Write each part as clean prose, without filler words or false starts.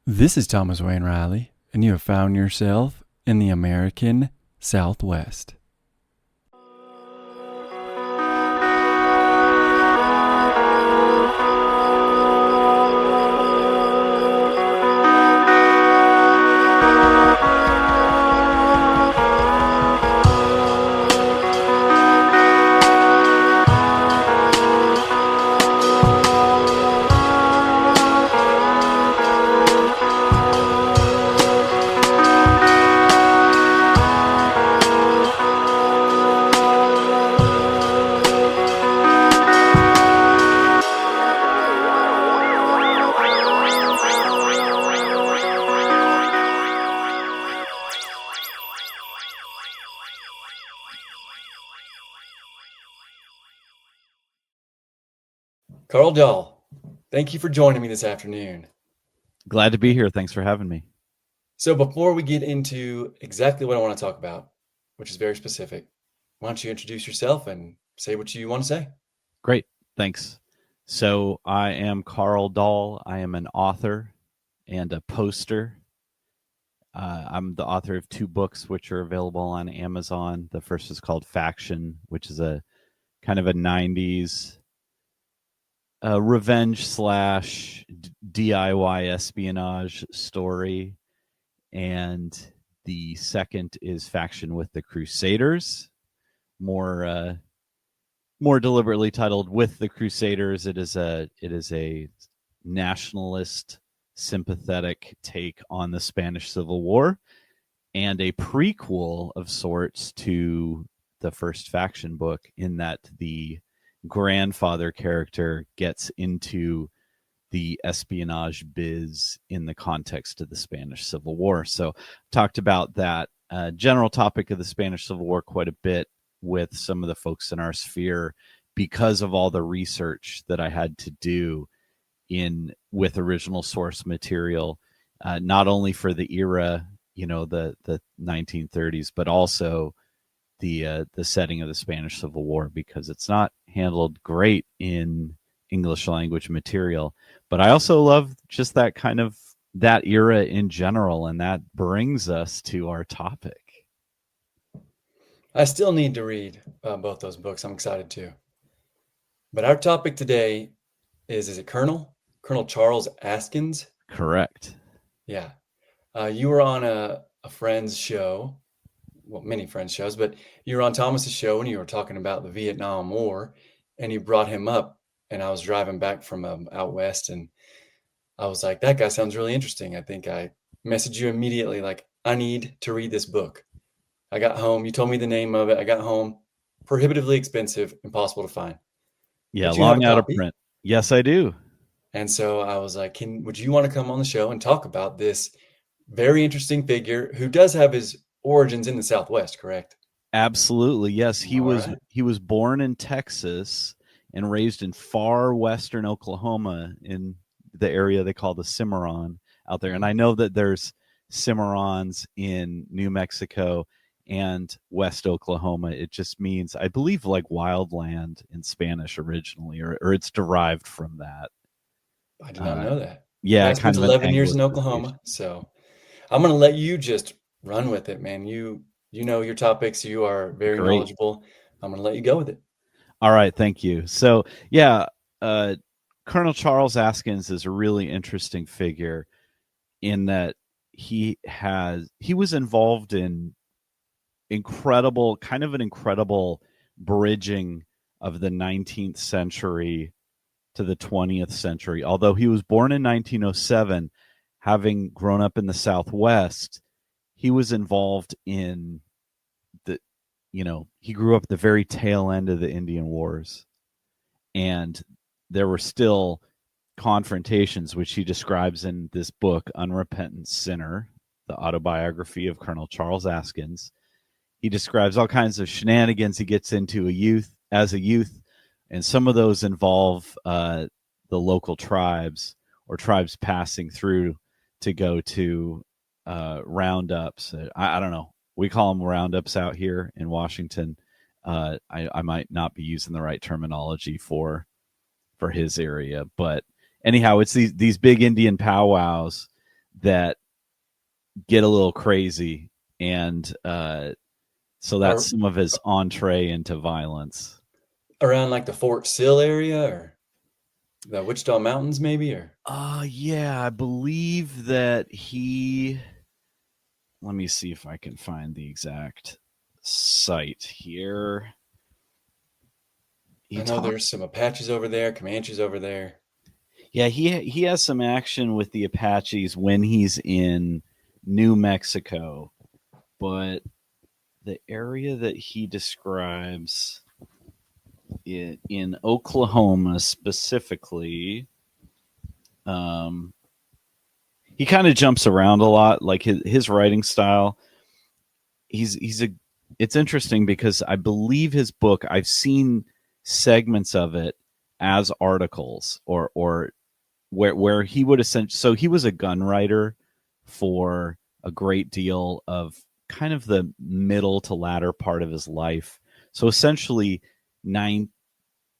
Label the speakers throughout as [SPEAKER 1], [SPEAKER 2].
[SPEAKER 1] This is Thomas Wayne Riley, and you have found yourself in the American Southwest.
[SPEAKER 2] Karl Dahl, thank you for joining me this afternoon.
[SPEAKER 3] Glad to be here. Thanks for having me.
[SPEAKER 2] So before we get into exactly what I want to talk about, which is very specific, why don't you introduce yourself and say what you want to say?
[SPEAKER 3] Great. Thanks. So I am Karl Dahl. I am an author and a poster. I'm the author of 2 books, which are available on Amazon. The first is called Faction, which is a kind of a 90s revenge / DIY espionage story. And the second is Faction with the Crusaders, more deliberately titled With the Crusaders. It is a nationalist, sympathetic take on the Spanish Civil War, and a prequel of sorts to the first Faction book, in that the grandfather character gets into the espionage biz in the context of the Spanish Civil War. So talked about that general topic of the Spanish Civil War quite a bit with some of the folks in our sphere, because of all the research that I had to do with original source material, not only for the era, the 1930s, but also the setting of the Spanish Civil War, because it's not handled great in English language material. But I also love just that kind of that era in general, and that brings us to our topic.
[SPEAKER 2] I still need to read both those books. I'm excited too. But our topic today is it Colonel Charles Askins?
[SPEAKER 3] Correct.
[SPEAKER 2] Yeah. You were on a friend's show, well, many friends' shows, but you were on Thomas's show and you were talking about the Vietnam War, and you brought him up. And I was driving back from out west, and I was like, that guy sounds really interesting. I think I messaged you immediately, like, I need to read this book. I got home. You told me the name of it. I got home. Prohibitively expensive, impossible to find.
[SPEAKER 3] Yeah,
[SPEAKER 2] But you have
[SPEAKER 3] long
[SPEAKER 2] a
[SPEAKER 3] out of
[SPEAKER 2] copy.
[SPEAKER 3] print. Yes, I do.
[SPEAKER 2] And so I was like, would you want to come on the show and talk about this very interesting figure who does have his origins in the Southwest, correct?
[SPEAKER 3] Absolutely. Yes, he
[SPEAKER 2] All
[SPEAKER 3] was
[SPEAKER 2] right.
[SPEAKER 3] he was born in Texas and raised in far western Oklahoma, in the area they call the Cimarron out there. And I know that there's Cimarrons in New Mexico and West Oklahoma. It just means, I believe, like wildland in Spanish originally, or it's derived from that.
[SPEAKER 2] I did not know that.
[SPEAKER 3] Yeah,
[SPEAKER 2] I spent
[SPEAKER 3] kind of an
[SPEAKER 2] 11 years in
[SPEAKER 3] Anglicization.
[SPEAKER 2] Oklahoma, so I'm going to let you just run with it, man. You know your topics. You are very
[SPEAKER 3] Great.
[SPEAKER 2] knowledgeable. I'm going to let you go with it.
[SPEAKER 3] All right, thank you. So, yeah, Colonel Charles Askins is a really interesting figure, in that he was involved in an incredible bridging of the 19th century to the 20th century. Although he was born in 1907, having grown up in the Southwest, he was involved in he grew up at the very tail end of the Indian Wars, and there were still confrontations, which he describes in this book, Unrepentant Sinner, the autobiography of Colonel Charles Askins. He describes all kinds of shenanigans he gets into as a youth, and some of those involve the local tribes, or tribes passing through to go to roundups. I don't know. We call them roundups out here in Washington. I might not be using the right terminology for his area, but anyhow, it's these big Indian powwows that get a little crazy, and so that's some of his entree into violence.
[SPEAKER 2] Around like the Fort Sill area or the Wichita Mountains, maybe? Or
[SPEAKER 3] Yeah, I believe that he. Let me see if I can find the exact site here.
[SPEAKER 2] I know there's some Apaches over there, Comanches over there.
[SPEAKER 3] Yeah, he has some action with the Apaches when he's in New Mexico, but the area that he describes in Oklahoma specifically, he kind of jumps around a lot. Like his writing style, it's interesting because I believe his book, I've seen segments of it as articles or where he would essentially, so he was a gun writer for a great deal of kind of the middle to latter part of his life. So essentially the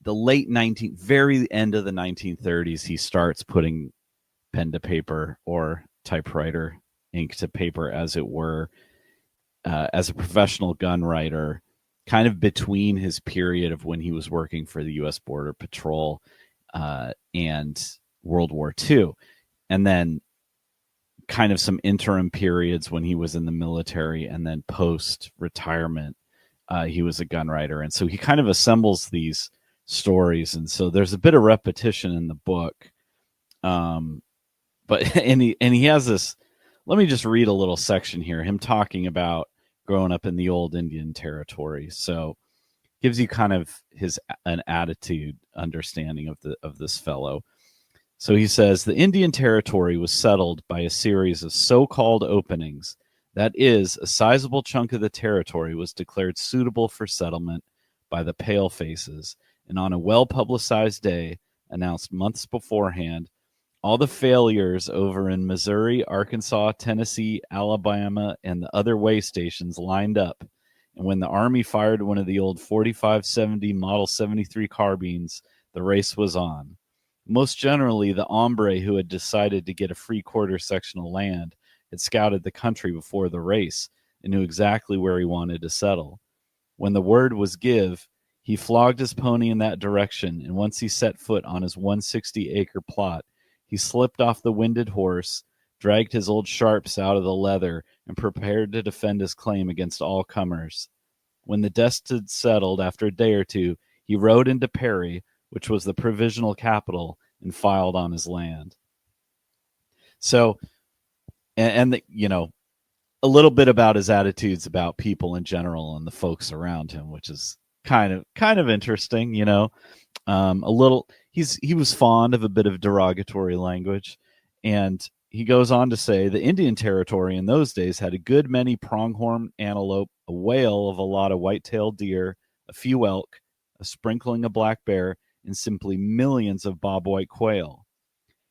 [SPEAKER 3] late very end of the 1930s, he starts putting pen to paper or typewriter ink to paper, as it were, as a professional gun writer, kind of between his period of when he was working for the U.S. Border Patrol and World War II, and then kind of some interim periods when he was in the military, and then post-retirement, he was a gun writer. And so he kind of assembles these stories, and so there's a bit of repetition in the book. But and he has this. Let me just read a little section here. Him talking about growing up in the old Indian Territory. So gives you kind of an attitude understanding of this fellow. So he says the Indian Territory was settled by a series of so-called openings. That is, a sizable chunk of the territory was declared suitable for settlement by the palefaces, and on a well-publicized day, announced months beforehand, all the failures over in Missouri, Arkansas, Tennessee, Alabama, and the other way stations lined up. And when the Army fired one of the old 4570 Model 73 carbines, the race was on. Most generally, the hombre who had decided to get a free quarter section of land had scouted the country before the race and knew exactly where he wanted to settle. When the word was give, he flogged his pony in that direction, and once he set foot on his 160-acre plot, he slipped off the winded horse, dragged his old sharps out of the leather, and prepared to defend his claim against all comers. When the dust had settled after a day or two, he rode into Perry, which was the provisional capital, and filed on his land. So, and a little bit about his attitudes about people in general and the folks around him, which is kind of interesting, a little. He was fond of a bit of derogatory language, and he goes on to say the Indian Territory in those days had a good many pronghorn antelope, a whale of a lot of white-tailed deer, a few elk, a sprinkling of black bear, and simply millions of bobwhite quail.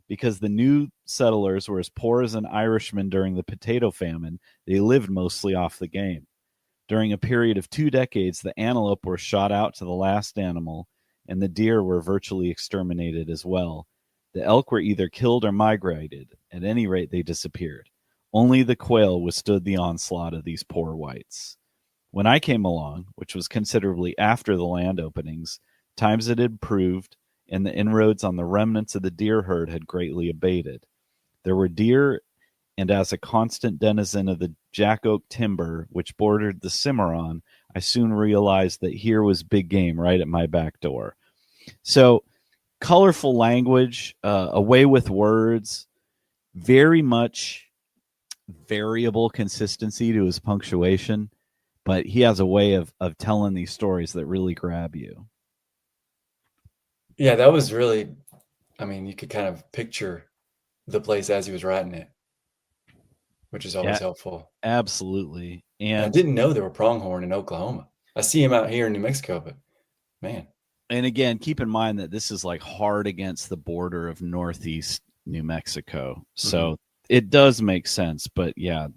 [SPEAKER 3] Because the new settlers were as poor as an Irishman during the potato famine, they lived mostly off the game. During a period of 2 decades, the antelope were shot out to the last animal, and the deer were virtually exterminated as well. The elk were either killed or migrated. At any rate, they disappeared. Only the quail withstood the onslaught of these poor whites. When I came along, which was considerably after the land openings, times had improved, and the inroads on the remnants of the deer herd had greatly abated. There were deer, and as a constant denizen of the jack oak timber which bordered the Cimarron, I soon realized that here was big game right at my back door. So, colorful language, away with words, very much variable consistency to his punctuation, but he has a way of telling these stories that really grab you.
[SPEAKER 2] Yeah, that was really, you could kind of picture the place as he was writing it, which is always helpful.
[SPEAKER 3] Absolutely. And
[SPEAKER 2] I didn't know there were pronghorn in Oklahoma. I see him out here in New Mexico, but man.
[SPEAKER 3] And again, keep in mind that this is like hard against the border of Northeast New Mexico. So it does make sense. But yeah,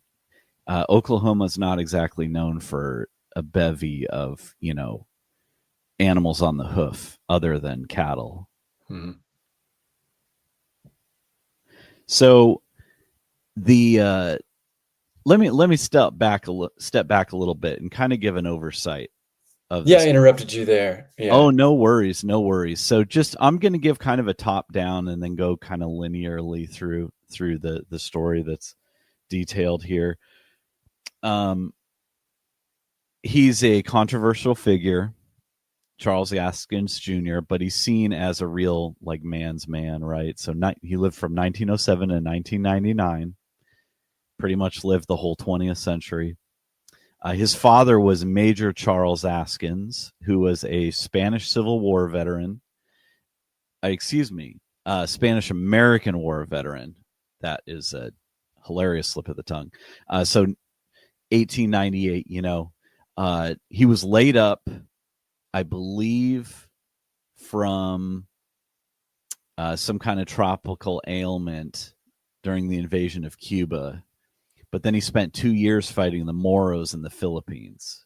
[SPEAKER 3] Oklahoma is not exactly known for a bevy of, animals on the hoof other than cattle.
[SPEAKER 2] Mm-hmm.
[SPEAKER 3] So The let me step back a little bit and kind of give an oversight of
[SPEAKER 2] Yeah, I
[SPEAKER 3] this.
[SPEAKER 2] interrupted you there. Yeah.
[SPEAKER 3] Oh, no worries. So just I'm going to give kind of a top down and then go kind of linearly through the story that's detailed here. He's a controversial figure, Charles Askins Jr., but he's seen as a real like man's man, right? So he lived from 1907 to 1999, pretty much lived the whole 20th century. His father was Major Charles Askins, who was a Spanish Civil War veteran. Spanish American War veteran. That is a hilarious slip of the tongue. So 1898, he was laid up, I believe, from some kind of tropical ailment during the invasion of Cuba. But then he spent 2 years fighting the Moros in the Philippines.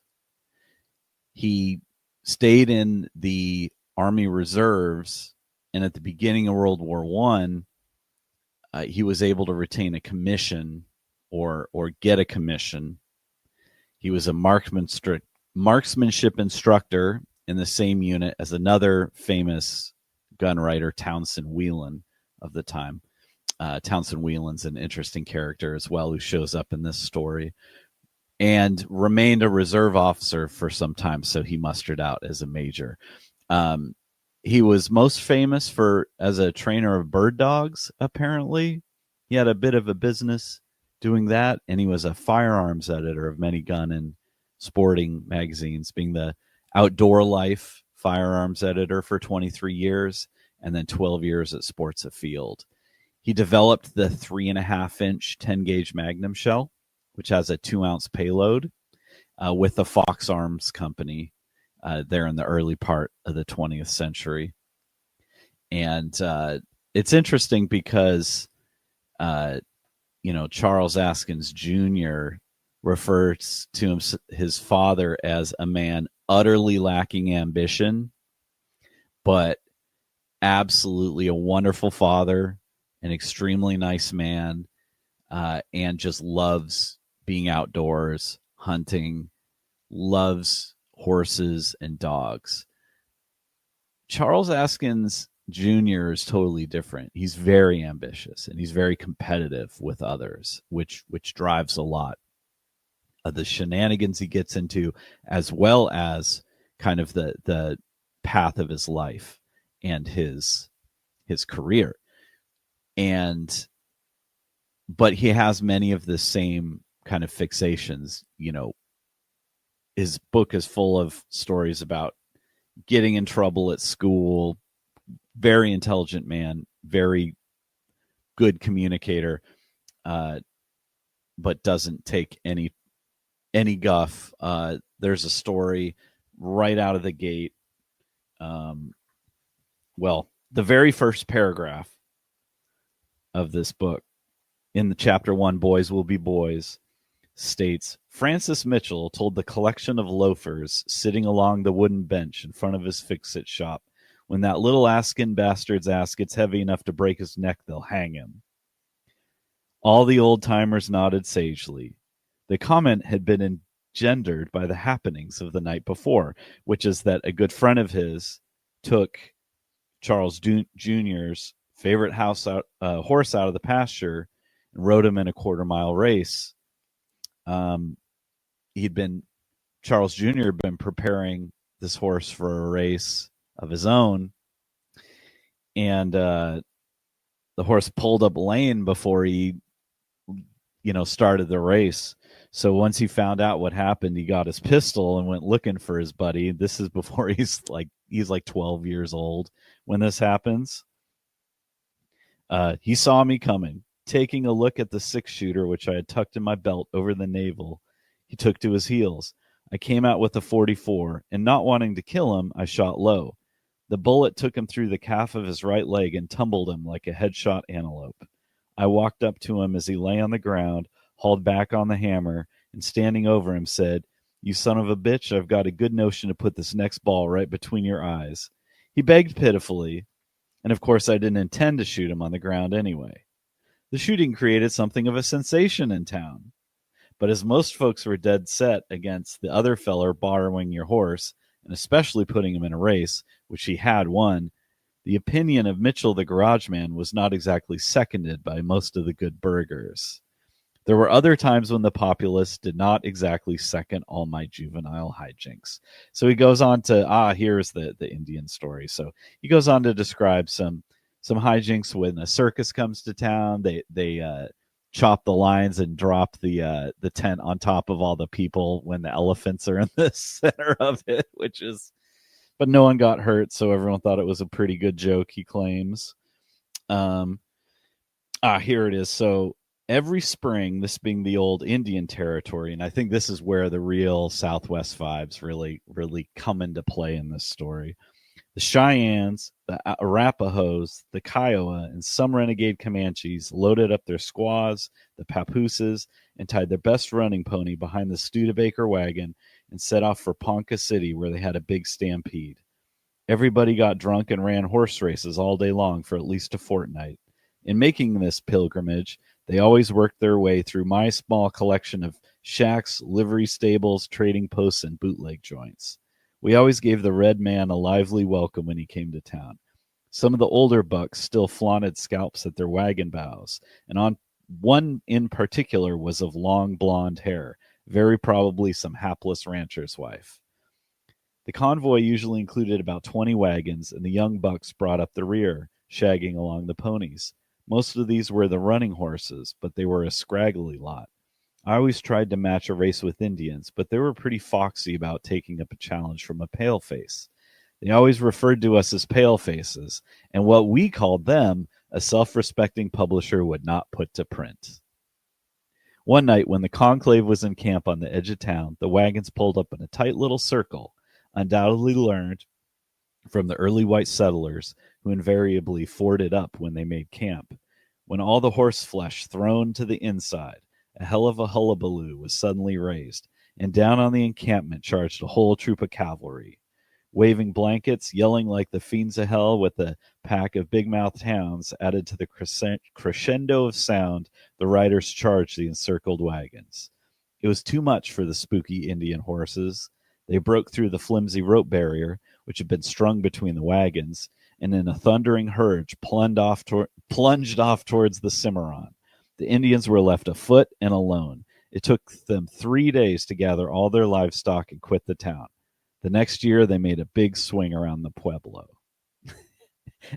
[SPEAKER 3] He stayed in the Army Reserves, and at the beginning of World War I, he was able to retain a commission or get a commission. He was a marksmanship instructor in the same unit as another famous gunwriter, Townsend Whelan, of the time. Townsend Whelan's an interesting character as well, who shows up in this story, and remained a reserve officer for some time, so he mustered out as a major. He was most famous as a trainer of bird dogs, apparently. He had a bit of a business doing that, and he was a firearms editor of many gun and sporting magazines, being the Outdoor Life firearms editor for 23 years, and then 12 years at Sports Afield. He developed the 3.5-inch 10-gauge Magnum shell, which has a 2-ounce payload, with the Fox Arms Company there in the early part of the 20th century. And it's interesting because, Charles Askins Jr. refers to his father as a man utterly lacking ambition, but absolutely a wonderful father, an extremely nice man, and just loves being outdoors, hunting, loves horses and dogs. Charles Askins Jr. is totally different. He's very ambitious and he's very competitive with others, which drives a lot of the shenanigans he gets into, as well as kind of the path of his life and his career. But he has many of the same kind of fixations. His book is full of stories about getting in trouble at school. Very intelligent man, very good communicator, but doesn't take any guff. There's a story right out of the gate. The very first paragraph of this book, in the chapter 1, Boys Will Be Boys, states, Francis Mitchell told the collection of loafers sitting along the wooden bench in front of his fix-it shop, when that little Askin bastard's ass gets heavy enough to break his neck, they'll hang him. All the old-timers nodded sagely. The comment had been engendered by the happenings of the night before, which is that a good friend of his took Charles Jr.'s favorite horse out of the pasture and rode him in a quarter-mile race. Charles Jr. had been preparing this horse for a race of his own, and the horse pulled up lane before he started the race. So once he found out what happened, he got his pistol and went looking for his buddy. This is before he's like 12 years old when this happens. He saw me coming. Taking a look at the 6-shooter, which I had tucked in my belt over the navel, he took to his heels. I came out with a .44, and not wanting to kill him, I shot low. The bullet took him through the calf of his right leg and tumbled him like a headshot antelope. I walked up to him as he lay on the ground, hauled back on the hammer, and standing over him said, "You son of a bitch, I've got a good notion to put this next ball right between your eyes." He begged pitifully, and of course I didn't intend to shoot him on the ground anyway. The shooting created something of a sensation in town. But as most folks were dead set against the other feller borrowing your horse, and especially putting him in a race, which he had won, the opinion of Mitchell the garage man was not exactly seconded by most of the good burghers. There were other times when the populace did not exactly second all my juvenile hijinks. So he goes on to, here's the Indian story. So he goes on to describe some hijinks when a circus comes to town. They chop the lines and drop the tent on top of all the people when the elephants are in the center of it, but no one got hurt, so everyone thought it was a pretty good joke, he claims. Here it is. So every spring, this being the old Indian territory, and I think this is where the real Southwest vibes really, really come into play in this story. The Cheyennes, the Arapahoes, the Kiowa, and some renegade Comanches loaded up their squaws, the papooses, and tied their best running pony behind the Studebaker wagon and set off for Ponca City, where they had a big stampede. Everybody got drunk and ran horse races all day long for at least a fortnight. In making this pilgrimage, they always worked their way through my small collection of shacks, livery stables, trading posts, and bootleg joints. We always gave the red man a lively welcome when he came to town. Some of the older bucks still flaunted scalps at their wagon bows, and on one in particular was of long blonde hair, very probably some hapless rancher's wife. The convoy usually included about 20 wagons, and the young bucks brought up the rear, shagging along the ponies. Most of these were the running horses, but they were a scraggly lot. I always tried to match a race with Indians, but they were pretty foxy about taking up a challenge from a paleface. They always referred to us as palefaces, and what we called them, a self-respecting publisher would not put to print. One night, when the conclave was in camp on the edge of town, the wagons pulled up in a tight little circle, undoubtedly learned from the early white settlers, who invariably forded up when they made camp. When all the horse flesh thrown to the inside, a hell of a hullabaloo was suddenly raised, and down on the encampment charged a whole troop of cavalry. Waving blankets, yelling like the fiends of hell with a pack of big-mouthed hounds added to the crescendo of sound, the riders charged the encircled wagons. It was too much for the spooky Indian horses. They broke through the flimsy rope barrier, which had been strung between the wagons, and in a thundering hurge plunged off towards the Cimarron. The Indians were left afoot and alone. It took them 3 days to gather all their livestock and quit the town. The next year, they made a big swing around the Pueblo.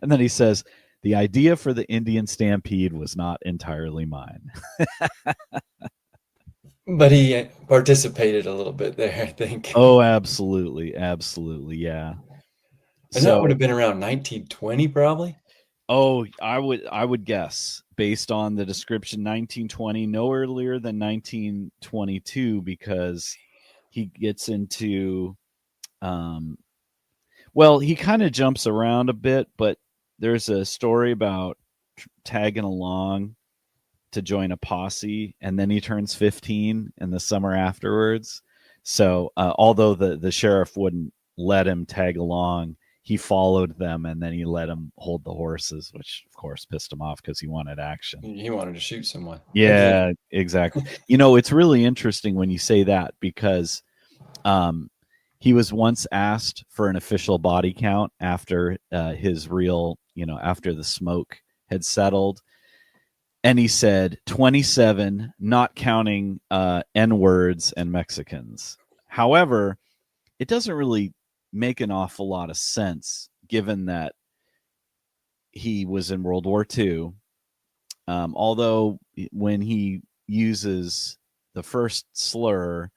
[SPEAKER 3] And then he says, the idea for the Indian stampede was not entirely mine.
[SPEAKER 2] But he participated a little bit there, I think.
[SPEAKER 3] Oh, absolutely. Absolutely. Yeah.
[SPEAKER 2] And that would have been around 1920, probably.
[SPEAKER 3] Oh, I would guess, based on the description, 1920, no earlier than 1922, because he gets into, he kind of jumps around a bit, but there's a story about tagging along to join a posse, and then he turns 15 in the summer afterwards. So although the sheriff wouldn't let him tag along, he followed them, and then he let him hold the horses, which of course pissed him off because he wanted action.
[SPEAKER 2] He wanted to shoot someone.
[SPEAKER 3] Yeah, exactly. It's really interesting when you say that, because he was once asked for an official body count after his real, after the smoke had settled. And he said 27, not counting N-words and Mexicans. However, it doesn't really make an awful lot of sense, given that he was in World War II. Although when he uses the first slur,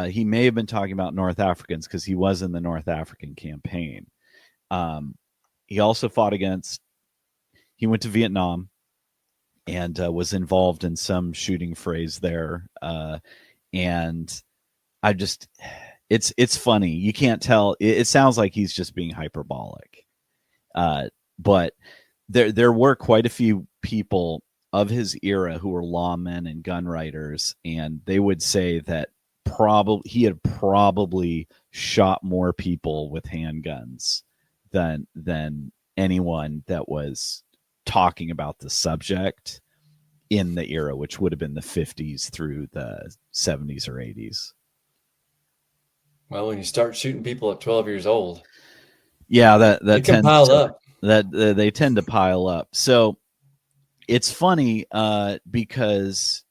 [SPEAKER 3] he may have been talking about North Africans, because he was in the North African campaign. He also he went to Vietnam and was involved in some shooting frays there. And it's funny. You can't tell. It sounds like he's just being hyperbolic. But there were quite a few people of his era who were lawmen and gun writers, and they would say that he had probably shot more people with handguns than anyone that was talking about the subject. in the era, which would have been the 50s through the 70s or 80s.
[SPEAKER 2] Well, when you start shooting people at 12 years old,
[SPEAKER 3] yeah, that
[SPEAKER 2] it can
[SPEAKER 3] tends
[SPEAKER 2] pile
[SPEAKER 3] to,
[SPEAKER 2] up.
[SPEAKER 3] they tend to pile up. So it's funny because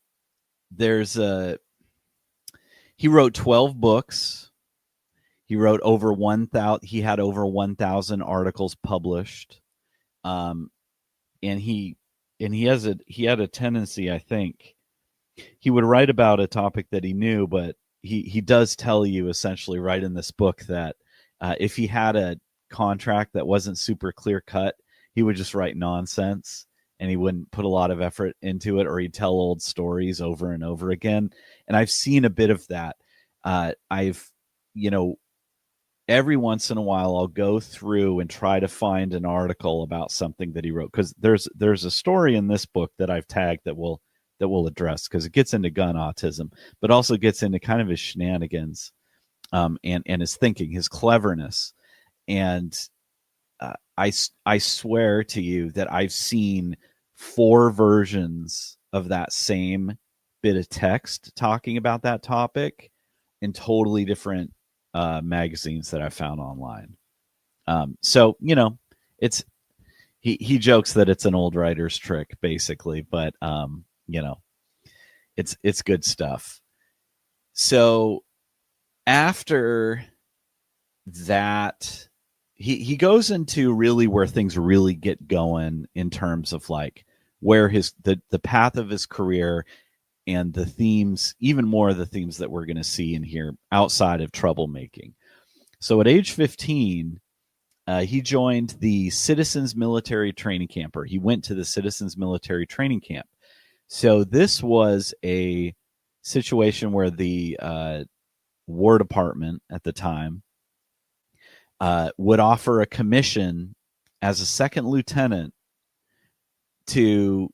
[SPEAKER 3] he wrote 12 books. He wrote over 1,000. He had over 1,000 articles published, and he had a tendency, I think, he would write about a topic that he knew, but he does tell you essentially right in this book that if he had a contract that wasn't super clear cut, he would just write nonsense and he wouldn't put a lot of effort into it, or he'd tell old stories over and over again. And I've seen a bit of that. Every once in a while I'll go through and try to find an article about something that he wrote, because there's a story in this book that I've tagged that we'll address, because it gets into gun autism, but also gets into kind of his shenanigans, and his thinking, his cleverness. And I swear to you that I've seen 4 versions of that same bit of text talking about that topic in totally different magazines that I found online. So it's he jokes that it's an old writer's trick, basically, but it's good stuff. So after that, he goes into really where things really get going in terms of like where the path of his career and the themes, even more of the themes that we're going to see in here outside of troublemaking. So at age 15, he joined the Citizens Military Training Camp, or he went to the Citizens Military Training Camp. So this was a situation where the War Department at the time would offer a commission as a second lieutenant to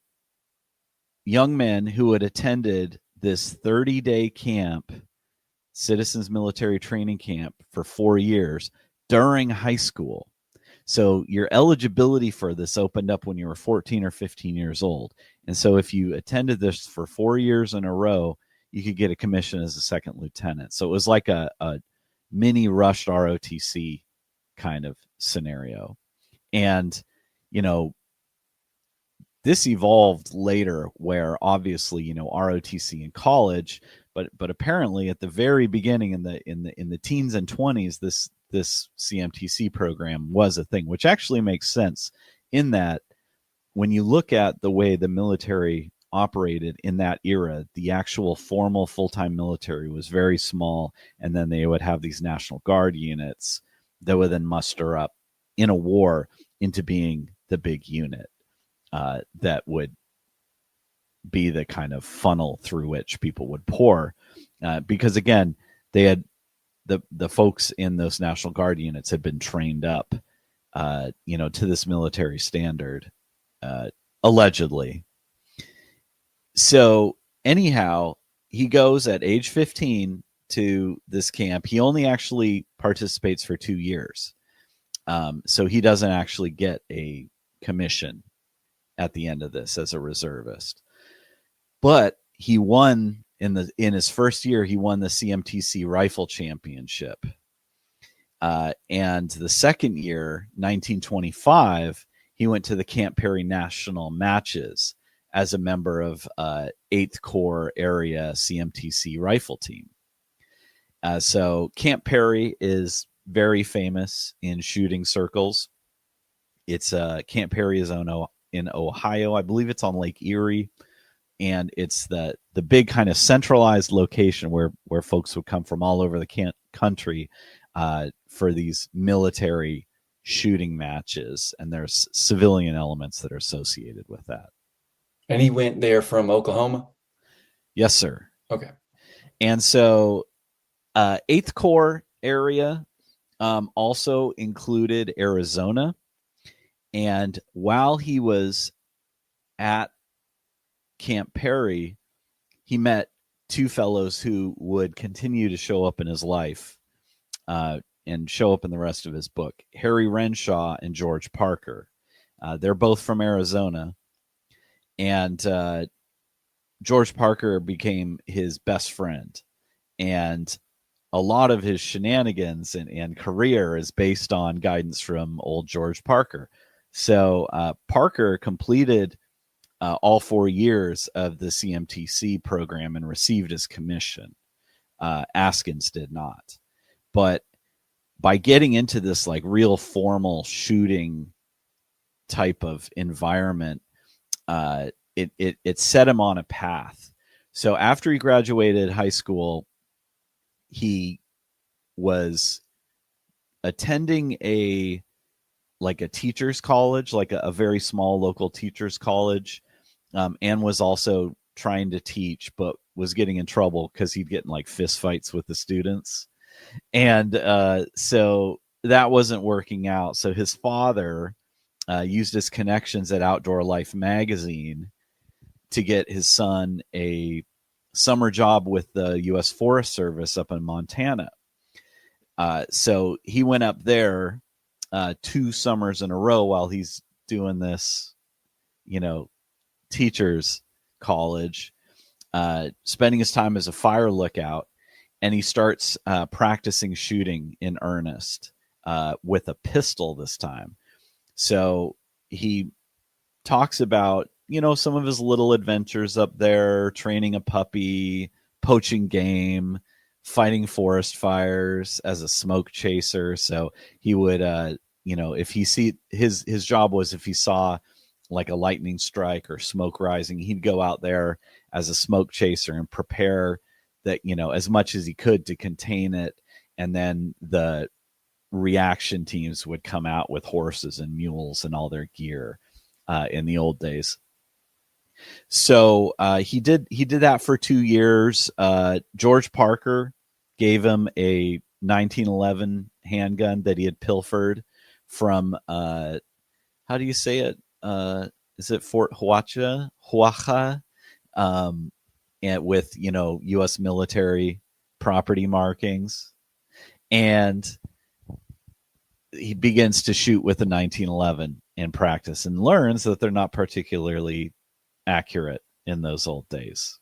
[SPEAKER 3] young men who had attended this 30-day camp, Citizens Military Training Camp, for 4 years during high school. So your eligibility for this opened up when you were 14 or 15 years old. And so if you attended this for 4 years in a row, you could get a commission as a second lieutenant. So it was like a mini rushed ROTC kind of scenario. And, this evolved later where obviously, ROTC in college, but apparently at the very beginning in the teens and 20s, this CMTC program was a thing, which actually makes sense in that when you look at the way the military operated in that era, the actual formal full-time military was very small, and then they would have these National Guard units that would then muster up in a war into being the big unit that would be the kind of funnel through which people would pour, because again, they had the folks in those National Guard units had been trained up, to this military standard, allegedly. So anyhow, he goes at age 15 to this camp. He only actually participates for 2 years. So he doesn't actually get a commission at the end of this as a reservist. But he won in his first year, he won the CMTC Rifle Championship. And the second year, 1925, he went to the Camp Perry National Matches as a member of 8th Corps Area CMTC Rifle Team. So Camp Perry is very famous in shooting circles. It's Camp Perry is in Ohio. I believe it's on Lake Erie. And it's the big kind of centralized location where folks would come from all over the country for these military shooting matches. And there's civilian elements that are associated with that.
[SPEAKER 2] And he went there from Oklahoma?
[SPEAKER 3] Yes, sir.
[SPEAKER 2] Okay.
[SPEAKER 3] And so 8th Corps area also included Arizona. And while he was at Camp Perry, he met 2 fellows who would continue to show up in his life and show up in the rest of his book, Harry Renshaw and George Parker. They're both from Arizona. And George Parker became his best friend, and a lot of his shenanigans and career is based on guidance from old George Parker. So Parker completed all 4 years of the CMTC program and received his commission. Askins did not. But by getting into this like real formal shooting type of environment, it set him on a path. So after he graduated high school, he was attending a teacher's college, like a very small local teacher's college, and was also trying to teach, but was getting in trouble because he'd get in like fist fights with the students. And so that wasn't working out. So his father used his connections at Outdoor Life magazine to get his son a summer job with the U.S. Forest Service up in Montana. So he went up there 2 summers in a row while he's doing this, teacher's college, spending his time as a fire lookout, and he starts practicing shooting in earnest with a pistol this time. So he talks about, some of his little adventures up there, training a puppy, poaching game, fighting forest fires as a smoke chaser. So he would, if he see his job was if he saw like a lightning strike or smoke rising, he'd go out there as a smoke chaser and prepare that, as much as he could to contain it. And then the reaction teams would come out with horses and mules and all their gear in the old days. So he did that for 2 years. George Parker gave him a 1911 handgun that he had pilfered from how do you say it? Is it Fort Huacha? And with U.S. military property markings, and he begins to shoot with a 1911 in practice and learns that they're not particularly accurate in those old days.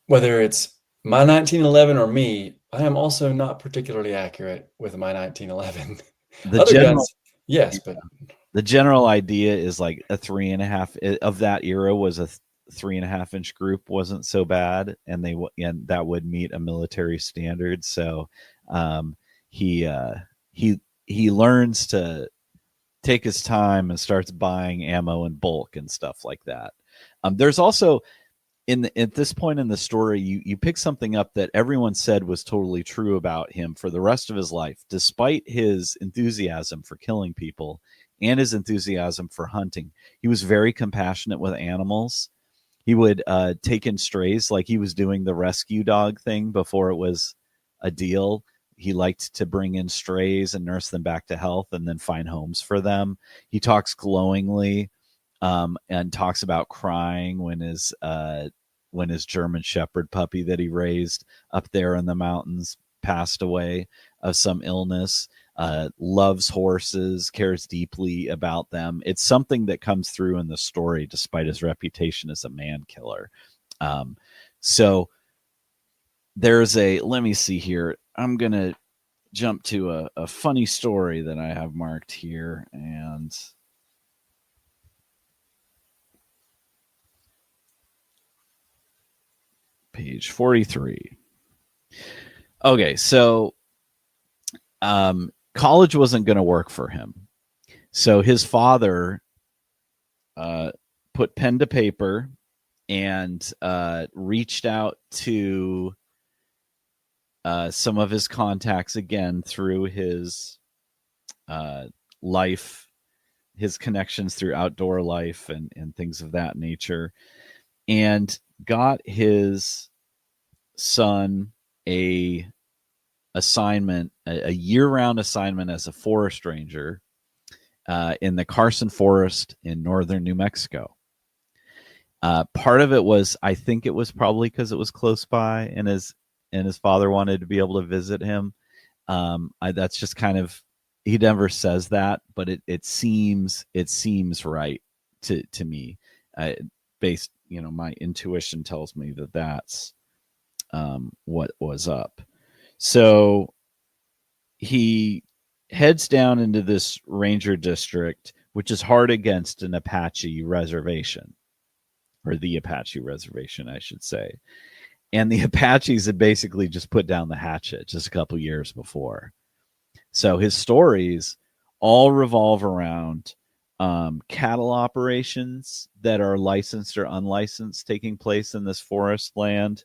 [SPEAKER 2] Whether it's my 1911 or me, I am also not particularly accurate with my 1911. Other guns, yes, but
[SPEAKER 3] the general idea is like a 3.5 of that era was a 3.5 inch group wasn't so bad, and that would meet a military standard. So he learns to take his time and starts buying ammo in bulk and stuff like that. There's also at this point in the story, you pick something up that everyone said was totally true about him for the rest of his life, despite his enthusiasm for killing people and his enthusiasm for hunting. He was very compassionate with animals. He would take in strays, like he was doing the rescue dog thing before it was a deal. He liked to bring in strays and nurse them back to health and then find homes for them. He talks glowingly and talks about crying when his German Shepherd puppy that he raised up there in the mountains passed away of some illness. Loves horses, cares deeply about them. It's something that comes through in the story, despite his reputation as a man killer. So there's let me see here. I'm going to jump to a funny story that I have marked here, and page 43. Okay, so college wasn't going to work for him. So his father put pen to paper and reached out to some of his contacts again through his life, his connections through Outdoor Life and things of that nature, and got his son a year-round assignment as a forest ranger in the Carson Forest in northern New Mexico. Part of it was, I think it was probably because it was close by, and his father wanted to be able to visit him. That's just kind of, he never says that, but it seems right to me, based my intuition tells me that that's what was up. So he heads down into this ranger district, which is hard against an Apache reservation, or the Apache reservation, I should say. And the Apaches had basically just put down the hatchet just a couple years before. So his stories all revolve around cattle operations that are licensed or unlicensed taking place in this forest land.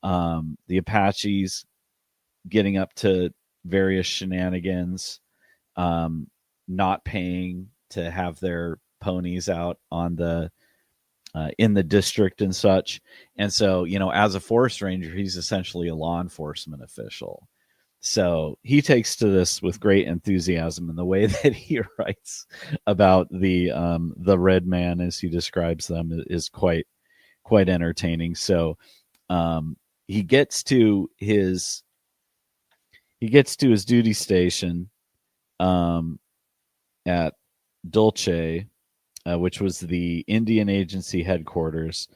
[SPEAKER 3] The Apaches getting up to various shenanigans, not paying to have their ponies out on the in the district and such. And so, as a forest ranger, he's essentially a law enforcement official. So he takes to this with great enthusiasm, and the way that he writes about the red man, as he describes them, is quite entertaining. So he gets to his duty station at Dulce, which was the Indian Agency headquarters,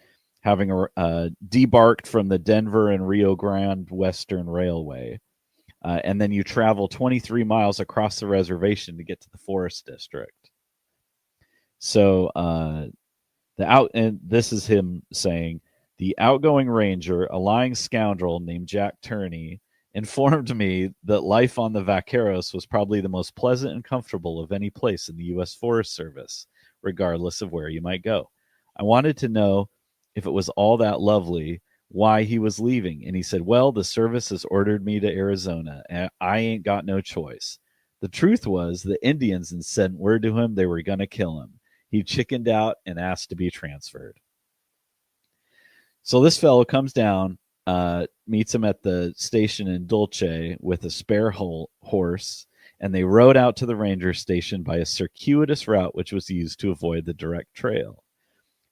[SPEAKER 3] having debarked from the Denver and Rio Grande Western Railway. And then you travel 23 miles across the reservation to get to the forest district. So and this is him saying, the outgoing ranger, a lying scoundrel named Jack Turney, informed me that life on the Vaqueros was probably the most pleasant and comfortable of any place in the U.S. Forest Service, regardless of where you might go. I wanted to know if it was all that lovely, why he was leaving. And he said, well, the service has ordered me to Arizona, and I ain't got no choice. The truth was the Indians had sent word to him they were going to kill him. He chickened out and asked to be transferred. So this fellow comes down, meets him at the station in Dulce with a spare horse, and they rode out to the ranger station by a circuitous route which was used to avoid the direct trail.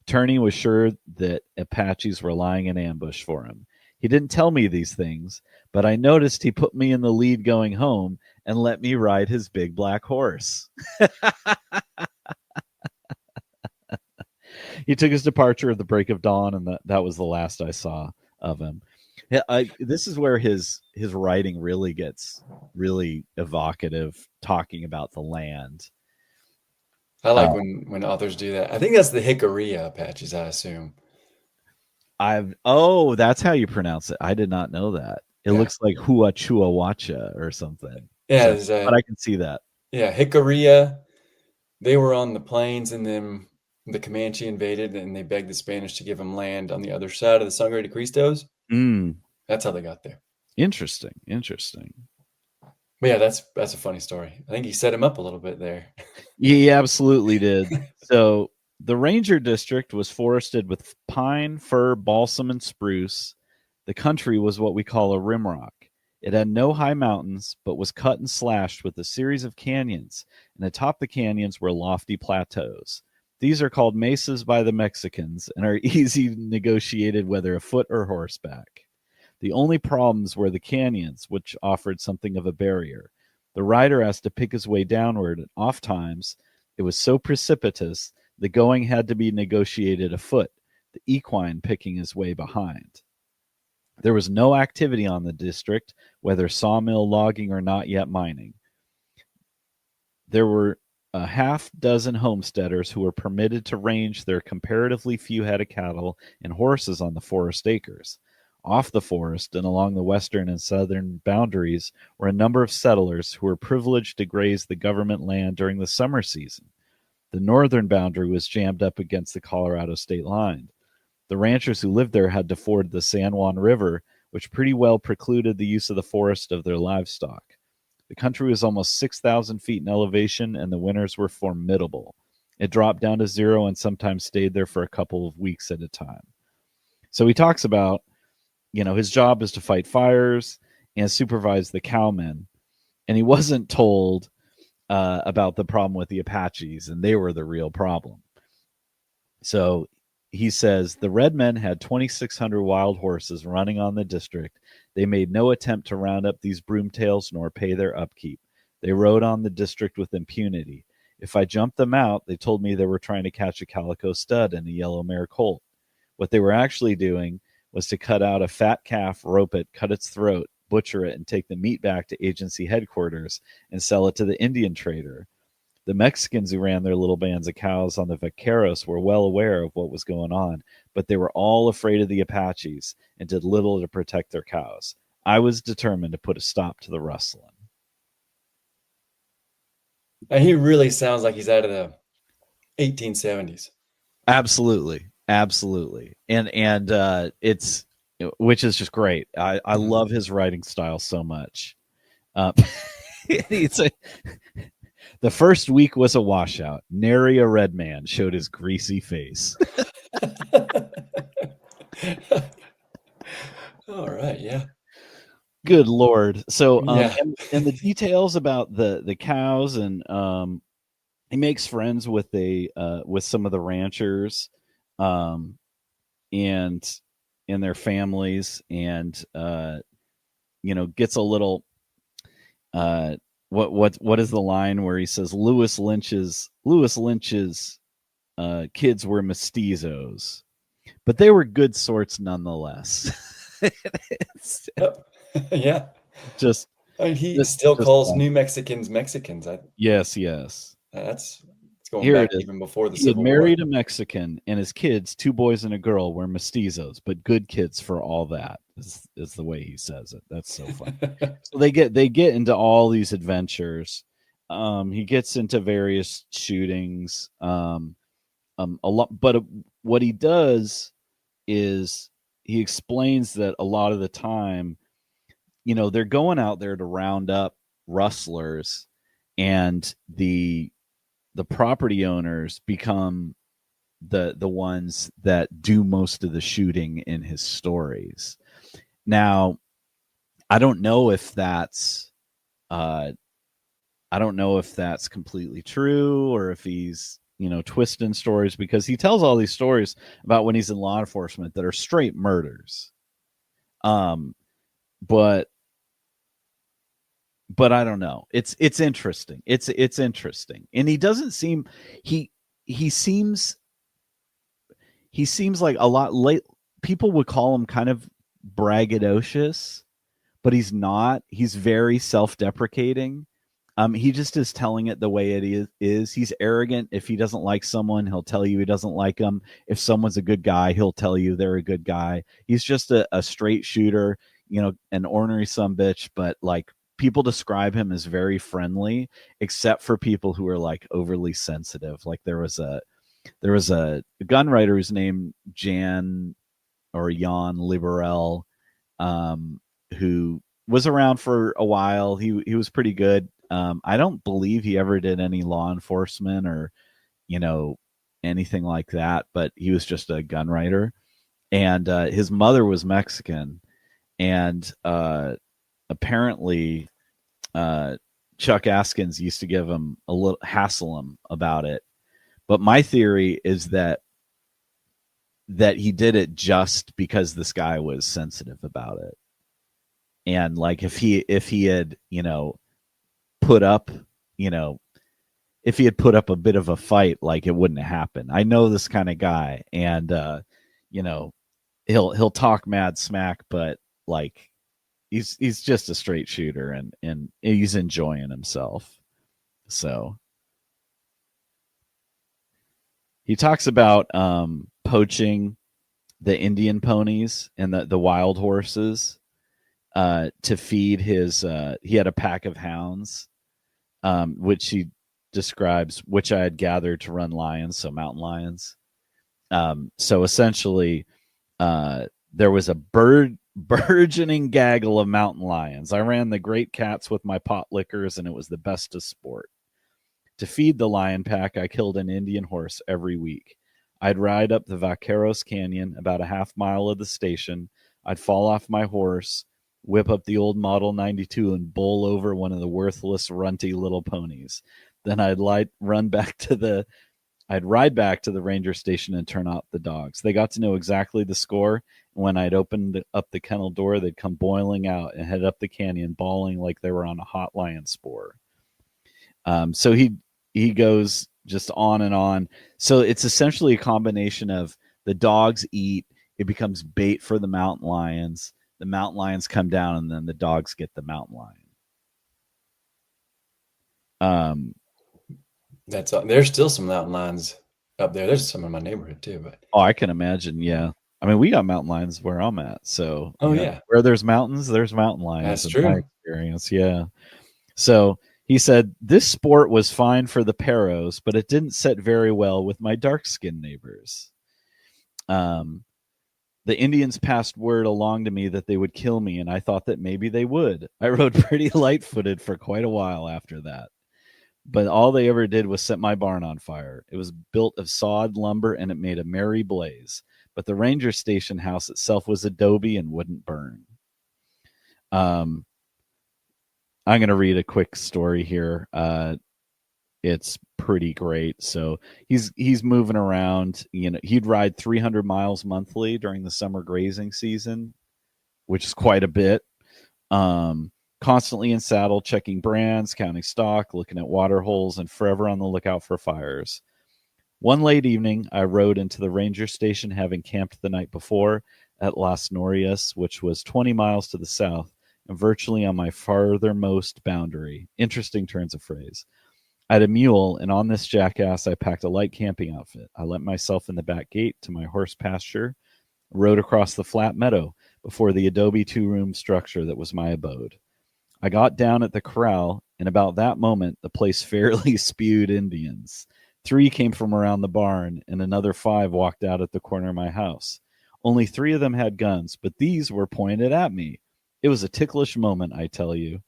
[SPEAKER 3] Turney was sure that Apaches were lying in ambush for him. He didn't tell me these things, but I noticed he put me in the lead going home and let me ride his big black horse. He took his departure at the break of dawn, and that was the last I saw of him. This is where his writing really gets really evocative, talking about the land.
[SPEAKER 2] I like when authors do that. I think that's the Jicarilla Apaches, I assume.
[SPEAKER 3] That's how you pronounce it. I did not know that. It looks like Huachuahuacha or something.
[SPEAKER 2] Yeah,
[SPEAKER 3] but I can see that.
[SPEAKER 2] Yeah, Jicarilla. They were on the plains, and then the Comanche invaded, and they begged the Spanish to give them land on the other side of the Sangre de Cristos. That's how they got there.
[SPEAKER 3] Interesting.
[SPEAKER 2] But yeah, that's a funny story. I think he set him up a little bit there.
[SPEAKER 3] He absolutely did. So the Ranger District was forested with pine, fir, balsam, and spruce. The country was what we call a rimrock. It had no high mountains, but was cut and slashed with a series of canyons, and atop the canyons were lofty plateaus. These are called mesas by the Mexicans and are easy negotiated whether afoot or horseback. The only problems were the canyons, which offered something of a barrier. The rider has to pick his way downward, and oftentimes it was so precipitous the going had to be negotiated afoot, the equine picking his way behind. There was no activity on the district, whether sawmill logging or not yet mining. There were a half dozen homesteaders who were permitted to range their comparatively few head of cattle and horses on the forest acres. Off the forest and along the western and southern boundaries were a number of settlers who were privileged to graze the government land during the summer season. The northern boundary was jammed up against the Colorado state line. The ranchers who lived there had to ford the San Juan River, which pretty well precluded the use of the forest of their livestock. The country was almost 6,000 feet in elevation, and the winters were formidable. It dropped down to zero and sometimes stayed there for a couple of weeks at a time. So he talks about, his job is to fight fires and supervise the cowmen. And he wasn't told about the problem with the Apaches, and they were the real problem. So he says, the red men had 2,600 wild horses running on the district. They made no attempt to round up these broomtails nor pay their upkeep. They rode on the district with impunity. If I jumped them out, they told me they were trying to catch a calico stud and a yellow mare colt. What they were actually doing was to cut out a fat calf, rope it, cut its throat, butcher it, and take the meat back to agency headquarters and sell it to the Indian trader. The Mexicans who ran their little bands of cows on the vaqueros were well aware of what was going on, but they were all afraid of the Apaches and did little to protect their cows. I was determined to put a stop to the rustling.
[SPEAKER 2] And he really sounds like he's out of the 1870s.
[SPEAKER 3] Absolutely. And it's, which is just great. I love his writing style so much. The first week was a washout. Nary a red man showed his greasy face.
[SPEAKER 2] All right, yeah.
[SPEAKER 3] Good Lord. So,
[SPEAKER 2] Yeah.
[SPEAKER 3] and the details about the cows, and he makes friends with some of the ranchers, and their families, and gets a little what is the line where he says Lewis Lynch's kids were mestizos, but they were good sorts nonetheless.
[SPEAKER 2] Yeah.
[SPEAKER 3] Just
[SPEAKER 2] he still calls
[SPEAKER 3] fun.
[SPEAKER 2] New Mexicans Mexicans.
[SPEAKER 3] Yes.
[SPEAKER 2] It's going
[SPEAKER 3] Here
[SPEAKER 2] back
[SPEAKER 3] it is.
[SPEAKER 2] even before the
[SPEAKER 3] He had
[SPEAKER 2] Civil
[SPEAKER 3] married
[SPEAKER 2] War.
[SPEAKER 3] a Mexican, and his kids, 2 boys and a girl, were mestizos, but good kids for all that is the way he says it. That's so funny. So they get into all these adventures. He gets into various shootings. A lot, but what he does is he explains that a lot of the time, they're going out there to round up rustlers, and the property owners become the ones that do most of the shooting in his stories. Now, I don't know if that's completely true, or if he's twisting stories, because he tells all these stories about when he's in law enforcement that are straight murders. But I don't know. It's interesting. It's interesting, and he doesn't seem he seems like a lot late. People would call him kind of braggadocious, but he's not. He's very self-deprecating. He just is telling it the way it is. He's arrogant. If he doesn't like someone, he'll tell you he doesn't like them. If someone's a good guy, he'll tell you they're a good guy. He's just a straight shooter, an ornery sumbitch, but like, people describe him as very friendly, except for people who are like overly sensitive. Like there was a gun writer who's named Jan Liberel, who was around for a while. He was pretty good. I don't believe he ever did any law enforcement or anything like that, but he was just a gun writer, and his mother was Mexican, and apparently Chuck Askins used to give him a little, hassle him about it. But my theory is that he did it just because this guy was sensitive about it. And like, if he had, put up, if he had put up a bit of a fight, like, it wouldn't happen. I know this kind of guy, and he'll talk mad smack, but like, he's just a straight shooter, and he's enjoying himself. So he talks about poaching the Indian ponies and the wild horses to feed his. He had a pack of hounds, which he describes, which I had gathered to run lions, so mountain lions. So essentially, there was a burgeoning gaggle of mountain lions. I ran the great cats with my pot liquors, and it was the best of sport. To feed the lion pack, I killed an Indian horse every week. I'd ride up the Vaqueros Canyon, about a half mile of the station. I'd fall off my horse, whip up the old Model 92, and bowl over one of the worthless, runty little ponies. Then I'd ride back to the ranger station and turn out the dogs. They got to know exactly the score. When I'd opened up the kennel door, they'd come boiling out and head up the canyon, bawling like they were on a hot lion spore. So he goes just on and on. So it's essentially a combination of The dogs eat. It becomes bait for the mountain lions. The mountain lions come down, and then the dogs get the mountain lion.
[SPEAKER 2] There's still some mountain lions up there. There's some in my neighborhood too, but
[SPEAKER 3] I can imagine. Yeah, I mean, we got mountain lions where I'm at, so
[SPEAKER 2] yeah,
[SPEAKER 3] where there's mountains, there's mountain lions.
[SPEAKER 2] that's
[SPEAKER 3] in my
[SPEAKER 2] true.
[SPEAKER 3] experience, yeah. So he said this sport was fine for the Paros, but it didn't set very well with my dark-skinned neighbors. The Indians passed word along to me that they would kill me, and I thought that maybe they would. I rode pretty light-footed for quite a while after that. But all they ever did was set my barn on fire. It was built of sawed lumber, and it made a merry blaze. But the ranger station house itself was adobe and wouldn't burn. I'm going to read a quick story here. It's pretty great. So he's moving around. He'd ride 300 miles monthly during the summer grazing season, which is quite a bit. Constantly in saddle, checking brands, counting stock, looking at water holes, and forever on the lookout for fires. One late evening, I rode into the ranger station, having camped the night before at Las Norias, which was 20 miles to the south and virtually on my farthermost boundary. Interesting turns of phrase. I had a mule, and on this jackass, I packed a light camping outfit. I let myself in the back gate to my horse pasture, rode across the flat meadow before the adobe 2-room structure that was my abode. I got down at the corral, and about that moment, the place fairly spewed Indians. 3 came from around the barn, and another 5 walked out at the corner of my house. Only 3 of them had guns, but these were pointed at me. It was a ticklish moment, I tell you.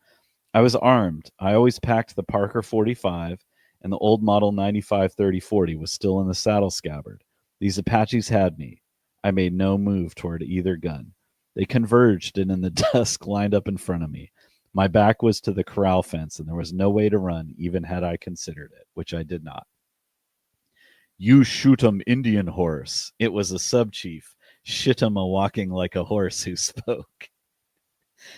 [SPEAKER 3] I was armed. I always packed the Parker 45, and the old model 95 30-40 was still in the saddle scabbard. These Apaches had me. I made no move toward either gun. They converged and in the dusk lined up in front of me. My back was to the corral fence, and there was no way to run, even had I considered it, which I did not. You shoot 'em Indian horse. It was a sub-chief, Shit'em walking like a horse, who spoke.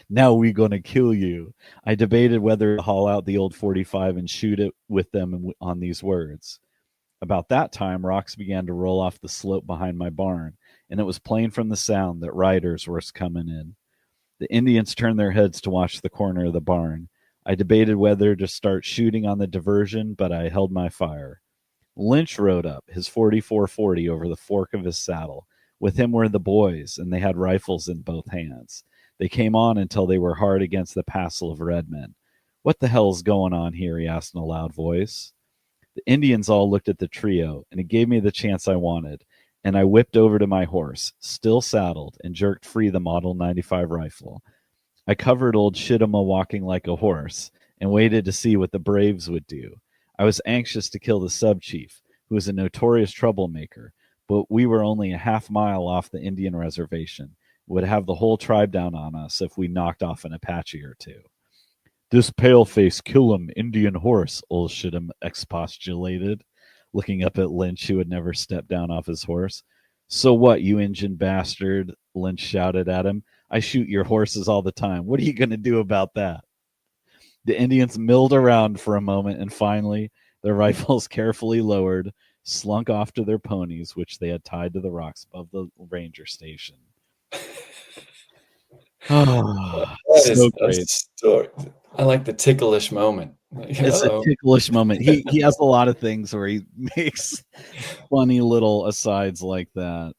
[SPEAKER 3] Now we gonna kill you. I debated whether to haul out the old 45 and shoot it with them on these words. About that time, rocks began to roll off the slope behind my barn, and it was plain from the sound that riders were coming in. The Indians turned their heads to watch the corner of the barn. I debated whether to start shooting on the diversion, but I held my fire. Lynch rode up, his 44-40 over the fork of his saddle. With him were the boys, and they had rifles in both hands. They came on until they were hard against the passel of red men. What the hell's going on here? He asked in a loud voice. The Indians all looked at the trio, and it gave me the chance I wanted, and I whipped over to my horse, still saddled, and jerked free the Model 95 rifle. I covered old Shit'em walking like a horse, and waited to see what the braves would do. I was anxious to kill the sub-chief, who was a notorious troublemaker, but we were only a half-mile off the Indian reservation. Would have the whole tribe down on us if we knocked off an Apache or 2. This pale-face kill 'em Indian horse, old Shit'em expostulated, looking up at Lynch, who had never stepped down off his horse. So what, you Injun bastard? Lynch shouted at him. I shoot your horses all the time. What are you going to do about that? The Indians milled around for a moment, and finally, their rifles carefully lowered, slunk off to their ponies, which they had tied to the rocks above the ranger station. Oh, so great.
[SPEAKER 2] Story. I like the ticklish moment.
[SPEAKER 3] It's a ticklish moment. He has a lot of things where he makes funny little asides like that.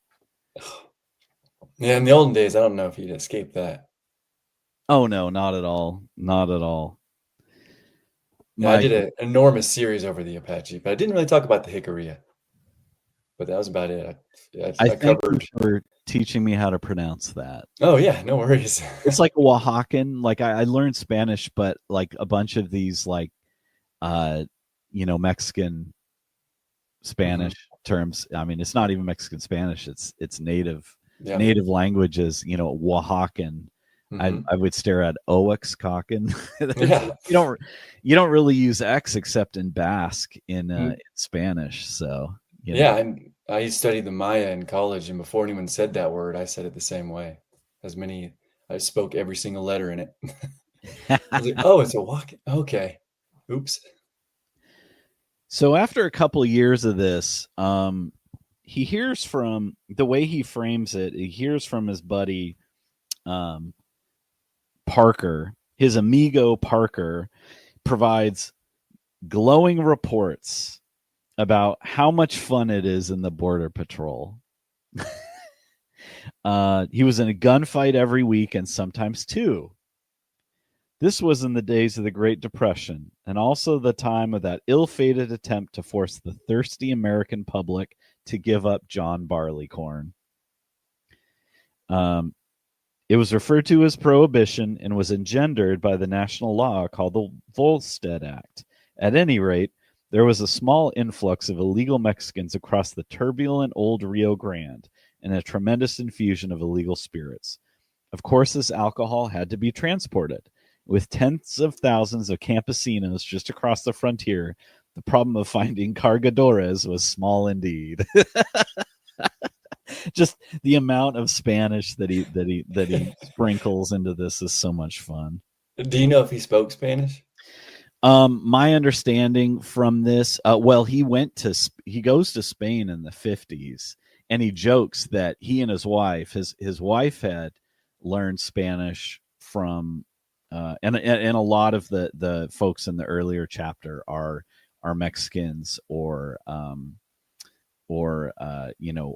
[SPEAKER 2] Yeah, in the olden days, I don't know if he'd escape that.
[SPEAKER 3] Oh no, not at all. Not at all.
[SPEAKER 2] Yeah, I did an enormous series over the Apache, but I didn't really talk about the Hickory. But that was about it. I covered.
[SPEAKER 3] You for teaching me how to pronounce that.
[SPEAKER 2] Oh yeah, no worries.
[SPEAKER 3] It's like Oaxacan. Like I learned Spanish, but like a bunch of these like Mexican Spanish terms. I mean, it's not even Mexican Spanish. It's native languages. Oaxacan. I would stare at Oaxacan. You don't really use X except in Basque in Spanish. So
[SPEAKER 2] yeah, and I studied the Maya in college, and before anyone said that word, I said it the same way. I spoke every single letter in it. I was like, oh, it's a walk. Okay. Oops.
[SPEAKER 3] So after a couple of years of this, he hears from the way he frames it. He hears from his buddy Parker. His amigo Parker provides glowing reports about how much fun it is in the Border Patrol. He was in a gunfight every week and sometimes two. This was in the days of the Great Depression, and also the time of that ill-fated attempt to force the thirsty American public to give up John Barleycorn. It was referred to as Prohibition and was engendered by the national law called the Volstead Act. At any rate, there was a small influx of illegal Mexicans across the turbulent old Rio Grande and a tremendous infusion of illegal spirits. Of course, this alcohol had to be transported. With tens of thousands of campesinos just across the frontier, the problem of finding cargadores was small indeed. Just the amount of Spanish that he sprinkles into this is so much fun.
[SPEAKER 2] Do you know if he spoke Spanish?
[SPEAKER 3] My understanding from this, he goes to Spain in the 50s, and he jokes that he and his wife had learned Spanish from, and a lot of the folks in the earlier chapter are Mexicans or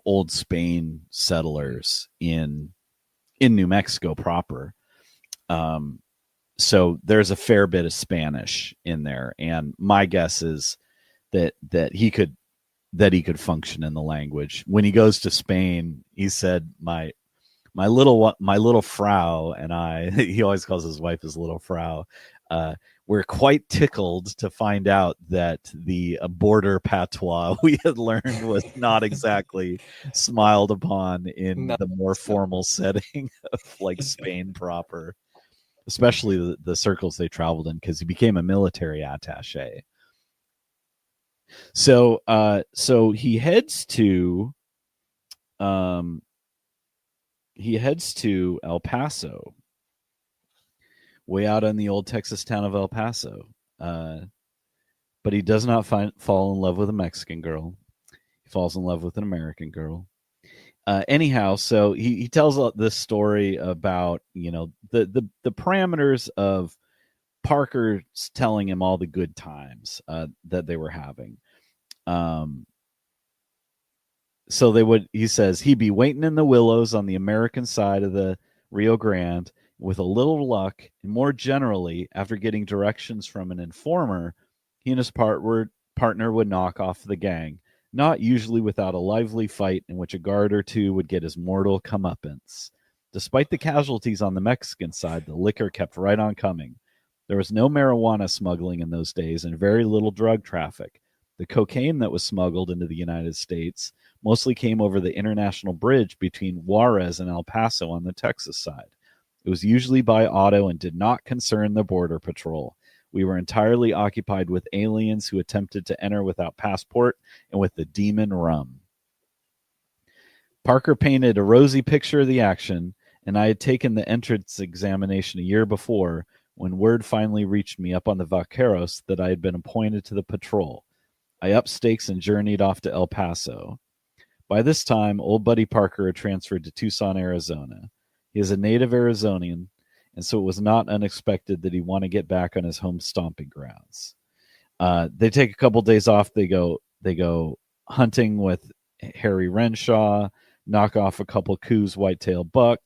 [SPEAKER 3] old Spain settlers in New Mexico proper. So there's a fair bit of Spanish in there, and my guess is that he could function in the language. When he goes to Spain, he said, my little Frau and I, he always calls his wife his little Frau, we're quite tickled to find out that the border patois we had learned was not exactly smiled upon in the more formal setting of like Spain proper, especially the circles they traveled in, because he became a military attaché. So he heads to El Paso, way out in the old Texas town of El Paso. But he does not fall in love with a Mexican girl. He falls in love with an American girl. Anyhow, so he tells this story about, the parameters of Parker telling him all the good times that they were having. So he says he'd be waiting in the willows on the American side of the Rio Grande. With a little luck, and more generally, after getting directions from an informer, he and his partner would knock off the gang, not usually without a lively fight in which a guard or two would get his mortal comeuppance. Despite the casualties on the Mexican side, the liquor kept right on coming. There was no marijuana smuggling in those days and very little drug traffic. The cocaine that was smuggled into the United States mostly came over the international bridge between Juarez and El Paso on the Texas side. It was usually by auto and did not concern the Border Patrol. We were entirely occupied with aliens who attempted to enter without passport and with the demon rum. Parker painted a rosy picture of the action, and I had taken the entrance examination a year before when word finally reached me up on the Vaqueros that I had been appointed to the patrol. I upped stakes and journeyed off to El Paso. By this time, old buddy Parker had transferred to Tucson, Arizona. He is a native Arizonian, and so it was not unexpected that he'd want to get back on his home stomping grounds. They take a couple days off. They go hunting with Harry Renshaw, knock off a couple Coos whitetail buck,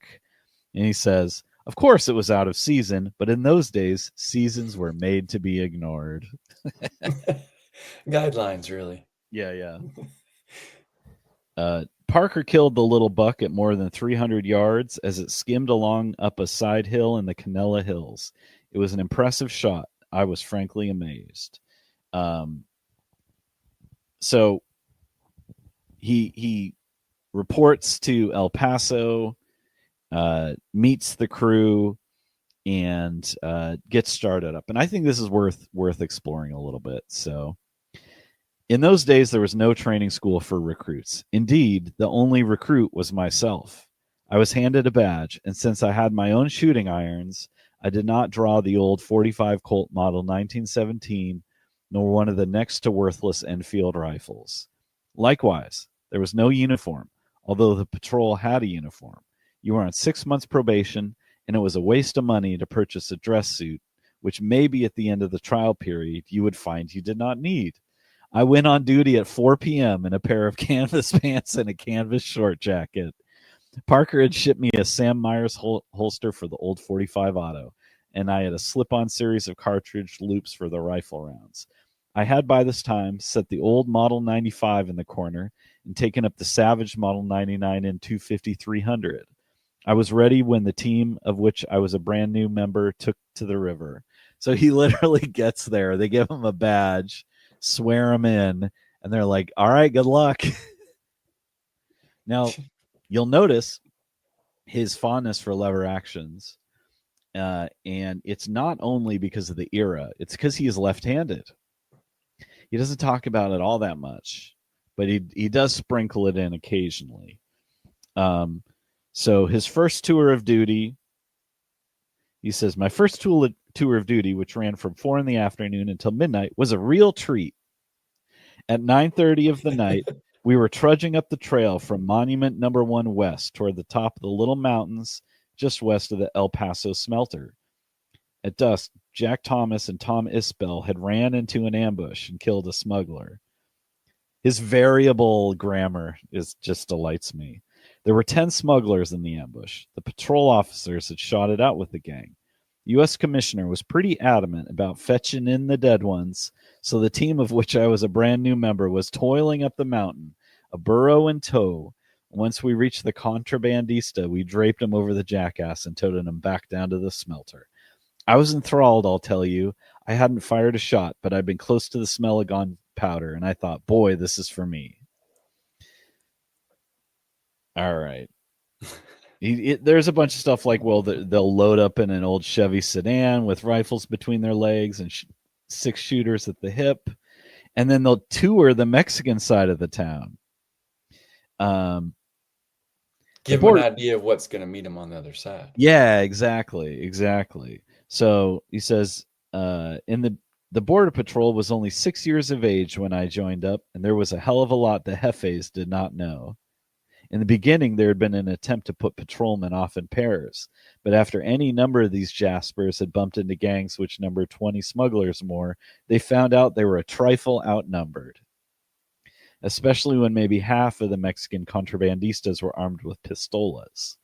[SPEAKER 3] and he says, of course it was out of season, but in those days, seasons were made to be ignored.
[SPEAKER 2] Guidelines, really.
[SPEAKER 3] Yeah. Parker killed the little buck at more than 300 yards as it skimmed along up a side hill in the Canela Hills. It was an impressive shot. I was frankly amazed. So he reports to El Paso, meets the crew, and gets started up. And I think this is worth exploring a little bit. So in those days, there was no training school for recruits. Indeed, the only recruit was myself. I was handed a badge, and since I had my own shooting irons, I did not draw the old 45 Colt Model 1917, nor one of the next to worthless Enfield rifles. Likewise, There was no uniform, although the patrol had a uniform. You were on 6 months probation, and it was a waste of money to purchase a dress suit, which maybe at the end of the trial period you would find you did not need. I went on duty at 4 p.m. in a pair of canvas pants and a canvas short jacket. Parker had shipped me a Sam Myers holster for the old 45 auto, and I had a slip-on series of cartridge loops for the rifle rounds. I had by this time set the old Model 95 in the corner and taken up the Savage Model 99 and 250-300. I was ready when the team, of which I was a brand new member, took to the river. So he literally gets there. They give him a badge, swear him in, and they're like, all right, good luck. Now, you'll notice his fondness for lever actions. And it's not only because of the era, it's because he is left-handed. He doesn't talk about it all that much, but he does sprinkle it in occasionally. So his first tour of duty, he says, my first tour of duty, which ran from 4 p.m. until midnight, was a real treat. At 9:30 of the night, we were trudging up the trail from Monument No. 1 west toward the top of the Little Mountains just west of the El Paso smelter. At dusk, Jack Thomas and Tom Isbell had ran into an ambush and killed a smuggler. His variable grammar just delights me. There were 10 smugglers in the ambush. The patrol officers had shot it out with the gang. The U.S. Commissioner was pretty adamant about fetching in the dead ones, so the team of which I was a brand new member was toiling up the mountain, a burro in tow. Once we reached the contrabandista, we draped him over the jackass and toted him back down to the smelter. I was enthralled, I'll tell you. I hadn't fired a shot, but I'd been close to the smell of gunpowder, and I thought, boy, this is for me. All right. There's a bunch of stuff like, well, they'll load up in an old Chevy sedan with rifles between their legs and 6 shooters at the hip, and then they'll tour the Mexican side of the town.
[SPEAKER 2] Give them an idea of what's going to meet them on the other side.
[SPEAKER 3] Yeah, exactly. So he says, in the Border Patrol was only 6 years of age when I joined up, and there was a hell of a lot the Jefes did not know. In the beginning, there had been an attempt to put patrolmen off in pairs, but after any number of these Jaspers had bumped into gangs which numbered 20 smugglers more, they found out they were a trifle outnumbered, especially when maybe half of the Mexican contrabandistas were armed with pistolas.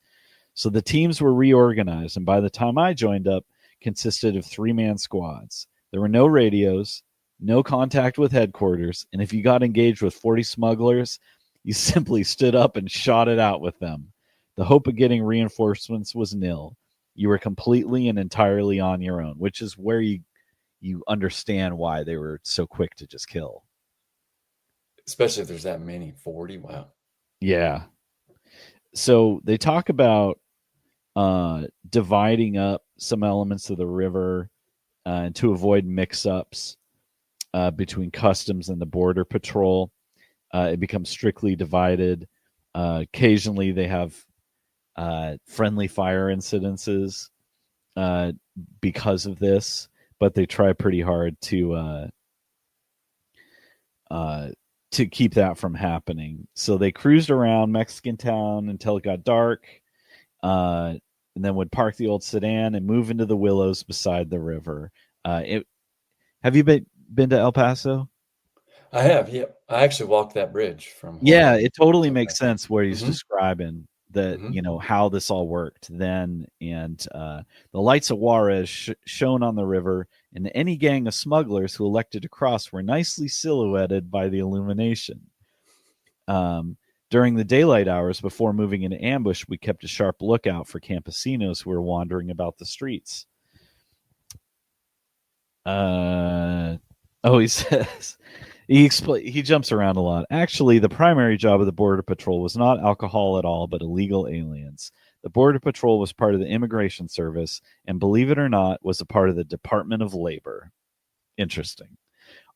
[SPEAKER 3] So the teams were reorganized, and by the time I joined up, consisted of 3-man squads. There were no radios, no contact with headquarters, and if you got engaged with 40 smugglers, you simply stood up and shot it out with them. The hope of getting reinforcements was nil. You were completely and entirely on your own, which is where you understand why they were so quick to just kill.
[SPEAKER 2] Especially if there's that many, 40, wow.
[SPEAKER 3] Yeah. So they talk about dividing up some elements of the river to avoid mix-ups between customs and the Border Patrol. It becomes strictly divided. Occasionally they have friendly fire incidences because of this, but they try pretty hard to keep that from happening. So they cruised around Mexican town until it got dark, and then would park the old sedan and move into the willows beside the river. Have you been to El Paso?
[SPEAKER 2] I have, yeah. I actually walked that bridge from.
[SPEAKER 3] Yeah, it totally makes sense where he's
[SPEAKER 2] Mm-hmm.
[SPEAKER 3] describing that, how this all worked then. And the lights of Juarez shone on the river, and any gang of smugglers who elected to cross were nicely silhouetted by the illumination. During the daylight hours before moving into ambush, we kept a sharp lookout for campesinos who were wandering about the streets. He says... He jumps around a lot. Actually, the primary job of the Border Patrol was not alcohol at all, but illegal aliens. The Border Patrol was part of the Immigration Service, and believe it or not, was a part of the Department of Labor. Interesting.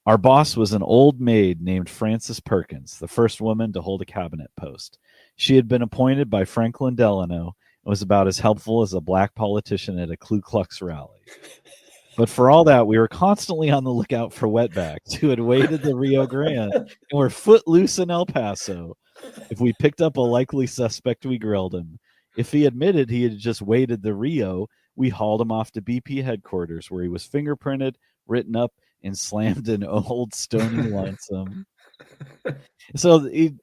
[SPEAKER 3] Our boss was an old maid named Frances Perkins, the first woman to hold a cabinet post. She had been appointed by Franklin Delano and was about as helpful as a black politician at a Ku Klux rally. But for all that, we were constantly on the lookout for wetbacks who had waded the Rio Grande and were footloose in El Paso. If we picked up a likely suspect, we grilled him. If he admitted he had just waded the Rio, we hauled him off to BP headquarters, where he was fingerprinted, written up, and slammed in Old Stony Lonesome. So he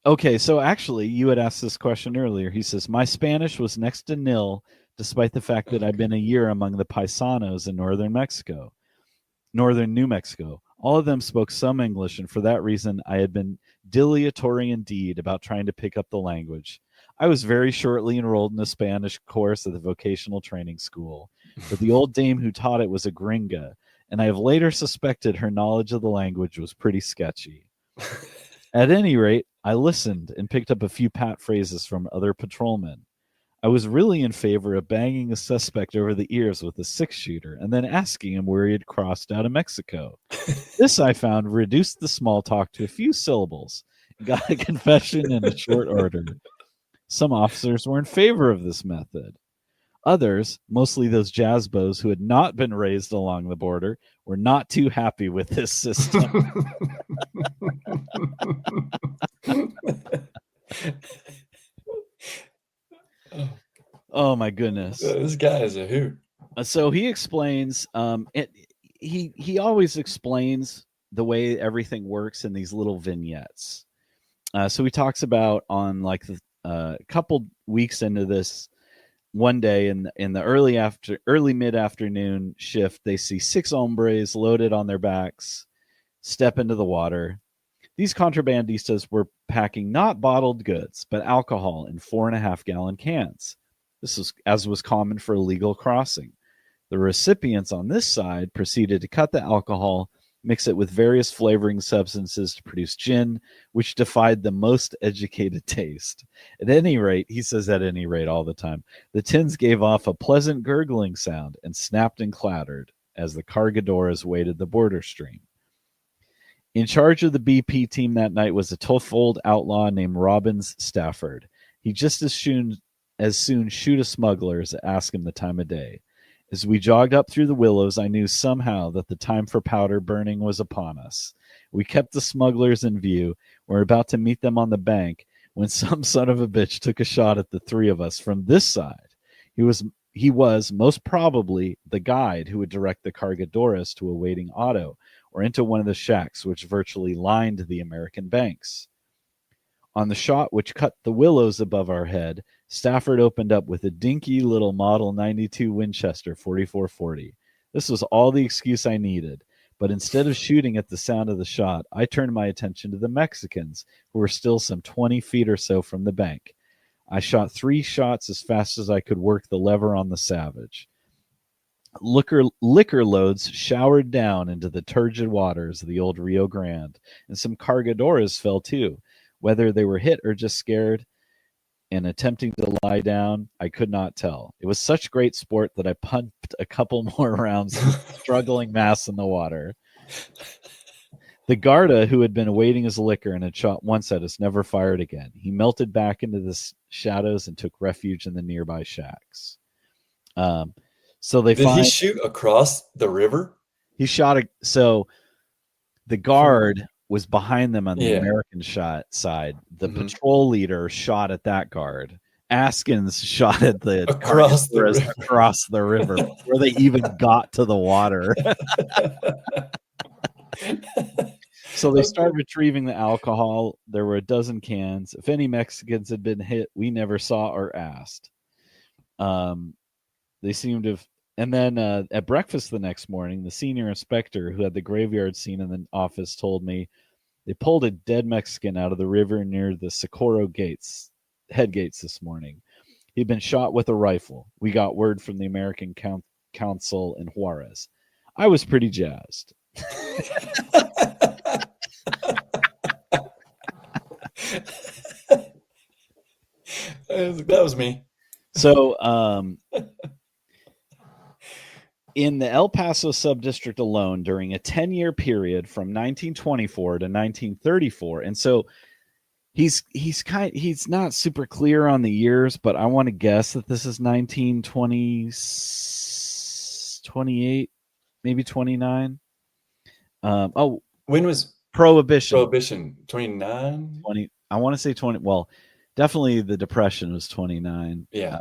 [SPEAKER 3] okay. So actually, you had asked this question earlier. He says my Spanish was next to nil, despite the fact that I'd been a year among the paisanos in northern New Mexico. All of them spoke some English, and for that reason, I had been dilatory indeed about trying to pick up the language. I was very shortly enrolled in a Spanish course at the vocational training school, but the old dame who taught it was a gringa, and I have later suspected her knowledge of the language was pretty sketchy. At any rate, I listened and picked up a few pat phrases from other patrolmen. I was really in favor of banging a suspect over the ears with a 6-shooter and then asking him where he had crossed out of Mexico. This, I found, reduced the small talk to a few syllables and got a confession in a short order. Some officers were in favor of this method. Others, mostly those jazzbos who had not been raised along the border, were not too happy with this system. Oh my goodness!
[SPEAKER 2] This guy is a hoot.
[SPEAKER 3] So he explains. He always explains the way everything works in these little vignettes. So he talks about on like a couple weeks into this. One day in the early mid-afternoon shift, they see 6 hombres loaded on their backs step into the water. These contrabandistas were packing not bottled goods, but alcohol in 4.5-gallon cans. This was as was common for illegal crossing. The recipients on this side proceeded to cut the alcohol, mix it with various flavoring substances to produce gin, which defied the most educated taste. At any rate, he says at any rate all the time, the tins gave off a pleasant gurgling sound and snapped and clattered as the cargadoras waded the border stream. In charge of the BP team that night was a tough old outlaw named Robbins Stafford. He just as soon shoot a smuggler as ask him the time of day. As we jogged up through the willows, I knew somehow that the time for powder burning was upon us. We kept the smugglers in view. We were about to meet them on the bank when some son of a bitch took a shot at the 3 of us from this side. He was most probably the guide who would direct the cargadoras to a waiting auto or into one of the shacks which virtually lined the American banks. On the shot which cut the willows above our head, Stafford opened up with a dinky little Model 92 Winchester 4440. This was all the excuse I needed, but instead of shooting at the sound of the shot, I turned my attention to the Mexicans, who were still some 20 feet or so from the bank. I shot 3 shots as fast as I could work the lever on the Savage. Liquor loads showered down into the turgid waters of the old Rio Grande, and some cargadoras fell too. Whether they were hit or just scared and attempting to lie down, I could not tell. It was such great sport that I pumped a couple more rounds of struggling mass in the water. The Garda, who had been awaiting his liquor and had shot once at us, never fired again. He melted back into the shadows and took refuge in the nearby shacks. So they
[SPEAKER 2] Did he shoot across the river?
[SPEAKER 3] He shot so the guard was behind them on the American side. The patrol leader shot at that guard. Askins shot at the
[SPEAKER 2] across
[SPEAKER 3] the river before they even got to the water. So they start retrieving the alcohol. There were a dozen cans. If any Mexicans had been hit, we never saw or asked. They seemed to have. And then at breakfast the next morning, the senior inspector who had the graveyard scene in the office told me they pulled a dead Mexican out of the river near the Socorro head gates this morning. He'd been shot with a rifle. We got word from the American Council in Juarez. I was pretty jazzed.
[SPEAKER 2] That was me.
[SPEAKER 3] So, in the El Paso subdistrict alone, during a 10-year period from 1924 to 1934, and so he's not super clear on the years, but I want to guess that this is 1920, 28, maybe 29.
[SPEAKER 2] When was
[SPEAKER 3] Prohibition.
[SPEAKER 2] Prohibition, 29?
[SPEAKER 3] 20. I want to say 20. Well, definitely the Depression was 29.
[SPEAKER 2] Yeah.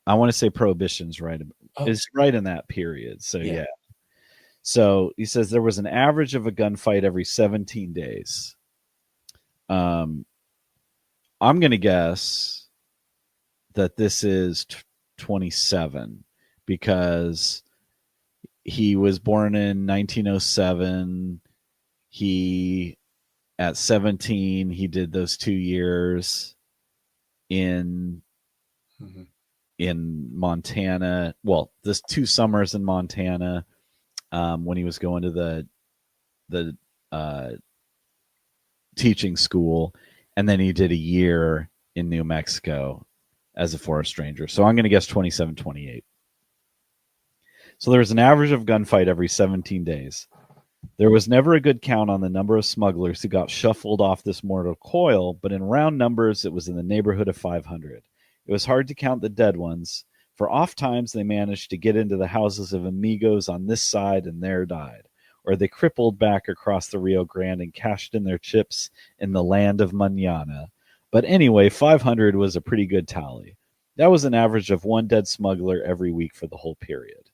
[SPEAKER 3] I want to say Prohibition's right.
[SPEAKER 2] Oh.
[SPEAKER 3] It's right in that period. So
[SPEAKER 2] Yeah.
[SPEAKER 3] yeah. So he says there was an average of a gunfight every 17 days. I'm going to guess that this is 27 because he was born in 1907. He, at 17, he did those 2 years in Montana. Well, this 2 summers in Montana when he was going to the teaching school, and then he did a year in New Mexico as a forest ranger. So I'm going to guess 27, 28. So there was an average of gunfight every 17 days. There was never a good count on the number of smugglers who got shuffled off this mortal coil, but in round numbers, it was in the neighborhood of 500. It was hard to count the dead ones, for oft times they managed to get into the houses of amigos on this side and there died, or they crippled back across the Rio Grande and cashed in their chips in the land of Mañana. But anyway, 500 was a pretty good tally. That was an average of 1 dead smuggler every week for the whole period.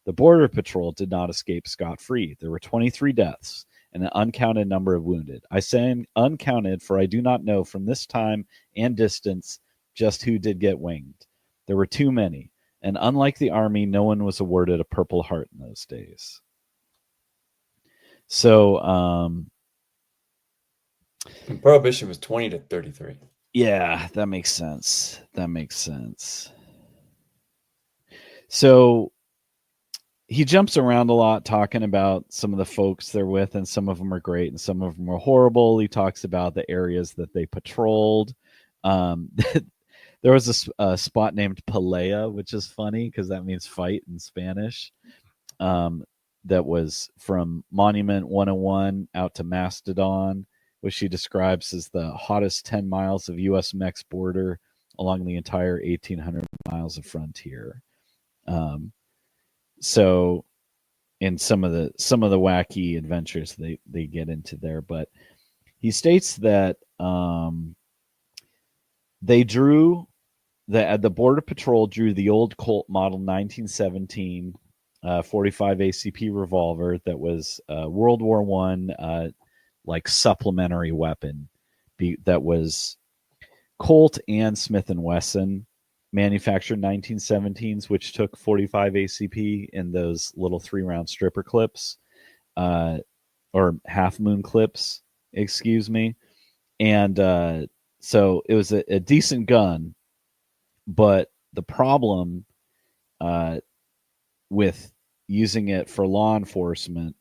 [SPEAKER 3] The Border Patrol did not escape scot-free. There were 23 deaths and an uncounted number of wounded. I say uncounted, for I do not know from this time and distance just who did get winged. There were too many, and unlike the Army, no one was awarded a Purple Heart in those days. So,
[SPEAKER 2] And Prohibition was 20 to 33.
[SPEAKER 3] Yeah, that makes sense. So he jumps around a lot talking about some of the folks they're with, and some of them are great and some of them are horrible. He talks about the areas that they patrolled. There was a spot named Pelea, which is funny because that means fight in Spanish. That was from Monument 101 out to Mastodon, which she describes as the hottest 10 miles of U.S.-Mex border along the entire 1,800 miles of frontier. So in some of the wacky adventures they get into there, but he states that the Border Patrol drew the old Colt Model 1917 45 ACP revolver that was World War I like supplementary weapon that was Colt and Smith & Wesson manufactured 1917s, which took 45 ACP in those little 3-round stripper clips, or half moon clips, excuse me. And so it was a decent gun, but the problem with using it for law enforcement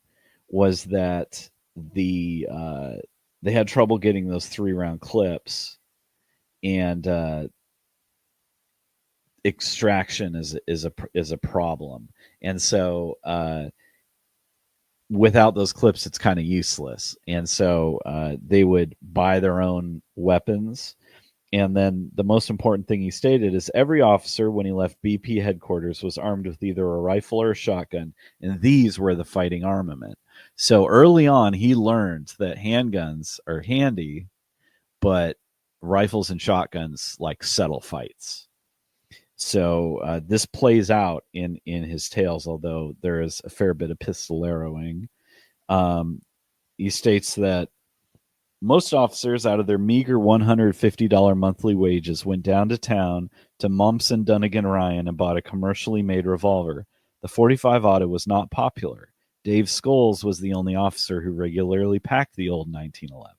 [SPEAKER 3] was that they had trouble getting those 3-round clips, and extraction is a problem. And so without those clips, it's kind of useless. And so they would buy their own weapons. And then the most important thing he stated is every officer, when he left BP headquarters, was armed with either a rifle or a shotgun, and these were the fighting armament. So early on, he learned that handguns are handy, but rifles and shotguns like settle fights. So this plays out in his tales, although there is a fair bit of pistoleroing. He states that most officers, out of their meager $150 monthly wages, went down to town to Mompson Dunnigan Ryan and bought a commercially made revolver. The 45 auto was not popular. Dave Scholes was the only officer who regularly packed the old 1911.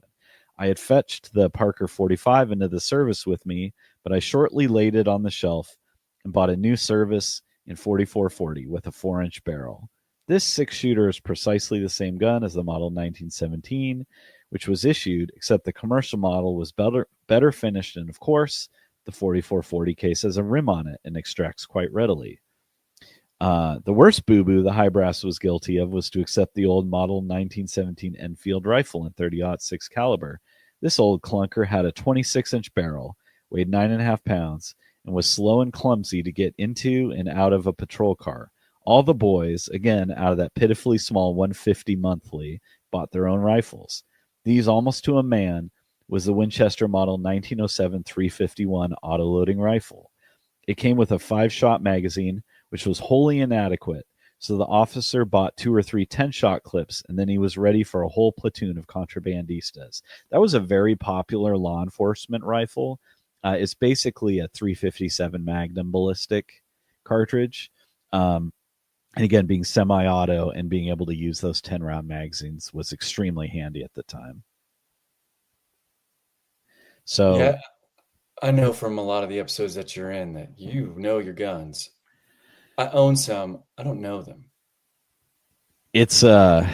[SPEAKER 3] I had fetched the Parker 45 into the service with me, but I shortly laid it on the shelf and bought a new service in 4440 with a 4-inch barrel. This 6-shooter is precisely the same gun as the model 1917, which was issued, except the commercial model was better finished, and of course, the 4440 case has a rim on it and extracts quite readily. The worst boo-boo the high brass was guilty of was to accept the old model 1917 Enfield rifle in 30-06 caliber. This old clunker had a 26-inch barrel, weighed 9.5 pounds, and was slow and clumsy to get into and out of a patrol car. All the boys, again, out of that pitifully small 150 monthly, bought their own rifles. These, almost to a man, was the Winchester Model 1907 351 autoloading rifle. It came with a 5-shot magazine, which was wholly inadequate, so the officer bought 2 or 3 10-shot clips, and then he was ready for a whole platoon of contrabandistas. That was a very popular law enforcement rifle. It's basically a 357 Magnum ballistic cartridge. And again, being semi-auto and being able to use those 10-round magazines was extremely handy at the time. So
[SPEAKER 2] Yeah, I know from a lot of the episodes that you're in that you know your guns. I own some. I don't know them.
[SPEAKER 3] it's a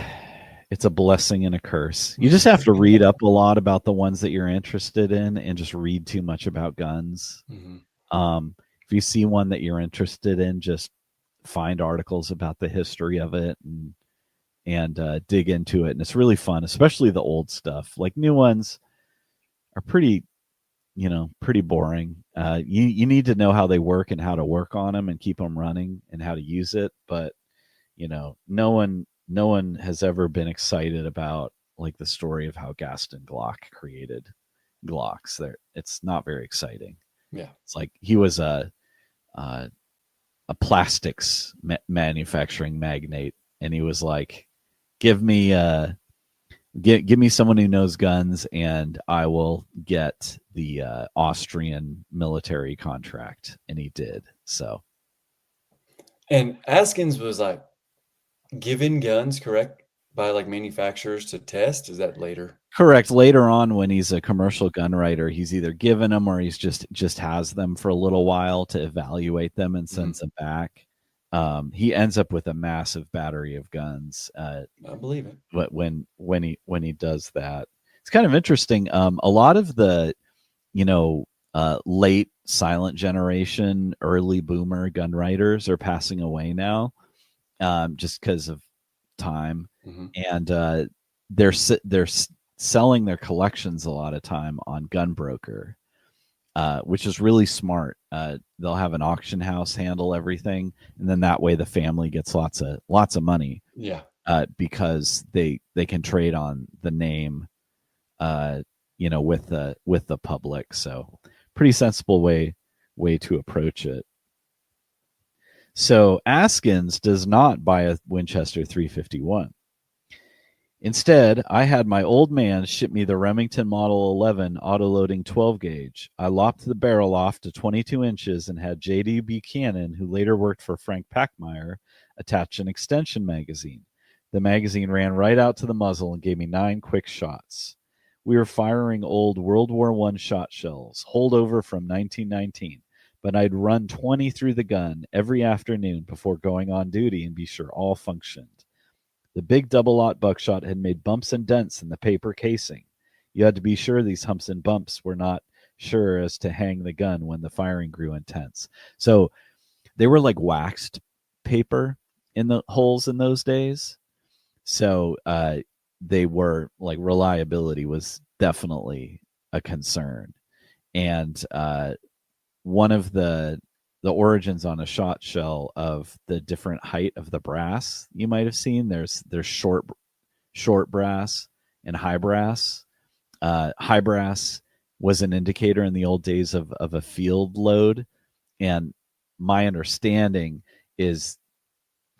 [SPEAKER 3] blessing and a curse. You just have to read up a lot about the ones that you're interested in and just read too much about guns. If you see one that you're interested in, just find articles about the history of it and dig into it. And it's really fun, especially the old stuff. Like, new ones are pretty boring. You need to know how they work and how to work on them and keep them running and how to use it. But no one has ever been excited about like the story of how Gaston Glock created Glocks. It's not very exciting.
[SPEAKER 2] Yeah,
[SPEAKER 3] it's like he was a plastics manufacturing magnate, and he was like, give me someone who knows guns, and I will get the Austrian military contract. And he did. So,
[SPEAKER 2] and Askins was like given guns, correct, by like manufacturers to test. Is that later?
[SPEAKER 3] correct. Later on, when he's a commercial gun writer, he's either given them or he's just has them for a little while to evaluate them and sends them back. He ends up with a massive battery of guns.
[SPEAKER 2] I believe it.
[SPEAKER 3] But when he does that, it's kind of interesting. A lot of the late silent generation, early boomer gun writers are passing away now, just because of time, and they're selling their collections a lot of time on Gunbroker, which is really smart. They'll have an auction house handle everything, and then that way the family gets lots of money.
[SPEAKER 2] Yeah.
[SPEAKER 3] Because they can trade on the name, with the public. So pretty sensible way to approach it. So Askins does not buy a Winchester 351. Instead, I had my old man ship me the Remington Model 11 autoloading 12 gauge. I lopped the barrel off to 22 inches and had J.D. Buchanan, who later worked for Frank Packmeyer, attach an extension magazine. The magazine ran right out to the muzzle and gave me 9 quick shots. We were firing old World War I shot shells, holdover from 1919, but I'd run 20 through the gun every afternoon before going on duty and be sure all functioned. The big double-aught buckshot had made bumps and dents in the paper casing. You had to be sure these humps and bumps were not sure as to hang the gun when the firing grew intense. So they were like waxed paper in the holes in those days. So they were like, reliability was definitely a concern. And one of the origins on a shot shell of the different height of the brass you might have seen, there's short brass and high brass. High brass was an indicator in the old days of a field load, and my understanding is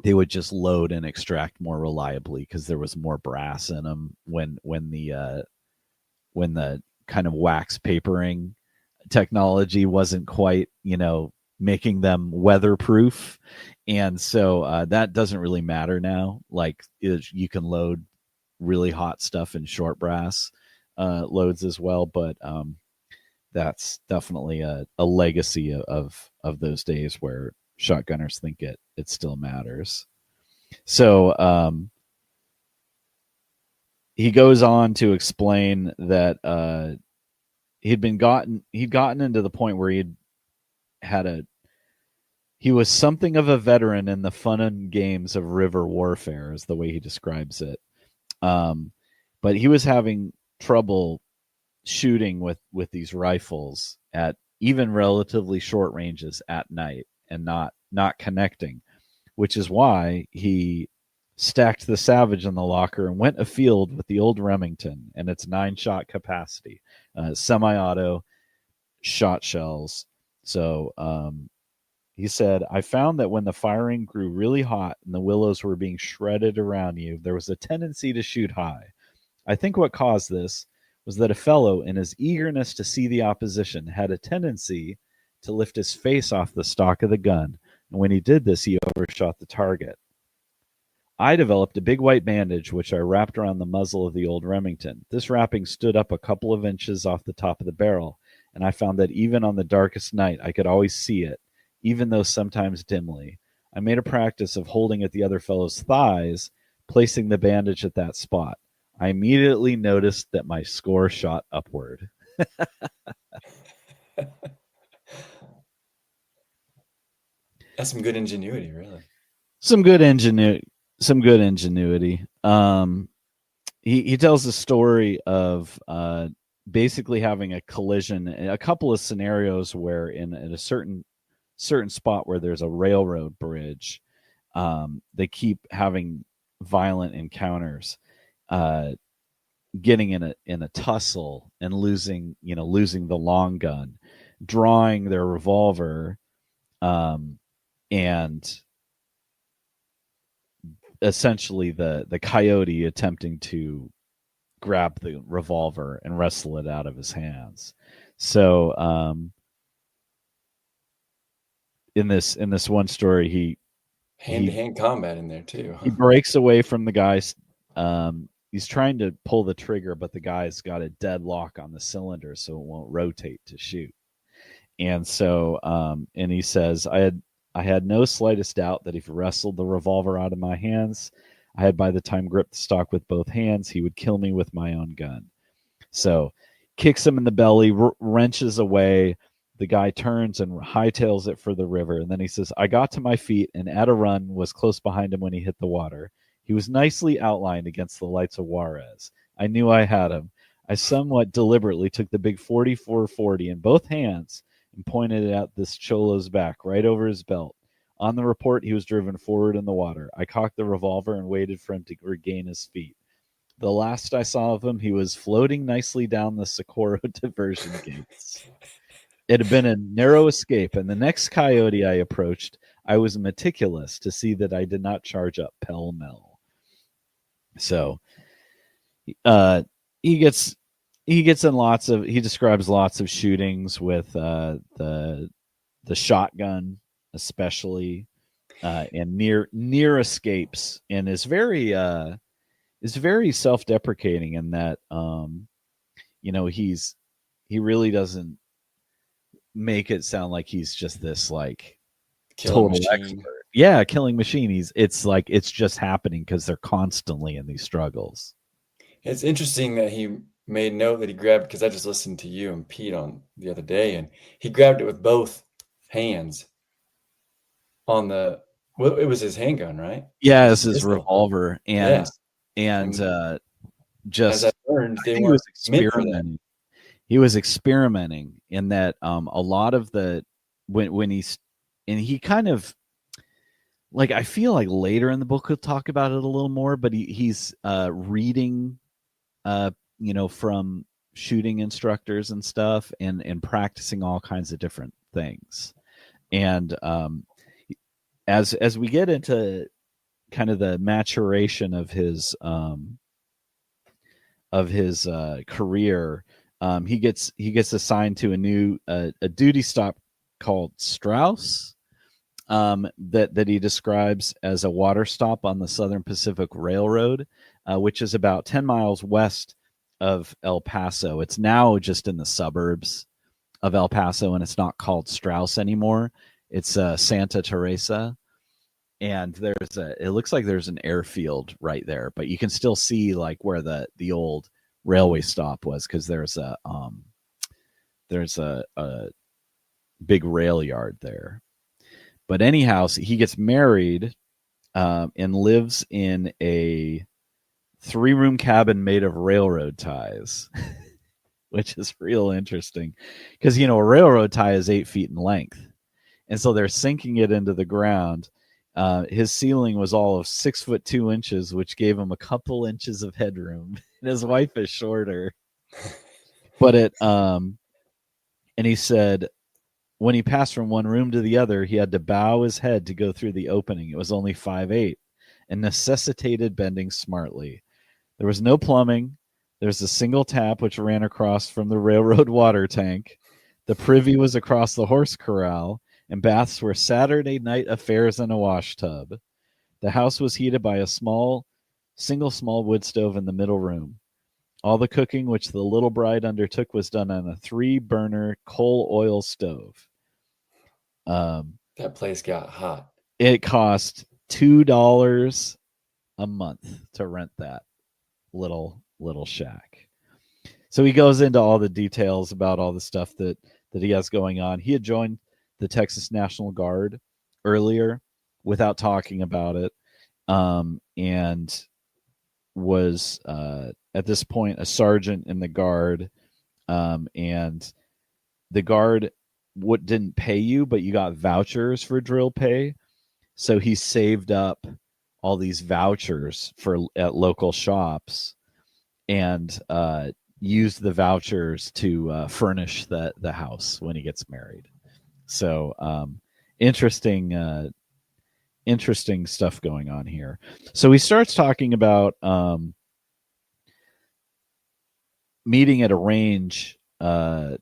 [SPEAKER 3] they would just load and extract more reliably because there was more brass in them when the kind of wax papering technology wasn't quite making them weatherproof. And so that doesn't really matter now. Like, you can load really hot stuff in short brass loads as well, but that's definitely a legacy of those days where shotgunners think it still matters. So he goes on to explain that he'd gotten into the point where he was something of a veteran in the fun and games of river warfare, is the way he describes it. But he was having trouble shooting with these rifles at even relatively short ranges at night and not connecting, which is why he stacked the Savage in the locker, and went afield with the old Remington and its 9-shot capacity, semi-auto shot shells. So he said, I found that when the firing grew really hot and the willows were being shredded around you, there was a tendency to shoot high. I think what caused this was that a fellow, in his eagerness to see the opposition, had a tendency to lift his face off the stock of the gun, and when he did this, he overshot the target. I developed a big white bandage which I wrapped around the muzzle of the old Remington. This wrapping stood up a couple of inches off the top of the barrel, and I found that even on the darkest night I could always see it, even though sometimes dimly. I made a practice of holding at the other fellow's thighs, placing the bandage at that spot. I immediately noticed that my score shot upward.
[SPEAKER 2] That's some good ingenuity, really.
[SPEAKER 3] Some good ingenuity. He tells the story of basically having a collision, a couple of scenarios where in a certain spot where there's a railroad bridge, they keep having violent encounters, getting in a tussle and losing the long gun, drawing their revolver, and essentially the coyote attempting to grab the revolver and wrestle it out of his hands. So in this one story, he
[SPEAKER 2] hand-to-hand combat in there too.
[SPEAKER 3] He breaks away from the guy. He's trying to pull the trigger, but the guy's got a deadlock on the cylinder, so it won't rotate to shoot. And so, and he says, I had no slightest doubt that if he wrestled the revolver out of my hands, I had by the time gripped the stock with both hands, he would kill me with my own gun. So kicks him in the belly, wrenches away. The guy turns and hightails it for the river. And then he says, I got to my feet and at a run was close behind him when he hit the water. He was nicely outlined against the lights of Juarez. I knew I had him. I somewhat deliberately took the big 44-40 in both hands and pointed it at this cholo's back, right over his belt. On the report, he was driven forward in the water. I cocked the revolver and waited for him to regain his feet. The last I saw of him, he was floating nicely down the Socorro diversion gates. It had been a narrow escape, and the next coyote I approached, I was meticulous to see that I did not charge up pell-mell. So he describes lots of shootings with the shotgun, especially, and near escapes, and is very self-deprecating in that he really doesn't make it sound like he's just this like
[SPEAKER 2] killing
[SPEAKER 3] total
[SPEAKER 2] machine.
[SPEAKER 3] expert. Yeah, killing machine. It's just happening because they're constantly in these struggles.
[SPEAKER 2] It's interesting that he made note that he grabbed, because I just listened to you and Pete on the other day, and he grabbed it with both hands on it was his handgun, right?
[SPEAKER 3] Yeah, it's his revolver, and just
[SPEAKER 2] as I learned, they
[SPEAKER 3] he
[SPEAKER 2] weren't
[SPEAKER 3] was
[SPEAKER 2] meant for that.
[SPEAKER 3] experimenting. He was experimenting in that a lot of the when he kind of, like, I feel like later in the book he'll talk about it a little more, but he's reading from shooting instructors and stuff, and practicing all kinds of different things. And as we get into kind of the maturation of his career, he gets assigned to a duty stop called Strauss, that he describes as a water stop on the Southern Pacific Railroad, which is about 10 miles west of El Paso. It's now just in the suburbs of El Paso, and it's not called Strauss anymore. It's Santa Teresa, and it looks like there's an airfield right there, but you can still see like where the old railway stop was, because there's a big rail yard there. But anyhow, so he gets married and lives in a 3-room cabin made of railroad ties, which is real interesting because, a railroad tie is 8 feet in length. And so they're sinking it into the ground His ceiling was all of 6'2", which gave him a couple inches of headroom. And his wife is shorter. But and he said when he passed from one room to the other, he had to bow his head to go through the opening. It was only 5'8", and necessitated bending smartly. There was no plumbing. There was a single tap which ran across from the railroad water tank. The privy was across the horse corral, and baths were Saturday night affairs in a wash tub. The house was heated by a single small wood stove in the middle room. All the cooking which the little bride undertook was done on a 3-burner coal oil stove.
[SPEAKER 2] That place got hot.
[SPEAKER 3] It cost $2 a month to rent that little shack. So he goes into all the details about all the stuff that he has going on. He had joined the Texas National Guard earlier without talking about it, and was at this point a sergeant in the Guard, and the Guard didn't pay you, but you got vouchers for drill pay. So he saved up all these vouchers at local shops, and used the vouchers to furnish the house when he gets married. So interesting stuff going on here. So he starts talking about meeting at a range in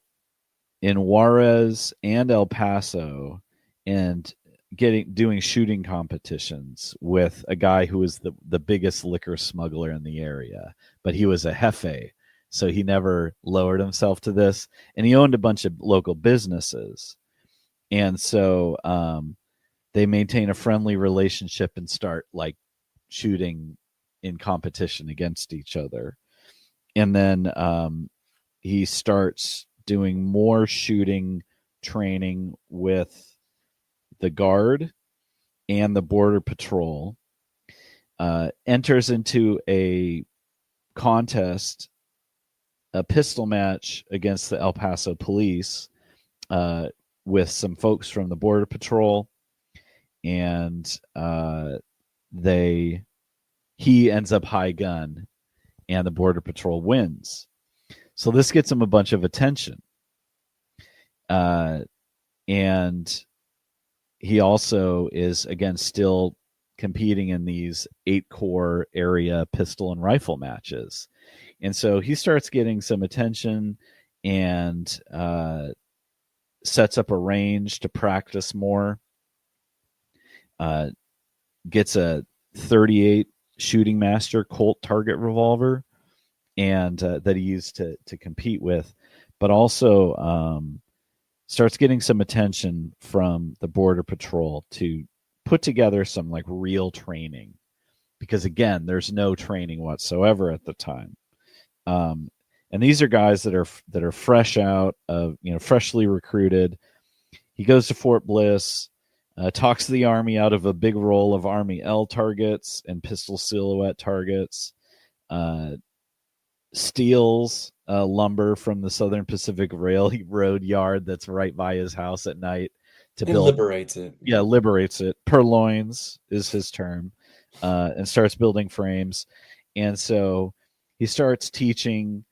[SPEAKER 3] Juarez and El Paso, and doing shooting competitions with a guy who was the biggest liquor smuggler in the area, but he was a jefe, so he never lowered himself to this, and he owned a bunch of local businesses, and so they maintain a friendly relationship and start like shooting in competition against each other. And then he starts doing more shooting training with the Guard and the Border Patrol, enters into a contest, a pistol match against the El Paso police, with some folks from the Border Patrol, and he ends up high gun, and the Border Patrol wins. So this gets him a bunch of attention. And he also is, again, still competing in these 8-core area pistol and rifle matches. And so he starts getting some attention and sets up a range to practice more. Gets a .38 Shooting Master Colt target revolver, and that he used to compete with, but also starts getting some attention from the Border Patrol to put together some like real training, because again, there's no training whatsoever at the time. And these are guys that are fresh out of, freshly recruited. He goes to Fort Bliss, talks the Army out of a big roll of Army L targets and pistol silhouette targets, steals lumber from the Southern Pacific Railroad yard that's right by his house at night to build.
[SPEAKER 2] Liberates it.
[SPEAKER 3] Yeah, liberates it. Purloins is his term, and starts building frames. And so he starts teaching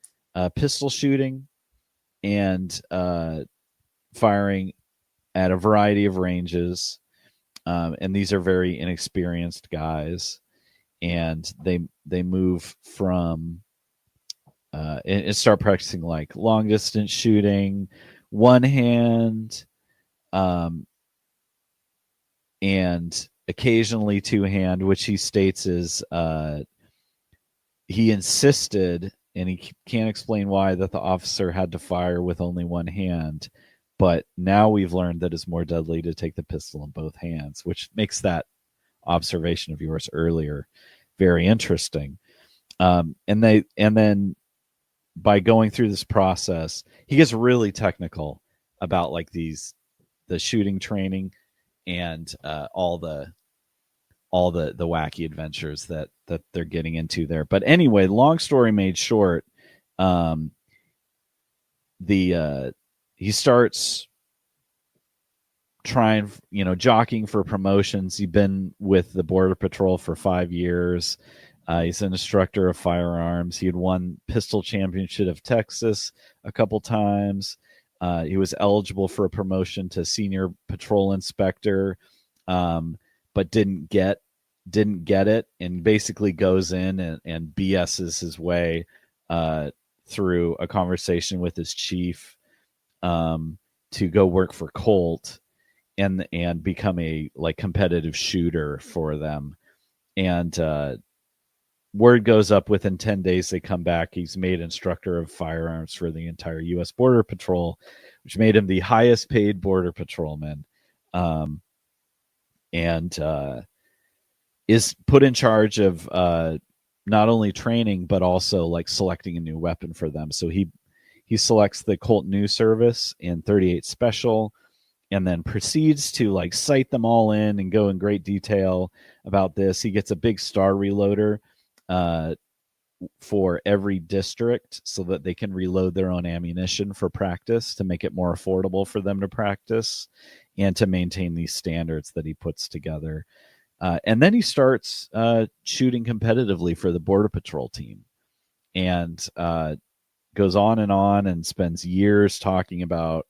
[SPEAKER 3] pistol shooting and firing at a variety of ranges. And these are very inexperienced guys. And they move from and start practicing like long distance shooting, one hand, and occasionally two hand, which he states is he insisted, and he can't explain why, that the officer had to fire with only one hand. But now we've learned that it's more deadly to take the pistol in both hands, which makes that observation of yours earlier very interesting. And then by going through this process, he gets really technical about like the shooting training and all the wacky adventures that they're getting into there. But anyway, long story made short, he starts trying, jockeying for promotions. He'd been with the Border Patrol for 5 years. He's an instructor of firearms. He had won Pistol Championship of Texas a couple times. He was eligible for a promotion to senior patrol inspector, but didn't get it, and basically goes in and BS's his way through a conversation with his chief to go work for Colt and become a competitive shooter for them. And word goes up within 10 days, they come back. He's made instructor of firearms for the entire U.S. Border Patrol, which made him the highest paid border patrolman, and is put in charge of not only training, but also selecting a new weapon for them. So he selects the Colt New Service and 38 Special, and then proceeds to cite them all in and go in great detail about this. He gets a big star reloader for every district so that they can reload their own ammunition for practice, to make it more affordable for them to practice and to maintain these standards that he puts together. And then he starts shooting competitively for the Border Patrol team, and goes on and spends years talking about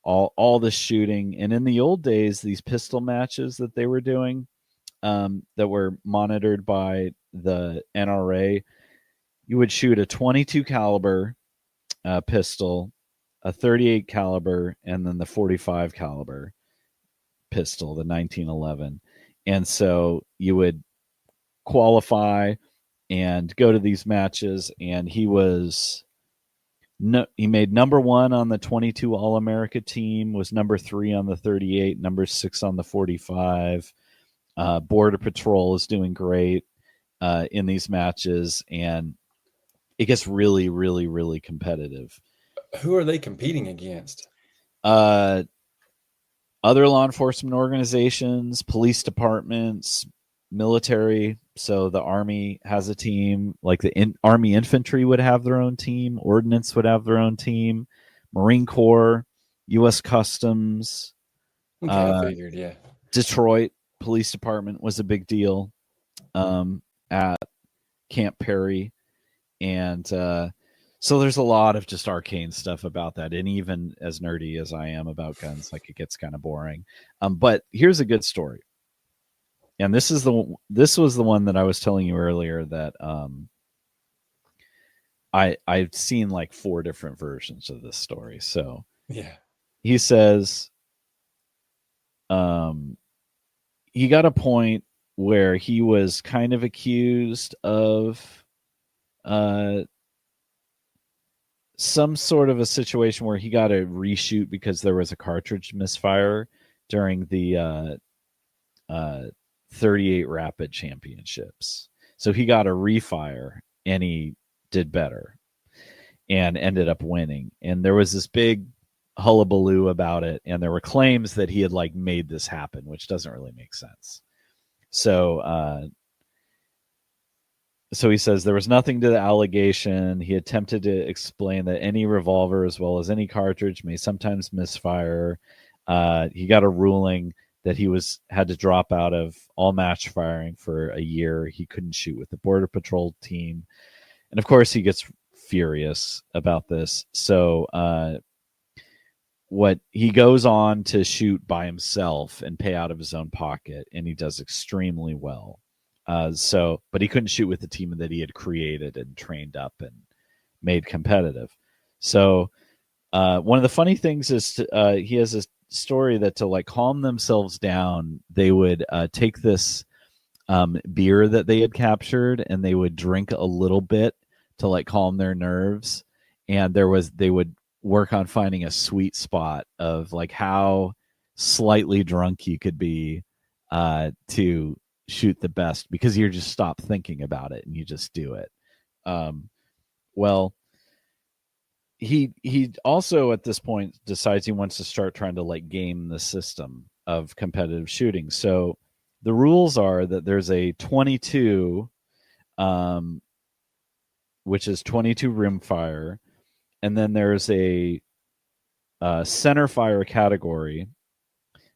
[SPEAKER 3] all the shooting. And in the old days, these pistol matches that they were doing, that were monitored by the NRA, you would shoot a 22 caliber pistol, a 38 caliber, and then the 45 caliber pistol, the 1911. And so you would qualify and go to these matches, and he made number 1 on the 22 All-America team, was number 3 on the 38, number 6 on the 45. Border Patrol is doing great in these matches, and it gets really, really, really competitive.
[SPEAKER 2] Who are they competing against?
[SPEAKER 3] Other law enforcement organizations, police departments, military. So the Army has a team, the Army Infantry would have their own team, Ordnance would have their own team, Marine Corps, U.S. Customs.
[SPEAKER 2] Okay, I figured, yeah.
[SPEAKER 3] Detroit Police Department was a big deal at Camp Perry. And so there's a lot of just arcane stuff about that. And even as nerdy as I am about guns, it gets kind of boring. But here's a good story. And this was the one that I was telling you earlier that I've seen 4 different versions of this story. So
[SPEAKER 2] yeah,
[SPEAKER 3] he says he got a point where he was kind of accused of some sort of a situation where he got a reshoot because there was a cartridge misfire during the 38 Rapid Championships. So he got a refire, and he did better and ended up winning. And there was this big hullabaloo about it, and there were claims that he had made this happen, which doesn't really make sense. So he says there was nothing to the allegation. He attempted to explain that any revolver, as well as any cartridge, may sometimes misfire. He got a ruling that he had to drop out of all match firing for a year. He couldn't shoot with the Border Patrol team. And of course he gets furious about this. So what he goes on to shoot by himself and pay out of his own pocket, and he does extremely well. But he couldn't shoot with the team that he had created and trained up and made competitive. So one of the funny things is he has a story that to calm themselves down, they would take this beer that they had captured, and they would drink a little bit to calm their nerves. And they would work on finding a sweet spot of how slightly drunk you could be to shoot the best, because you just stop thinking about it and you just do it. Well, he also at this point decides he wants to start trying to game the system of competitive shooting. So the rules are that there's a 22, which is 22 rimfire, and then there's a center fire category,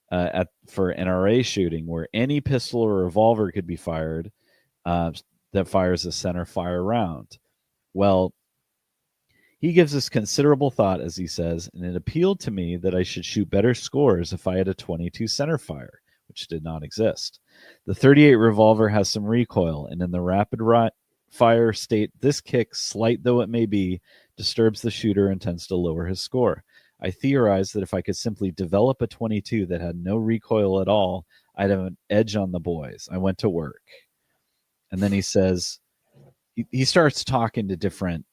[SPEAKER 3] for NRA shooting, where any pistol or revolver could be fired that fires a center fire round. Well, he gives this considerable thought, as he says, and it appealed to me that I should shoot better scores if I had a .22 center fire, which did not exist. The .38 revolver has some recoil, and in the rapid fire state, this kick, slight though it may be, disturbs the shooter and tends to lower his score. I theorized that if I could simply develop a .22 that had no recoil at all, I'd have an edge on the boys. I went to work. And then he says, he starts talking to different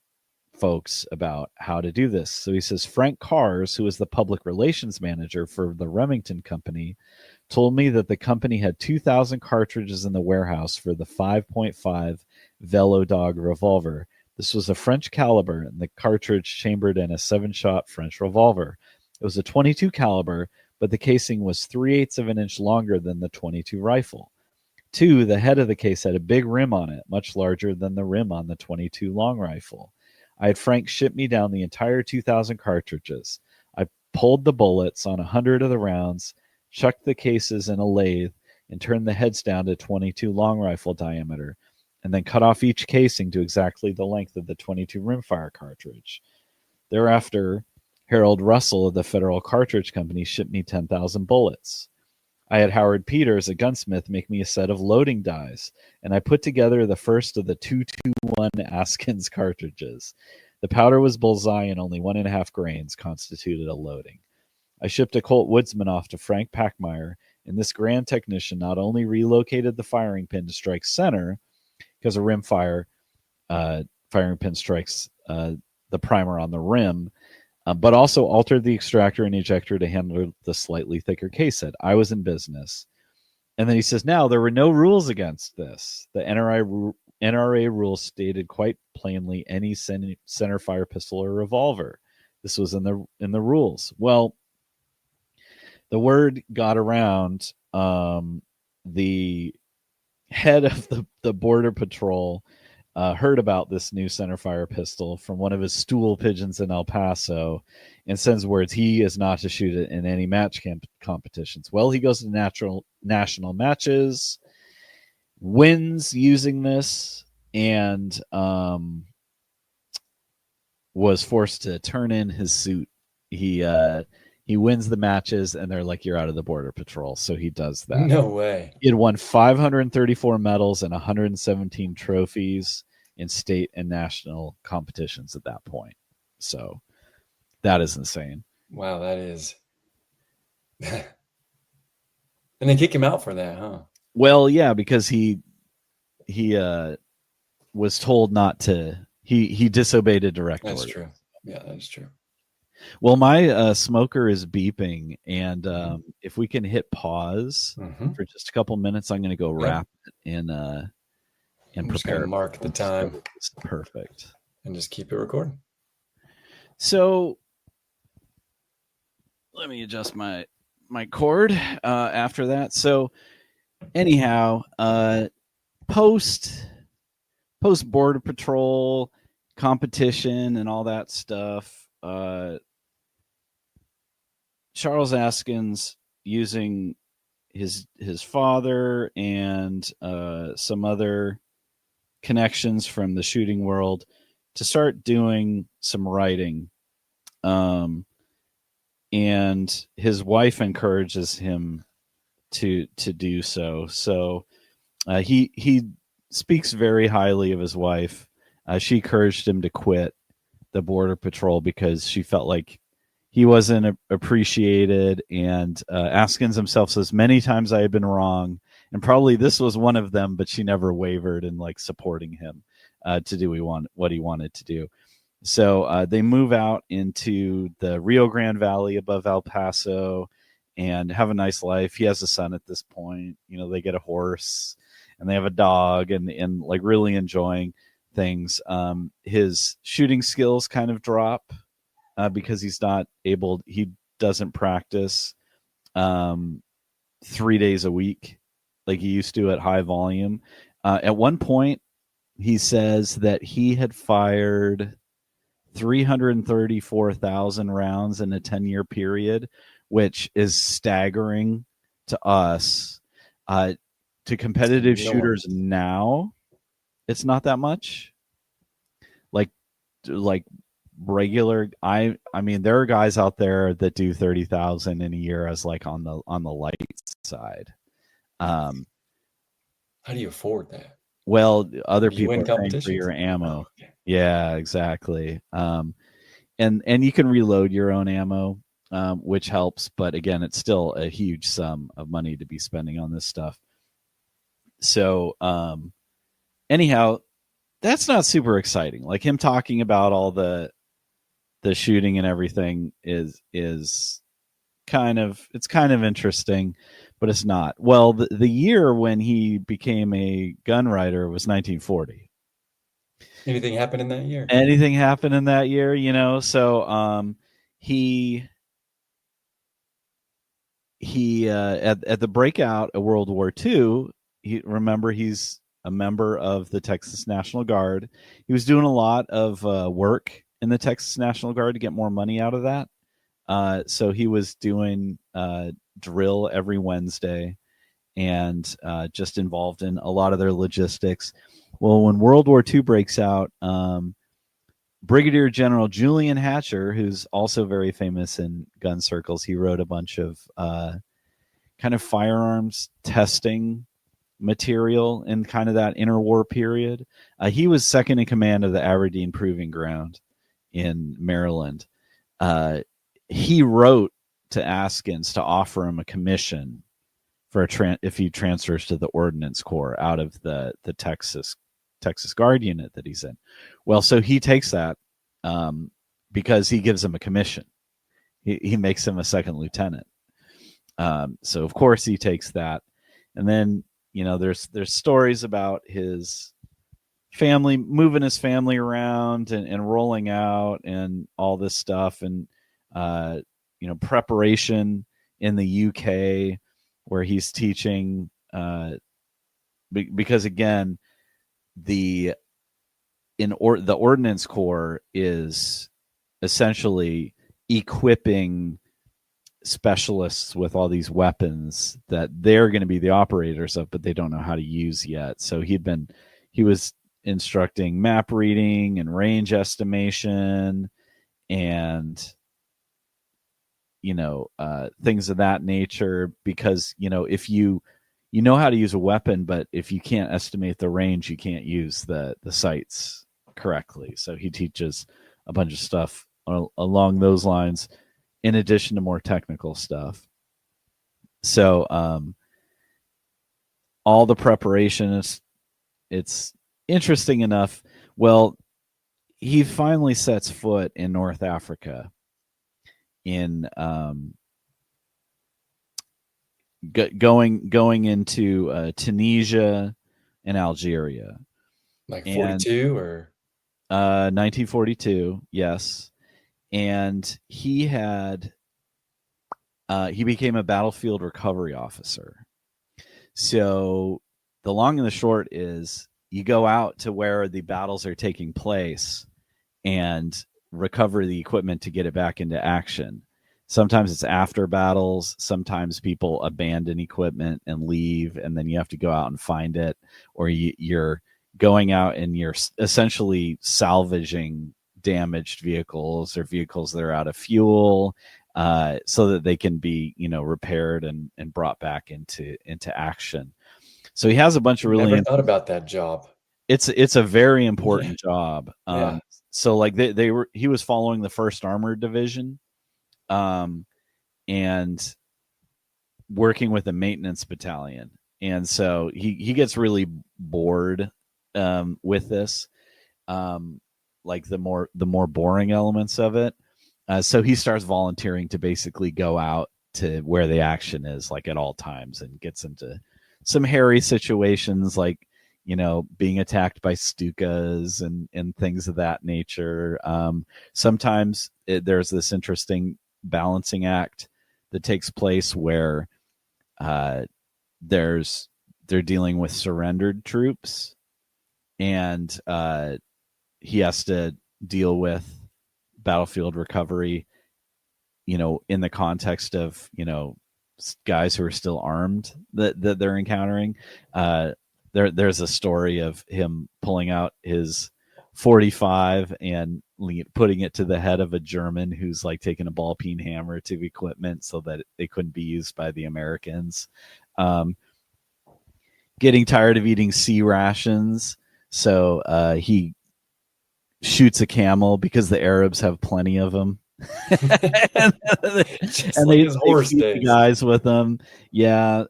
[SPEAKER 3] folks about how to do this. So he says, Frank Kars, who is the public relations manager for the Remington Company, told me that the company had 2,000 cartridges in the warehouse for the 5.5 Velo Dog revolver. This was a French caliber, and the cartridge chambered in a 7-shot French revolver. It was a .22 caliber, but the casing was 3/8 of an inch longer than the .22 rifle. 2, the head of the case had a big rim on it, much larger than the rim on the .22 long rifle. I had Frank ship me down the entire 2,000 cartridges. I pulled the bullets on 100 of the rounds, chucked the cases in a lathe, and turned the heads down to .22 long rifle diameter, and then cut off each casing to exactly the length of the .22 rimfire cartridge. Thereafter, Harold Russell of the Federal Cartridge Company shipped me 10,000 bullets. I had Howard Peters, a gunsmith, make me a set of loading dies, and I put together the first of the 221 Askins cartridges. The powder was bullseye, and only 1.5 grains constituted a loading. I shipped a Colt Woodsman off to Frank Packmeyer, and this grand technician not only relocated the firing pin to strike center, because a rimfire firing pin strikes the primer on the rim, but also altered the extractor and ejector to handle the slightly thicker case head. I was in business. And then he says, now, there were no rules against this. The NRA rules stated quite plainly any center fire pistol or revolver. This was in the rules. Well, the word got around. The head of the Border Patrol heard about this new centerfire pistol from one of his stool pigeons in El Paso and sends words he is not to shoot it in any match competitions. Well, he goes to national matches, wins using this, and was forced to turn in his suit. He wins the matches, and they're like, you're out of the Border Patrol. So he does that.
[SPEAKER 2] No way.
[SPEAKER 3] He had won 534 medals and 117 trophies in state and national competitions at that point. So that is insane.
[SPEAKER 2] Wow, that is. And they kick him out for that, huh?
[SPEAKER 3] Well, yeah, because he was told not to. He disobeyed a direct order.
[SPEAKER 2] That's true. Yeah, that's true.
[SPEAKER 3] Well, my smoker is beeping, and if we can hit pause for just a couple minutes, I'm going to go wrap it and prepare.
[SPEAKER 2] Mark the time.
[SPEAKER 3] Perfect.
[SPEAKER 2] And just keep it recording. So,
[SPEAKER 3] let me adjust my cord after that. So, anyhow, post Border Patrol competition and all that stuff. Charles Askins, using his father and some other connections from the shooting world, to start doing some writing, and his wife encourages him to do so. So he speaks very highly of his wife. She encouraged him to quit the Border Patrol because she felt like he wasn't appreciated. And Askins himself says, many times I had been wrong, and probably this was one of them, but she never wavered in like supporting him to do what he wanted to do. So they move out into the Rio Grande Valley above El Paso and have a nice life. He has a son at this point. You know, they get a horse and they have a dog and like really enjoying things. His shooting skills kind of drop because he doesn't practice 3 days a week like he used to at high volume. At one point, he says that he had fired 334,000 rounds in a 10-year period, which is staggering to us. To competitive shooters now, it's not that much. Like regular, I mean, there are guys out there that do 30,000 in a year as like on the light side.
[SPEAKER 2] How do you afford that?
[SPEAKER 3] Well, other
[SPEAKER 2] You
[SPEAKER 3] people
[SPEAKER 2] win
[SPEAKER 3] are paying for your
[SPEAKER 2] competitions?
[SPEAKER 3] ammo.
[SPEAKER 2] Oh, okay.
[SPEAKER 3] Yeah, exactly. And you can reload your own ammo, which helps. But again, it's still a huge sum of money to be spending on this stuff. So anyhow, that's not super exciting. Like him talking about all the shooting and everything is kind of interesting, but it's not. Well, the year when he became a gun writer was 1940.
[SPEAKER 2] Anything happened in that year?
[SPEAKER 3] Anything happened in that year, you know? So he at the breakout of World War II, he's a member of the Texas National Guard. He was doing a lot of work in the Texas National Guard to get more money out of that. So he was doing drill every Wednesday and just involved in a lot of their logistics. Well, when World War II breaks out, Brigadier General Julian Hatcher, who's also very famous in gun circles, he wrote a bunch of kind of firearms testing material in kind of that interwar period. He was second in command of the Aberdeen Proving Ground in Maryland. He wrote to Askins to offer him a commission for if he transfers to the Ordnance Corps out of the Texas Guard unit that he's in. Well, so he takes that because he gives him a commission. He makes him a second lieutenant. So of course he takes that, and then there's stories about his family moving his family around and rolling out and all this stuff, and preparation in the UK where he's teaching because again the Ordnance Corps is essentially equipping specialists with all these weapons that they're going to be the operators of, but they don't know how to use yet. So he was instructing map reading and range estimation and things of that nature, because if you know how to use a weapon, but if you can't estimate the range, you can't use the sights correctly. So he teaches a bunch of stuff along those lines in addition to more technical stuff. So all the preparation it's interesting enough. Well, he finally sets foot in North Africa in going into Tunisia and Algeria.
[SPEAKER 2] Like 42 or
[SPEAKER 3] 1942, yes. And he became a battlefield recovery officer. So the long and the short is you go out to where the battles are taking place and recover the equipment to get it back into action. Sometimes it's after battles. Sometimes people abandon equipment and leave, and then you have to go out and find it, or you're going out and you're essentially salvaging damaged vehicles or vehicles that are out of fuel, so that they can be repaired and brought back into action. So he has a bunch of really
[SPEAKER 2] never thought about that job.
[SPEAKER 3] It's a very important job.
[SPEAKER 2] Yeah.
[SPEAKER 3] So like he was following the 1st Armored Division, and working with a maintenance battalion, and so he gets really bored with this, like the more boring elements of it. So he starts volunteering to basically go out to where the action is, like at all times, and gets into some hairy situations, like being attacked by Stukas and things of that nature. Sometimes there's this interesting balancing act that takes place where they're dealing with surrendered troops, and he has to deal with battlefield recovery in the context of, guys who are still armed that they're encountering. There's a story of him pulling out his 45 and putting it to the head of a German who's like taking a ball peen hammer to equipment so that they couldn't be used by the Americans. Getting tired of eating sea rations, so he shoots a camel because the Arabs have plenty of them. and
[SPEAKER 2] like his horse
[SPEAKER 3] feed
[SPEAKER 2] days.
[SPEAKER 3] the guys with them. Yeah.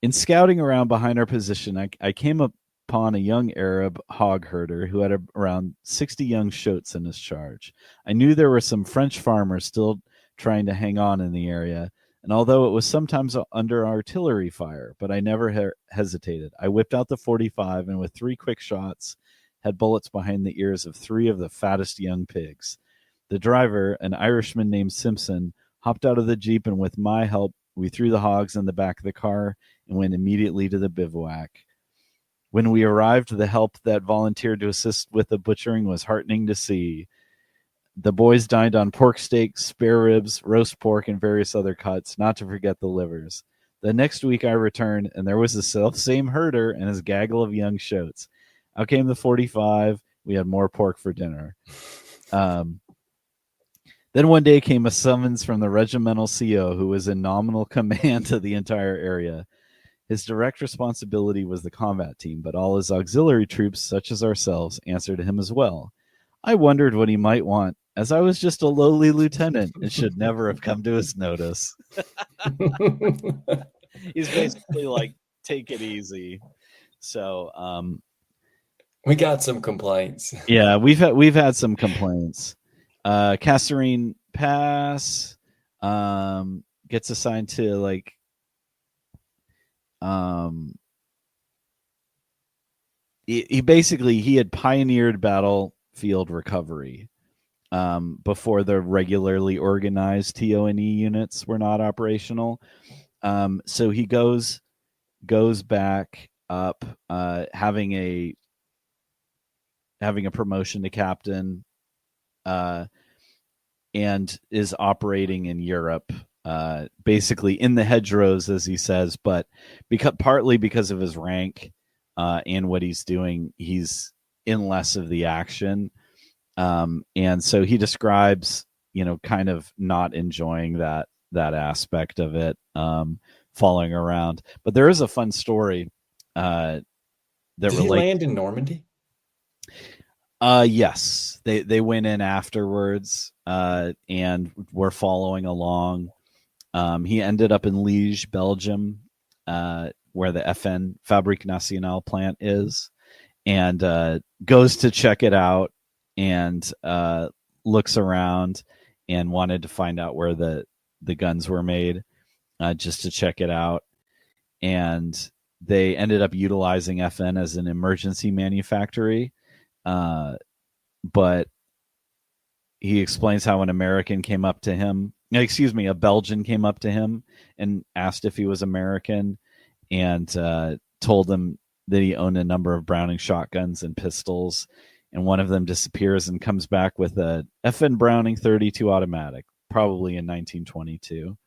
[SPEAKER 3] In scouting around behind our position, I came upon a young Arab hog herder who had around 60 young shoats in his charge. I knew there were some French farmers still trying to hang on in the area, and although it was sometimes under artillery fire, but I never hesitated. I whipped out the 45 and with 3 quick shots had bullets behind the ears of 3 of the fattest young pigs. The driver, an Irishman named Simpson, hopped out of the Jeep, and with my help, we threw the hogs in the back of the car and went immediately to the bivouac. When we arrived, the help that volunteered to assist with the butchering was heartening to see. The boys dined on pork steaks, spare ribs, roast pork, and various other cuts, not to forget the livers. The next week I returned, and there was the self-same herder and his gaggle of young shoats. Out came the 45. We had more pork for dinner. Then one day came a summons from the regimental CO, who was in nominal command of the entire area. His direct responsibility was the combat team, but all his auxiliary troops, such as ourselves, answered him as well. I wondered what he might want, as I was just a lowly lieutenant and should never have come to his notice. He's basically like, take it easy. So,
[SPEAKER 2] we got some complaints.
[SPEAKER 3] Yeah, we've had some complaints. Kasserine Pass gets assigned to like he basically had pioneered battlefield recovery before the regularly organized TONE units were not operational. So he goes back up, having a promotion to captain, and is operating in Europe, basically in the hedgerows, as he says, but partly because of his rank and what he's doing, he's in less of the action. And so he describes, kind of not enjoying that aspect of it, following around. But there is a fun story that
[SPEAKER 2] Did he land in Normandy?
[SPEAKER 3] Yes, they went in afterwards, and were following along. He ended up in Liege, Belgium, where the FN Fabrique Nationale plant is, and goes to check it out, and looks around and wanted to find out where the guns were made, just to check it out. And they ended up utilizing FN as an emergency manufactory. But he explains how a Belgian came up to him and asked if he was American, and told him that he owned a number of Browning shotguns and pistols, and one of them disappears and comes back with a FN Browning 32 automatic, probably in 1922,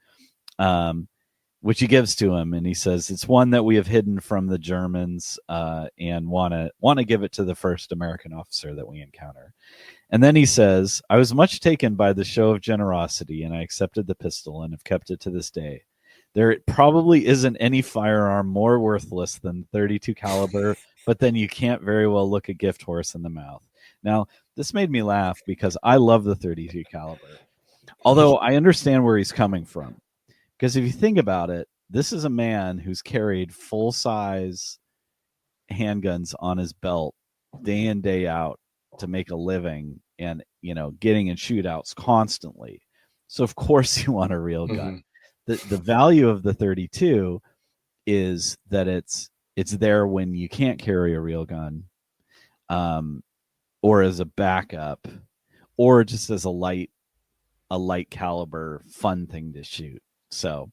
[SPEAKER 3] which he gives to him, and he says it's one that we have hidden from the Germans, and want to give it to the first American officer that we encounter. And then he says, I was much taken by the show of generosity, and I accepted the pistol and have kept it to this day. There probably isn't any firearm more worthless than 32 caliber, but then you can't very well look a gift horse in the mouth. Now, this made me laugh because I love the 32 caliber, although I understand where he's coming from. Because if you think about it, this is a man who's carried full-size handguns on his belt day in, day out to make a living, and, getting in shootouts constantly. So, of course, you want a real gun. The value of the 32 is that it's there when you can't carry a real gun, or as a backup, or just as a light caliber fun thing to shoot. So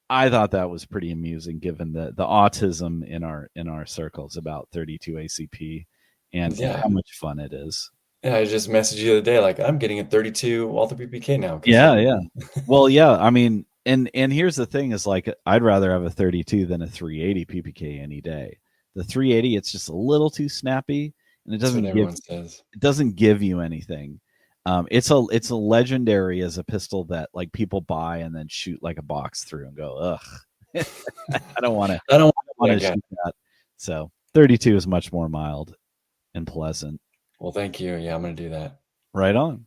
[SPEAKER 3] I thought that was pretty amusing, given the autism in our circles about 32 ACP and how much fun it is.
[SPEAKER 2] Yeah, I just messaged you the other day, like, I'm getting a 32 Walther PPK now.
[SPEAKER 3] Yeah. Well, yeah. I mean, and here's the thing: is like I'd rather have a 32 than a 380 PPK any day. The 380, it's just a little too snappy, and
[SPEAKER 2] That's what everyone says.
[SPEAKER 3] it doesn't give you anything. It's a legendary as a pistol that like people buy and then shoot like a box through and go, ugh, I don't want to.
[SPEAKER 2] I don't
[SPEAKER 3] Want to
[SPEAKER 2] Yeah.
[SPEAKER 3] shoot that. So 32 is much more mild and pleasant.
[SPEAKER 2] Well, thank you. Yeah, I'm going to do that.
[SPEAKER 3] Right on.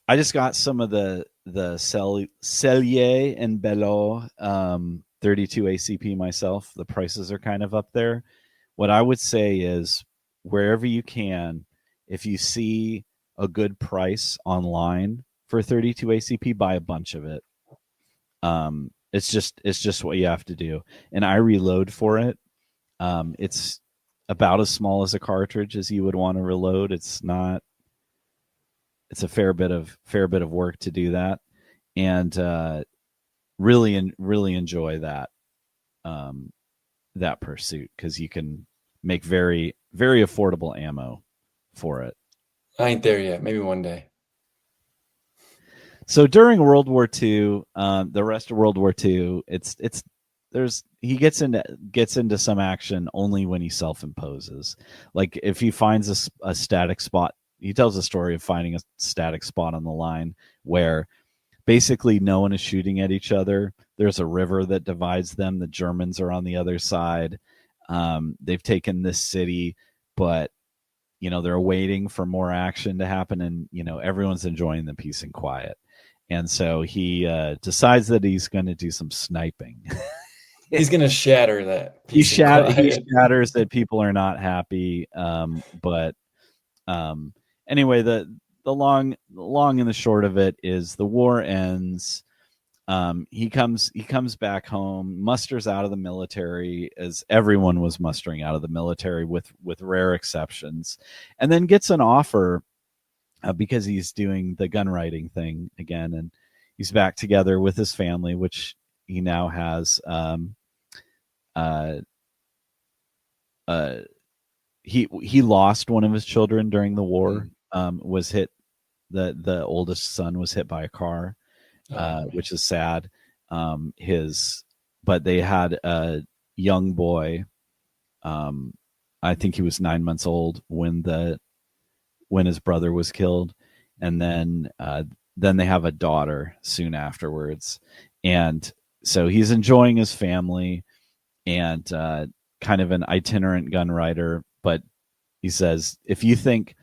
[SPEAKER 3] I just got some of the Cellier and Belot 32 ACP myself. The prices are kind of up there. What I would say is wherever you can, if you see a good price online for 32 ACP, buy a bunch of it. It's just what you have to do. And I reload for it. It's about as small as a cartridge as you would want to reload. It's a fair bit of work to do that, and really enjoy that that pursuit because you can make very affordable ammo for it.
[SPEAKER 2] I ain't there yet. Maybe one day.
[SPEAKER 3] So during World War II, the rest of World War II, he gets into some action only when he self-imposes. Like if he finds a static spot, he tells a story of finding a static spot on the line where basically no one is shooting at each other. There's a river that divides them. The Germans are on the other side. They've taken this city, but they're waiting for more action to happen, and everyone's enjoying the peace and quiet. And so he decides that he's going to do some sniping.
[SPEAKER 2] He's going to shatter that.
[SPEAKER 3] He shatters that people are not happy. But anyway, the long and the short of it is the war ends. He comes back home, musters out of the military, as everyone was mustering out of the military with rare exceptions, and then gets an offer because he's doing the gun writing thing again, and he's back together with his family, which he now has. He lost one of his children during the war. Was hit. The oldest son was hit by a car, which is sad. But they had a young boy. I think he was 9 months old when his brother was killed, and then they have a daughter soon afterwards, and so he's enjoying his family and kind of an itinerant gun writer. But he says, if you think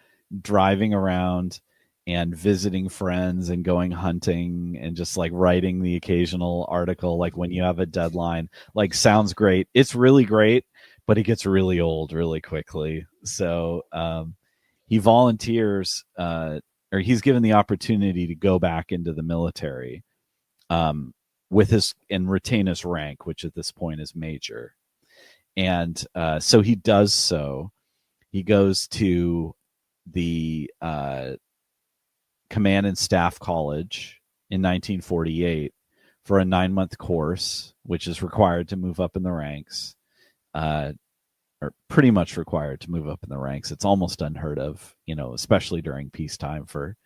[SPEAKER 3] driving around and visiting friends and going hunting and just like writing the occasional article, like when you have a deadline, like sounds great, it's really great, but it gets really old really quickly. So he volunteers, or he's given the opportunity to go back into the military and retain his rank, which at this point is major. And so he does so. He goes to the Command and Staff College in 1948 for a 9-month course, which is required to move up in the ranks, or pretty much required to move up in the ranks. It's almost unheard of, especially during peacetime, for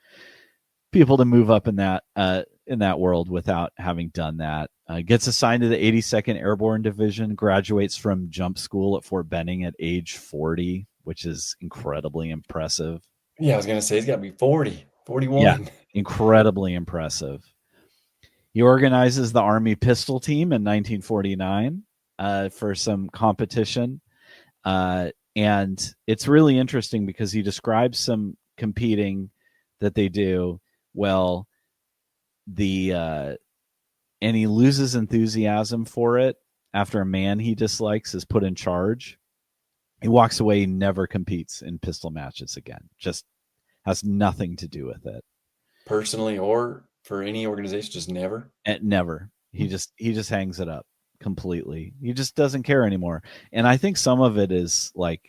[SPEAKER 3] people to move up in that world without having done that. Gets assigned to the 82nd Airborne Division, graduates from jump school at Fort Benning at age 40, which is incredibly impressive.
[SPEAKER 2] Yeah, I was going to say he's got to be 40, 41.
[SPEAKER 3] Yeah, incredibly impressive. He organizes the Army pistol team in 1949 for some competition. And it's really interesting because he describes some competing that they do. Well, and he loses enthusiasm for it after a man he dislikes is put in charge. He walks away, he never competes in pistol matches again. Just has nothing to do with it.
[SPEAKER 2] Personally or for any organization, just never?
[SPEAKER 3] Never. He just hangs it up completely. He just doesn't care anymore. And I think some of it is like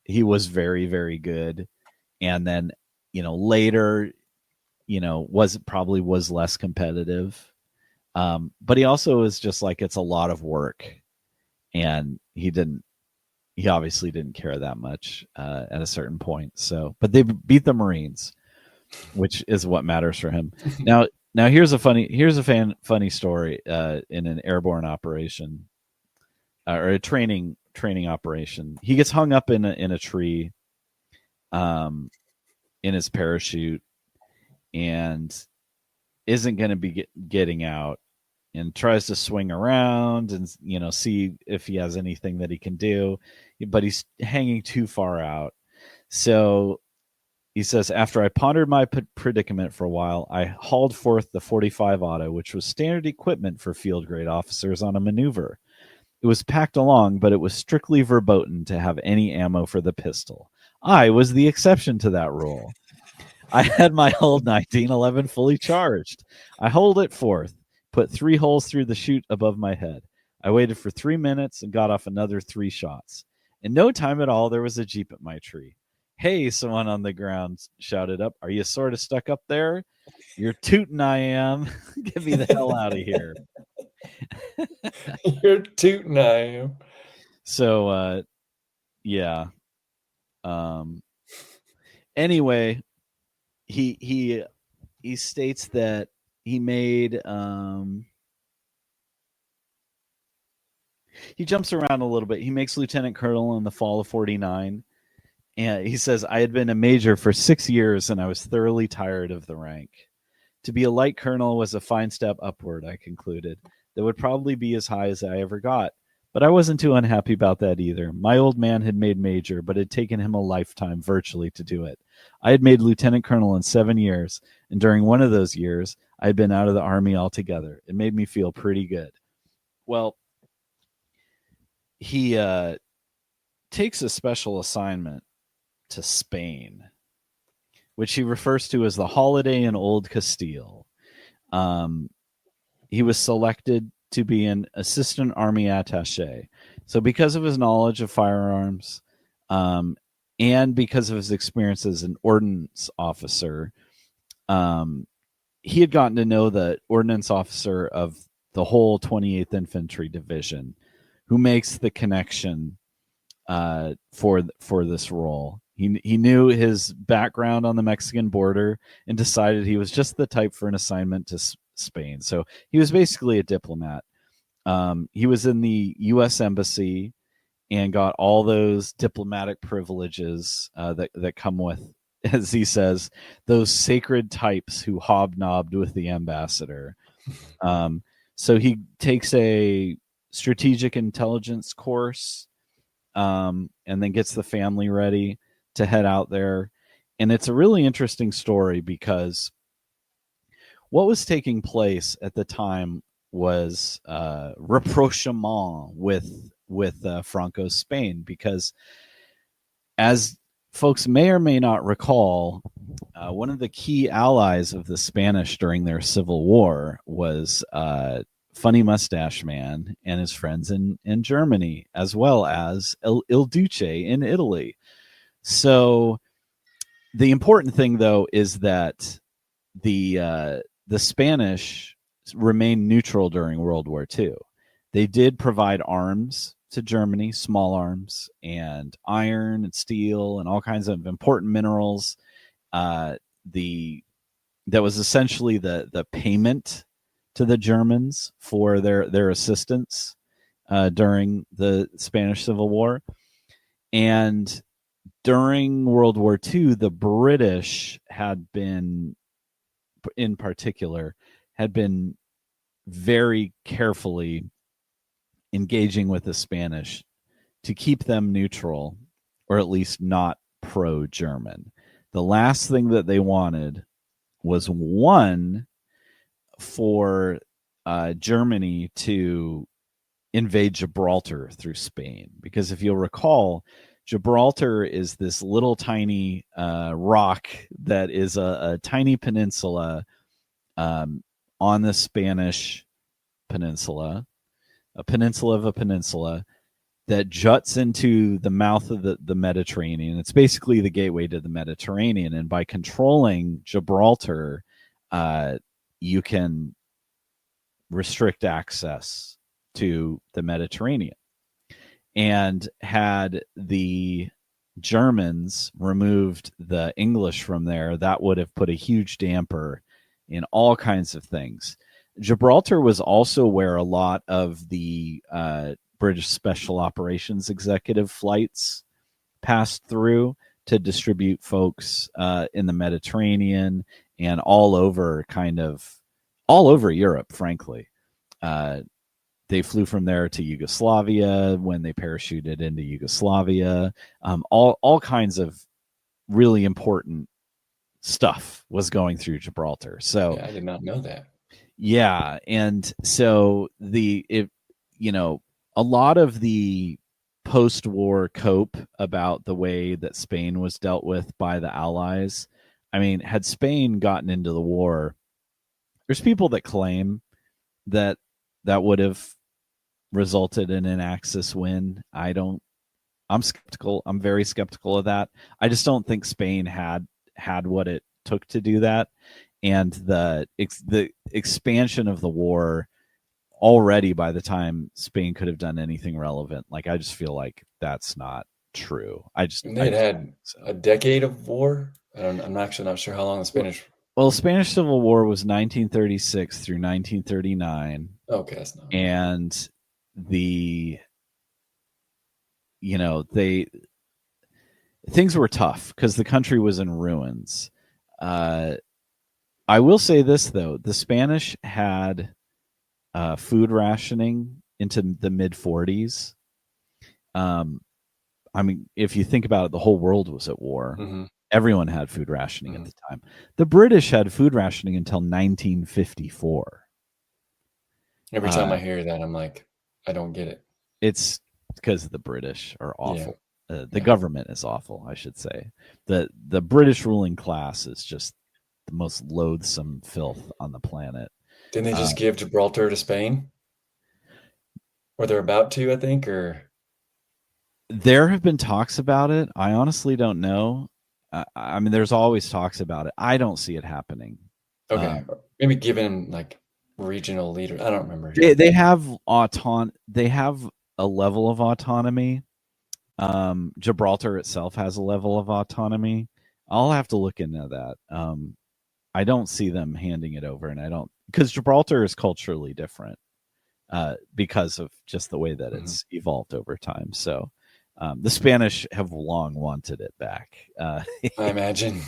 [SPEAKER 3] he was very, very good. And then, later, was less competitive. But he also is just like, it's a lot of work, and he didn't he obviously didn't care that much at a certain point. So, but they beat the Marines, which is what matters for him. Now here's a funny story in an airborne operation or a training operation. He gets hung up in a tree, in his parachute, and isn't going to be getting out, and tries to swing around and see if he has anything that he can do, but he's hanging too far out. So he says, after I pondered my predicament for a while, I hauled forth the 45 auto, which was standard equipment for field grade officers on a maneuver. It was packed along, but it was strictly verboten to have any ammo for the pistol. I was the exception to that rule. I had my old 1911 fully charged. I hauled it forth, put 3 holes through the chute above my head. I waited for 3 minutes and got off another 3 shots. In no time at all, there was a Jeep at my tree. Hey, someone on the ground shouted up. Are you sort of stuck up there? You're tootin' I am. Get me the hell out of here.
[SPEAKER 2] You're tootin' I am.
[SPEAKER 3] So, yeah. Anyway, he states that he made he jumps around a little bit. He makes lieutenant colonel in the fall of 49. And he says, I had been a major for 6 years and I was thoroughly tired of the rank. To be a light colonel was a fine step upward, I concluded. That would probably be as high as I ever got. But I wasn't too unhappy about that either. My old man had made major, but it had taken him a lifetime virtually to do it. I had made lieutenant colonel in 7 years, and during one of those years, I had been out of the Army altogether. It made me feel pretty good. Well, he takes a special assignment to Spain, which he refers to as the holiday in Old Castile. He was selected to be an assistant army attaché. So because of his knowledge of firearms, and because of his experience as an ordnance officer, he had gotten to know the ordnance officer of the whole 28th Infantry Division, who makes the connection for this role. He knew his background on the Mexican border and decided he was just the type for an assignment to Spain. So he was basically a diplomat. He was in the U.S. Embassy and got all those diplomatic privileges that come with, as he says, those sacred types who hobnobbed with the ambassador. So he takes a strategic intelligence course, and then gets the family ready to head out there. And it's a really interesting story because what was taking place at the time was rapprochement with Franco's Spain, because as folks may or may not recall, one of the key allies of the Spanish during their civil war was Funny Mustache Man and his friends in Germany, as well as Il Duce in Italy. So the important thing, though, is that the Spanish remained neutral during World War II. They did provide arms to Germany, small arms, and iron and steel and all kinds of important minerals. That was essentially the payment to the Germans for their assistance during the Spanish Civil War. And during World War II, the British had been, in particular, had been very carefully engaging with the Spanish to keep them neutral, or at least not pro-German. The last thing that they wanted was, one, for Germany to invade Gibraltar through Spain. Because if you'll recall, Gibraltar is this little tiny rock that is a tiny peninsula on the Spanish peninsula, a peninsula of a peninsula that juts into the mouth of the Mediterranean. It's basically the gateway to the Mediterranean. And by controlling Gibraltar, you can restrict access to the Mediterranean. And had the Germans removed the English from there, that would have put a huge damper in all kinds of things. Gibraltar was also where a lot of the British Special Operations executive flights passed through to distribute folks in the Mediterranean and all over Europe, frankly. They flew from there to Yugoslavia when they parachuted into Yugoslavia. All kinds of really important stuff was going through Gibraltar. So
[SPEAKER 2] Yeah, I did not know that.
[SPEAKER 3] yeah, and so a lot of the post-war cope about the way that Spain was dealt with by the Allies. I mean, had Spain gotten into the war, there's people that claim that would have resulted in an Axis win. I'm skeptical. I'm very skeptical of that. I just don't think Spain had what it took to do that. And the expansion of the war already, by the time Spain could have done anything relevant, like, I just feel like that's not true.
[SPEAKER 2] And they had a decade of war. I'm actually not sure how long the Spanish.
[SPEAKER 3] Well, the Spanish Civil War was 1936 through 1939.
[SPEAKER 2] Okay, that's not.
[SPEAKER 3] And things were tough because the country was in ruins. I will say this, though: the Spanish had food rationing into the mid 40s. I mean, if you think about it, the whole world was at war.
[SPEAKER 2] Mm-hmm.
[SPEAKER 3] Everyone had food rationing at the time. The British had food rationing until 1954.
[SPEAKER 2] Every time I hear that, I'm like, I don't get it.
[SPEAKER 3] It's because the British are awful. Yeah. The government is awful, I should say. The British ruling class is just the most loathsome filth on the planet.
[SPEAKER 2] Didn't they just give Gibraltar to Spain? Or they're about to, I think, or...
[SPEAKER 3] There have been talks about it. I honestly don't know. I mean, there's always talks about it. I don't see it happening.
[SPEAKER 2] Okay. Maybe given, like, regional leaders. I don't remember.
[SPEAKER 3] They have They have a level of autonomy. Gibraltar itself has a level of autonomy. I'll have to look into that. I don't see them handing it over, and because Gibraltar is culturally different because of just the way that it's evolved over time. So the Spanish have long wanted it back. I
[SPEAKER 2] imagine.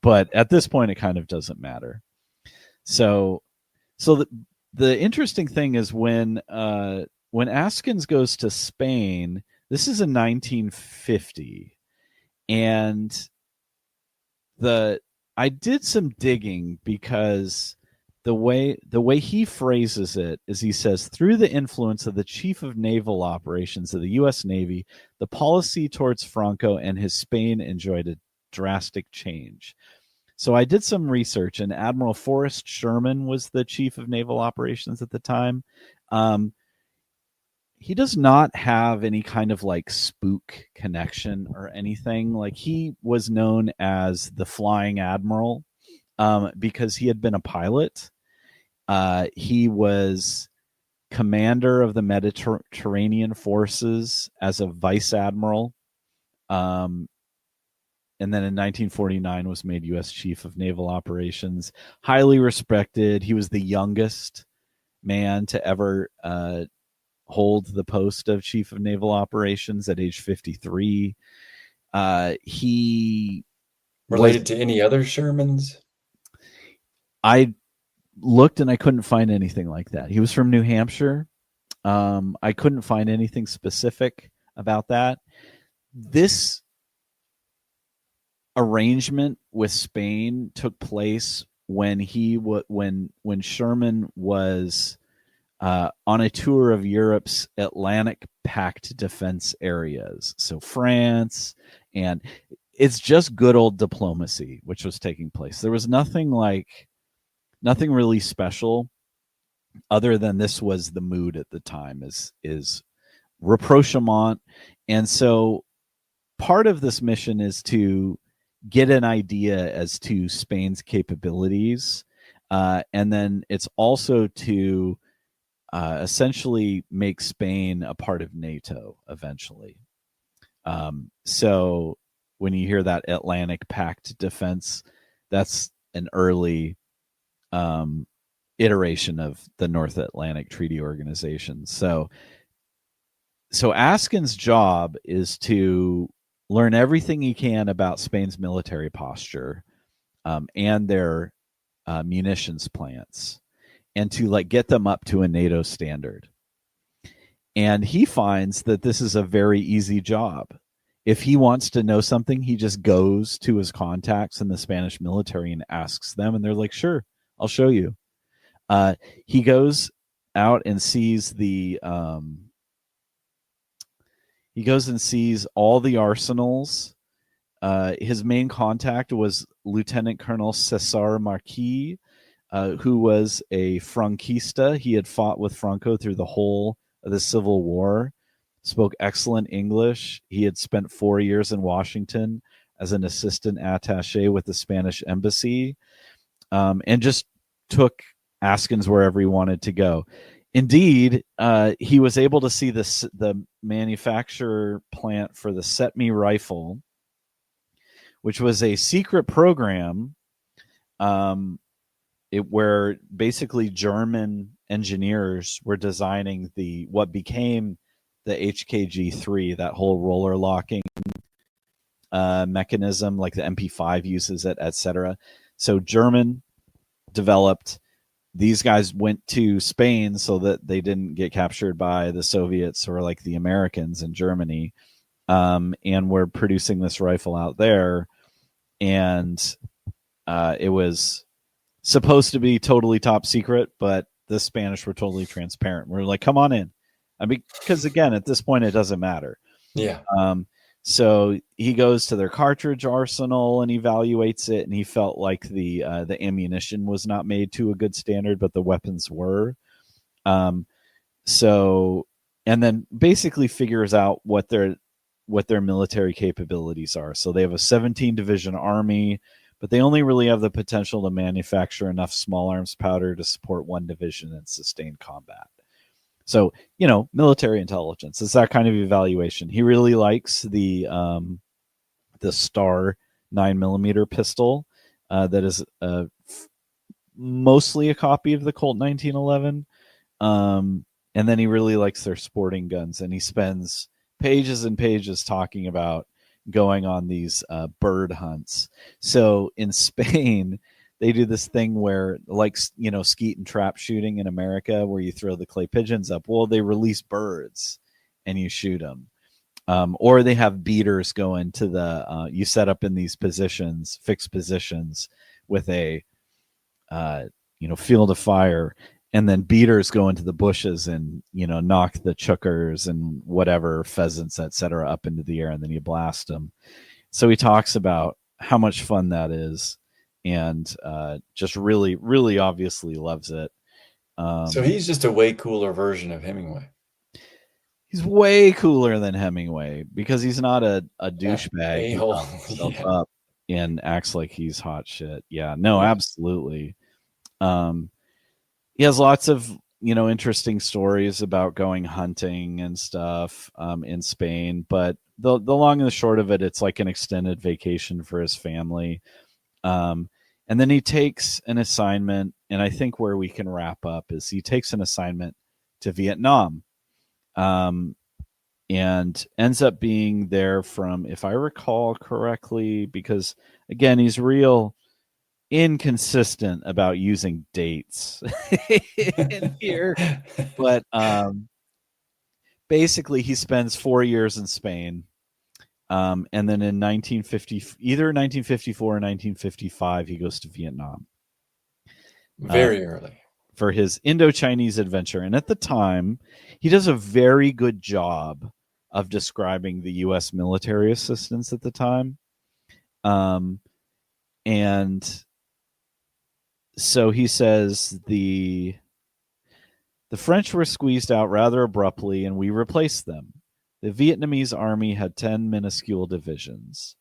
[SPEAKER 3] But at this point, it kind of doesn't matter. So the interesting thing is when Askins goes to Spain, this is in 1950, and I did some digging because the way he phrases it is, he says, through the influence of the Chief of Naval Operations of the U.S. Navy, the policy towards Franco and his Spain enjoyed a drastic change. So I did some research, and Admiral Forrest Sherman was the Chief of Naval Operations at the time. He does not have any kind of like spook connection or anything. Like, he was known as the Flying Admiral because he had been a pilot. He was commander of the Mediterranean forces as a vice admiral. And then in 1949 was made U.S. Chief of Naval Operations. Highly respected. He was the youngest man to ever hold the post of Chief of Naval Operations at age 53. He
[SPEAKER 2] related to any other Shermans?
[SPEAKER 3] I looked and I couldn't find anything like that. He was from New Hampshire. I couldn't find anything specific about that. This arrangement with Spain took place when when Sherman was on a tour of Europe's Atlantic-packed defense areas. So France, and it's just good old diplomacy, which was taking place. There was nothing really special other than this was the mood at the time, is rapprochement. And so part of this mission is to get an idea as to Spain's capabilities. And then it's also to essentially make Spain a part of NATO eventually. So when you hear that Atlantic Pact defense, that's an early iteration of the North Atlantic Treaty Organization. So Askins' job is to learn everything he can about Spain's military posture and their munitions plants, and to like get them up to a NATO standard. And he finds that this is a very easy job. If he wants to know something, he just goes to his contacts in the Spanish military and asks them, and they're like, "Sure, I'll show you." He goes out and sees all the arsenals. His main contact was Lieutenant Colonel Cesar Marquis, who was a Franquista. He had fought with Franco through the whole of the Civil War, spoke excellent English. He had spent 4 years in Washington as an assistant attaché with the Spanish embassy, and just took Askins wherever he wanted to go. Indeed, he was able to see the manufacturer plant for the Set-Me rifle, which was a secret program where basically German engineers were designing what became the HKG-3, that whole roller locking mechanism, like the MP5 uses it, etc. So German developed. These guys went to Spain so that they didn't get captured by the Soviets or like the Americans in Germany, and were producing this rifle out there. And it was supposed to be totally top secret, but the Spanish were totally transparent. We're like, come on in. I mean, because again, at this point, it doesn't matter.
[SPEAKER 2] Yeah.
[SPEAKER 3] So he goes to their cartridge arsenal and evaluates it, and he felt like the ammunition was not made to a good standard, but the weapons were. So, and then basically figures out what their military capabilities are. So they have a 17 division army, but they only really have the potential to manufacture enough small arms powder to support one division in sustained combat. So, military intelligence. It's that kind of evaluation. He really likes the Star 9mm pistol that is mostly a copy of the Colt 1911. And then he really likes their sporting guns, and he spends pages and pages talking about going on these bird hunts. So in Spain, they do this thing where, like, skeet and trap shooting in America, where you throw the clay pigeons up. Well, they release birds and you shoot them. Or they have beaters go into you set up in these positions, fixed positions with a, field of fire, and then beaters go into the bushes and, knock the chookers and whatever, pheasants, etc., up into the air, and then you blast them. So he talks about how much fun that is, and just really, really obviously loves it.
[SPEAKER 2] So he's just a way cooler version of Hemingway.
[SPEAKER 3] He's way cooler than Hemingway because he's not a douchebag who
[SPEAKER 2] A-hole.
[SPEAKER 3] pumps himself
[SPEAKER 2] Yeah.
[SPEAKER 3] up and acts like he's hot shit. Yeah, no,
[SPEAKER 2] Yeah.
[SPEAKER 3] absolutely. He has lots of interesting stories about going hunting and stuff in Spain, but the long and the short of it, it's like an extended vacation for his family. And then he takes an assignment, and I think where we can wrap up is he takes an assignment to Vietnam, and ends up being there from, if I recall correctly, because again, he's real inconsistent about using dates in here, but basically he spends 4 years in Spain. And then in either 1954 or 1955, he goes to Vietnam.
[SPEAKER 2] Very early.
[SPEAKER 3] For his Indo-Chinese adventure. And at the time, he does a very good job of describing the U.S. military assistance at the time. And so he says the French were squeezed out rather abruptly, and we replaced them. The Vietnamese army had 10 minuscule divisions.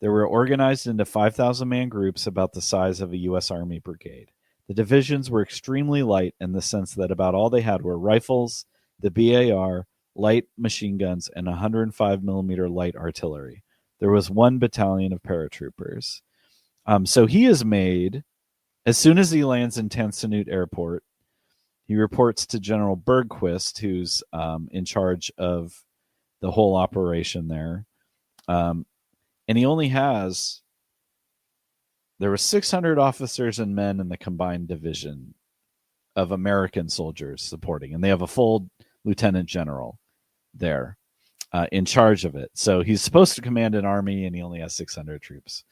[SPEAKER 3] They were organized into 5,000-man groups about the size of a U.S. Army brigade. The divisions were extremely light in the sense that about all they had were rifles, the BAR, light machine guns, and 105 millimeter light artillery. There was 1 battalion of paratroopers. So he is made, as soon as he lands in Tansanut Airport, he reports to General Bergquist, who's in charge of the whole operation there. And he only has, there were 600 officers and men in the combined division of American soldiers supporting, and they have a full lieutenant general there in charge of it. So he's supposed to command an army, and he only has 600 troops.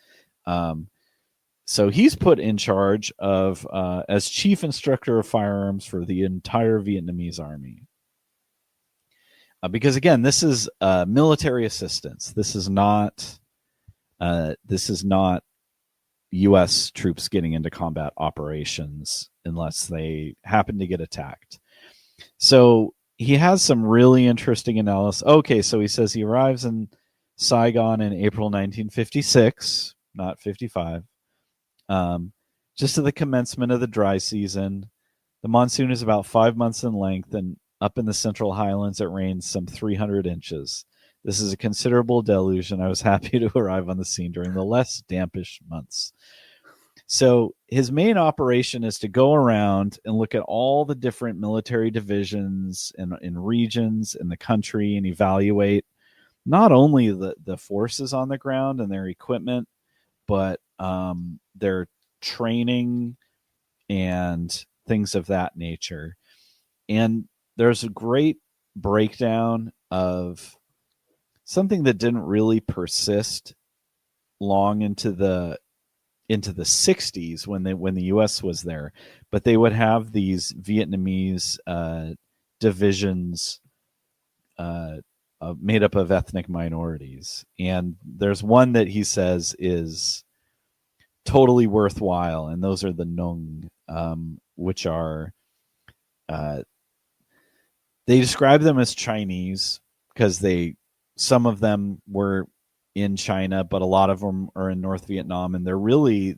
[SPEAKER 3] So he's put in charge of as chief instructor of firearms for the entire Vietnamese army. Because again, this is military assistance. This is not U.S. troops getting into combat operations unless they happen to get attacked. So he has some really interesting analysis. Okay, so he says he arrives in Saigon in April 1956, not 55. Just at the commencement of the dry season. The monsoon is about 5 months in length, and up in the Central Highlands, it rains some 300 inches. This is a considerable deluge, and I was happy to arrive on the scene during the less dampish months. So his main operation is to go around and look at all the different military divisions and in regions in the country and evaluate not only the forces on the ground and their equipment, but their training and things of that nature. And there's a great breakdown of something that didn't really persist long into the 60s when the US was there, but they would have these Vietnamese divisions made up of ethnic minorities. And there's one that he says is totally worthwhile, and those are the Nung, which are they describe them as Chinese because some of them were in China, but a lot of them are in North Vietnam, and they're really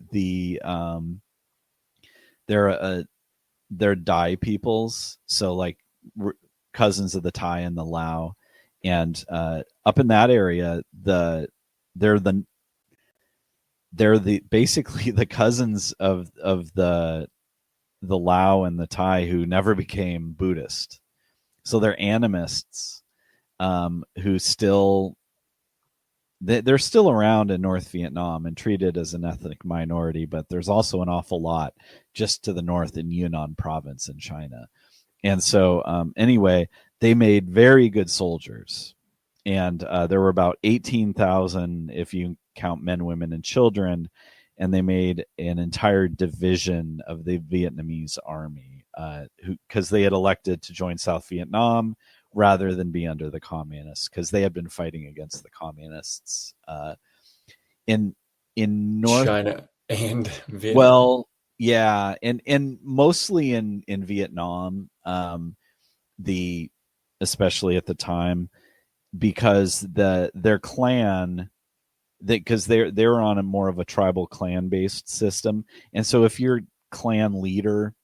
[SPEAKER 3] they're Dai peoples, so like cousins of the Thai and the Lao, and up in that area, they're basically the cousins of the Lao and the Thai who never became Buddhist. So they're animists who they're still around in North Vietnam and treated as an ethnic minority, but there's also an awful lot just to the north in Yunnan province in China. And so anyway, they made very good soldiers. And there were about 18,000 if you count men, women, and children. And they made an entire division of the Vietnamese army because they had elected to join South Vietnam rather than be under the communists, because they had been fighting against the communists in North
[SPEAKER 2] China and Vietnam.
[SPEAKER 3] Well, yeah, and mostly in Vietnam, especially at the time, because their clan, because they're on a more of a tribal clan based system, and so if your clan leader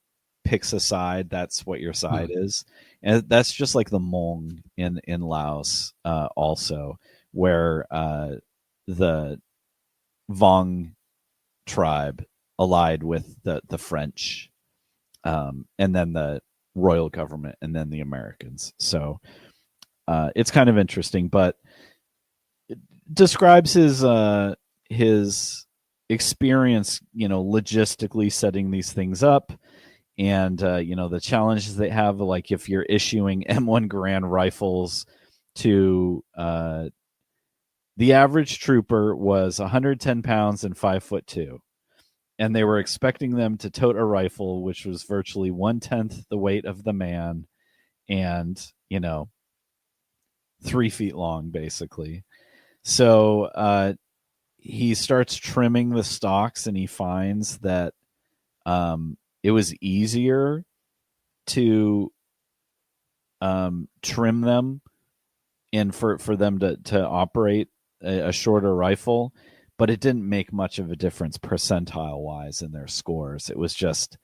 [SPEAKER 3] picks a side, that's what your side is. And that's just like the Hmong in Laos also, where the Vong tribe allied with the French, and then the royal government, and then the Americans. So it's kind of interesting, but it describes his experience, logistically setting these things up. And, the challenges they have, like if you're issuing M1 Garand rifles to the average trooper was 110 pounds and 5'2", and they were expecting them to tote a rifle, which was virtually 1/10 the weight of the man and, 3 feet long, basically. So he starts trimming the stocks, and he finds that it was easier to trim them and for them to operate a shorter rifle, but it didn't make much of a difference percentile wise in their scores. It was just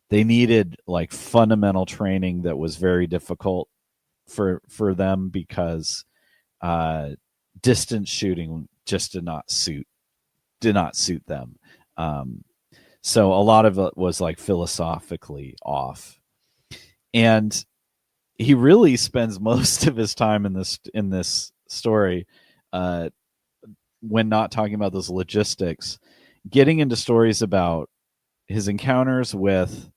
[SPEAKER 3] they needed like fundamental training that was very difficult for them because distance shooting just did not suit them. So a lot of it was like philosophically off, and he really spends most of his time in this story, when not talking about those logistics, getting into stories about his encounters with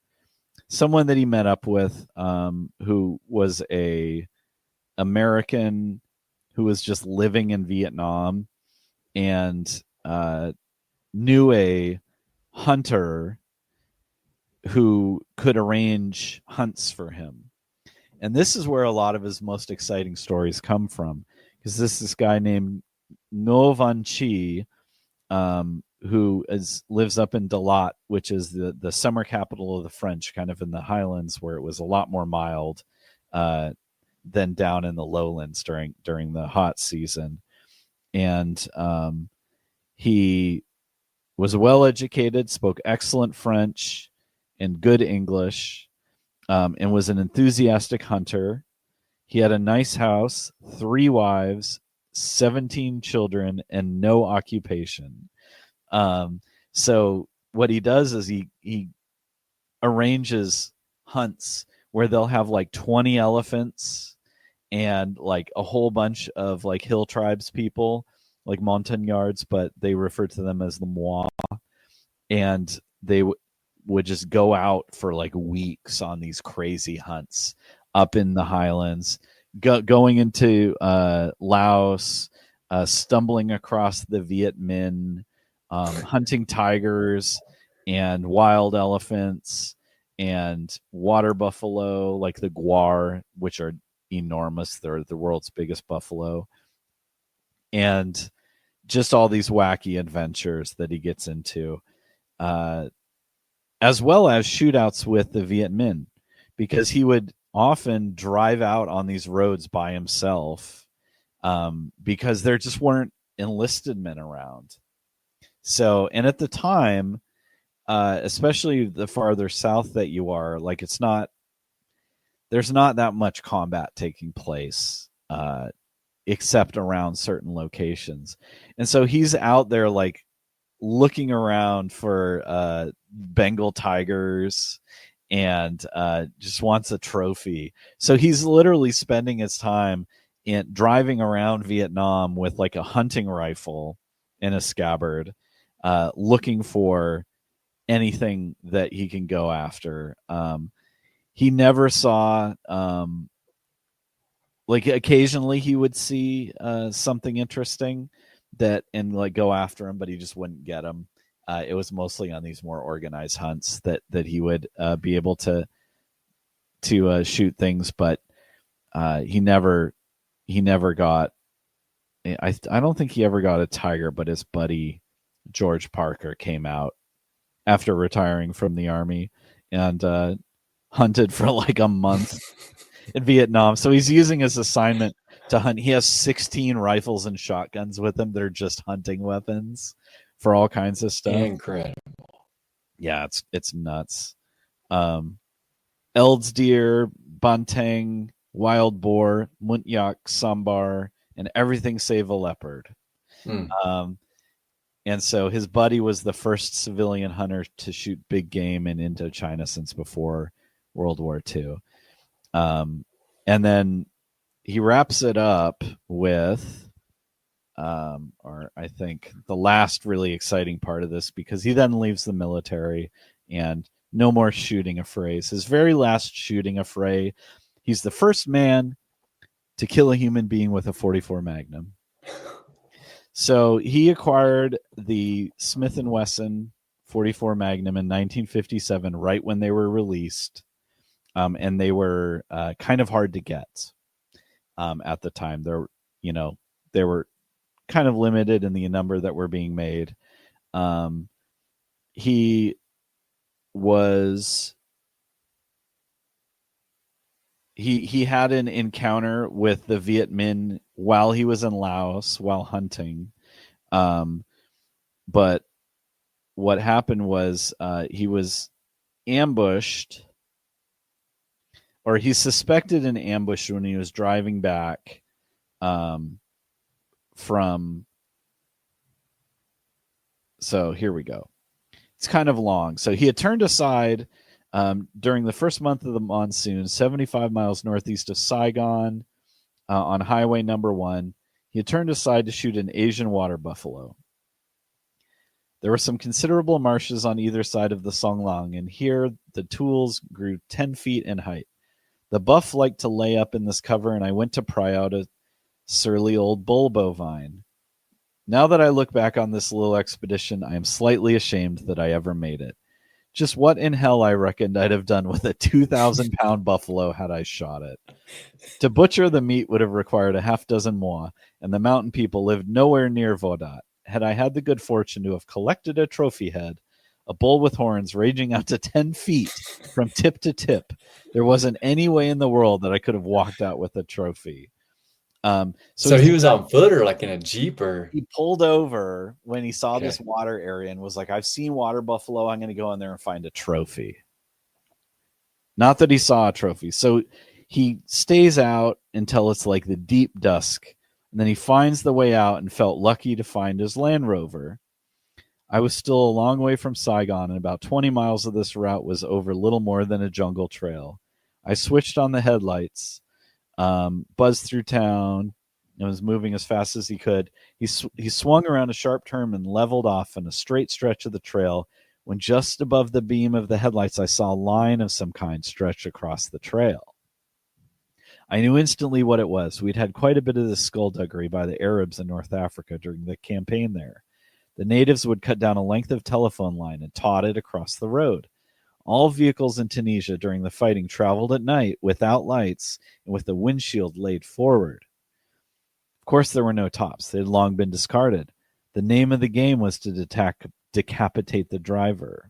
[SPEAKER 3] someone that he met up with, who was a American who was just living in Vietnam and knew a hunter who could arrange hunts for him. And this is where a lot of his most exciting stories come from, because this guy named Ngo Van Chi, who lives up in Dalat, which is the summer capital of the French, kind of in the highlands, where it was a lot more mild than down in the lowlands during the hot season. And he was well educated, spoke excellent French and good English, and was an enthusiastic hunter. He had a nice house, 3 wives, 17 children, and no occupation. So what he does is he arranges hunts where they'll have like 20 elephants and like a whole bunch of like hill tribes people, like montagnards, but they refer to them as the Moi. And they would just go out for like weeks on these crazy hunts up in the highlands, going into Laos, stumbling across the Viet Minh, hunting tigers and wild elephants and water buffalo, like the guar, which are enormous. They're the world's biggest buffalo. And just all these wacky adventures that he gets into, as well as shootouts with the Viet Minh, because he would often drive out on these roads by himself, because there just weren't enlisted men around. So, and at the time, especially the farther south that you are, like there's not that much combat taking place, except around certain locations. And so he's out there like looking around for Bengal tigers and just wants a trophy. So he's literally spending his time driving around Vietnam with like a hunting rifle in a scabbard, looking for anything that he can go after. He never saw, like occasionally he would see something interesting and like go after him, but he just wouldn't get him. It was mostly on these more organized hunts that he would be able to shoot things, but he never got. I don't think he ever got a tiger, but his buddy George Parker came out after retiring from the army and hunted for like a month in Vietnam. So he's using his assignment to hunt. He has 16 rifles and shotguns with him. They're just hunting weapons for all kinds of stuff.
[SPEAKER 2] Incredible.
[SPEAKER 3] Yeah, it's nuts. Eld's deer, banteng, wild boar, muntyak, sambar, and everything save a leopard. And so his buddy was the first civilian hunter to shoot big game in Indochina since before World War II. And then he wraps it up with, or I think the last really exciting part of this, because he then leaves the military and no more shooting affrays. His very last shooting affray, he's the first man to kill a human being with a .44 Magnum. So he acquired the Smith & Wesson .44 Magnum in 1957, right when they were released, and they were kind of hard to get at the time. They were kind of limited in the number that were being made. He had an encounter with the Viet Minh while he was in Laos while hunting. But what happened was he was ambushed, or he suspected an ambush when he was driving back from. So here we go. It's kind of long. So he had turned aside during the first month of the monsoon, 75 miles northeast of Saigon on Highway number 1. He had turned aside to shoot an Asian water buffalo. There were some considerable marshes on either side of the Songlang, and here the tools grew 10 feet in height. The buff liked to lay up in this cover, and I went to pry out a surly old bull bovine. Now that I look back on this little expedition, I am slightly ashamed that I ever made it. Just what in hell I reckoned I'd have done with a 2,000-pound buffalo had I shot it. To butcher the meat would have required a half dozen moi, and the mountain people lived nowhere near Vodat. Had I had the good fortune to have collected a trophy head, a bull with horns raging out to 10 feet from tip to tip, there wasn't any way in the world that I could have walked out with a trophy.
[SPEAKER 2] So he was on foot or like in a Jeep, or
[SPEAKER 3] he pulled over when he saw this water area and was like, I've seen water buffalo. I'm going to go in there and find a trophy. Not that he saw a trophy. So he stays out until it's like the deep dusk. And then he finds the way out and felt lucky to find his Land Rover. I was still a long way from Saigon, and about 20 miles of this route was over little more than a jungle trail. I switched on the headlights, buzzed through town, and was moving as fast as he could. He swung around a sharp turn and leveled off in a straight stretch of the trail, when just above the beam of the headlights I saw a line of some kind stretch across the trail. I knew instantly what it was. We'd had quite a bit of this skullduggery by the Arabs in North Africa during the campaign there. The natives would cut down a length of telephone line and taut it across the road. All vehicles in Tunisia during the fighting traveled at night without lights and with the windshield laid forward. Of course, there were no tops. They had long been discarded. The name of the game was to decapitate the driver.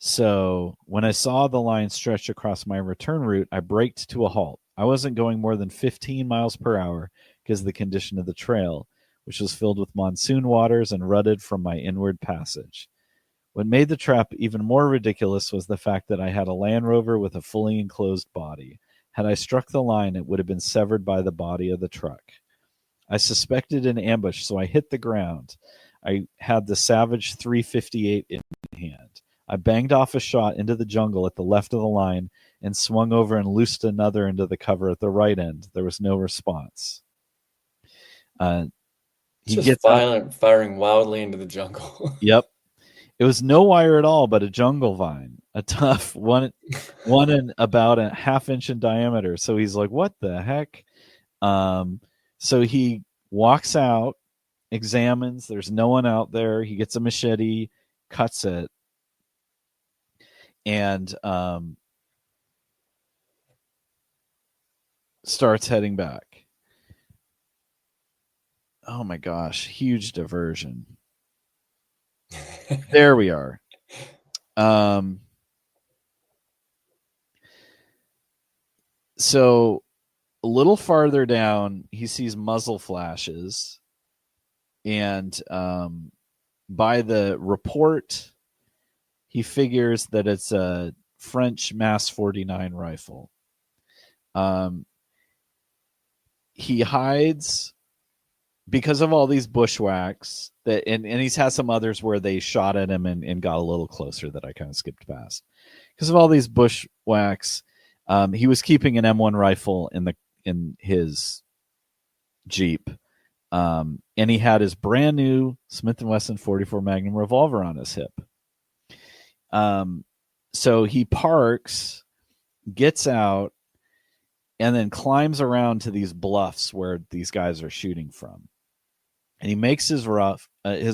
[SPEAKER 3] So when I saw the line stretch across my return route, I braked to a halt. I wasn't going more than 15 miles per hour because of the condition of the trail, which was filled with monsoon waters and rutted from my inward passage. What made the trap even more ridiculous was the fact that I had a Land Rover with a fully enclosed body. Had I struck the line, it would have been severed by the body of the truck. I suspected an ambush, so I hit the ground. I had the Savage 358 in hand. I banged off a shot into the jungle at the left of the line and swung over and loosed another into the cover at the right end. There was no response.
[SPEAKER 2] He gets firing wildly into the jungle.
[SPEAKER 3] Yep. It was no wire at all, but a jungle vine, a tough one and about a half inch in diameter. So he's like, what the heck? So he walks out, examines. There's no one out there. He gets a machete, cuts it, and starts heading back. Oh my gosh, huge diversion. There we are. So a little farther down, he sees muzzle flashes, and by the report, he figures that it's a French Mass 49 rifle. He hides because of all these bushwhacks that, and he's had some others where they shot at him and got a little closer that I kind of skipped past. Because of all these bushwhacks, he was keeping an M1 rifle in his Jeep, and he had his brand new Smith & Wesson 44 Magnum revolver on his hip. So he parks, gets out, and then climbs around to these bluffs where these guys are shooting from. And he makes his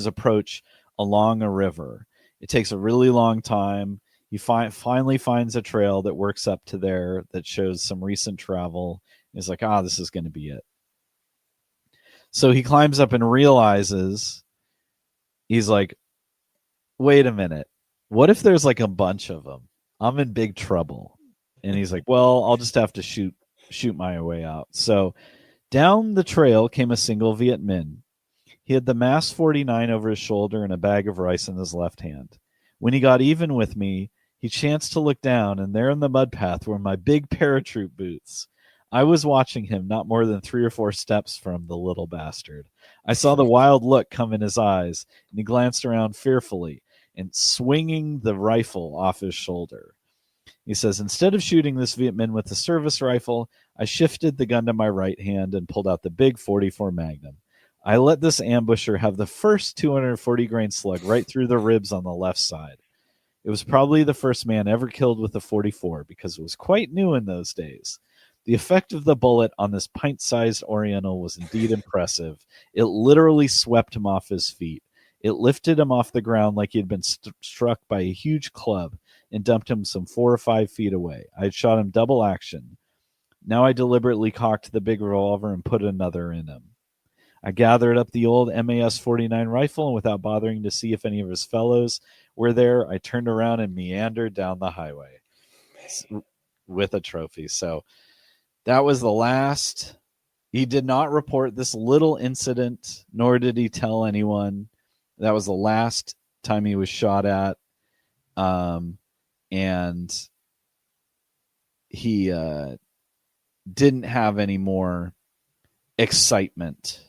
[SPEAKER 3] approach along a river. It takes a really long time. He finally finds a trail that works up to there that shows some recent travel. He's like, this is going to be it. So he climbs up and realizes, he's like, wait a minute. What if there's like a bunch of them? I'm in big trouble. And he's like, well, I'll just have to shoot my way out. So down the trail came a single Viet Minh. He had the Mass 49 over his shoulder and a bag of rice in his left hand. When he got even with me, he chanced to look down, and there in the mud path were my big paratroop boots. I was watching him not more than 3 or 4 steps from the little bastard. I saw the wild look come in his eyes, and he glanced around fearfully and swinging the rifle off his shoulder. He says, instead of shooting this Vietman with the service rifle, I shifted the gun to my right hand and pulled out the big 44 Magnum. I let this ambusher have the first 240 grain slug right through the ribs on the left side. It was probably the first man ever killed with a 44 because it was quite new in those days. The effect of the bullet on this pint-sized Oriental was indeed impressive. It literally swept him off his feet. It lifted him off the ground like he had been struck by a huge club and dumped him some 4 or 5 feet away. I had shot him double action. Now I deliberately cocked the big revolver and put another in him. I gathered up the old MAS-49 rifle, and without bothering to see if any of his fellows were there, I turned around and meandered down the highway with a trophy. So that was the last. He did not report this little incident, nor did he tell anyone. That was the last time he was shot at. And he didn't have any more excitement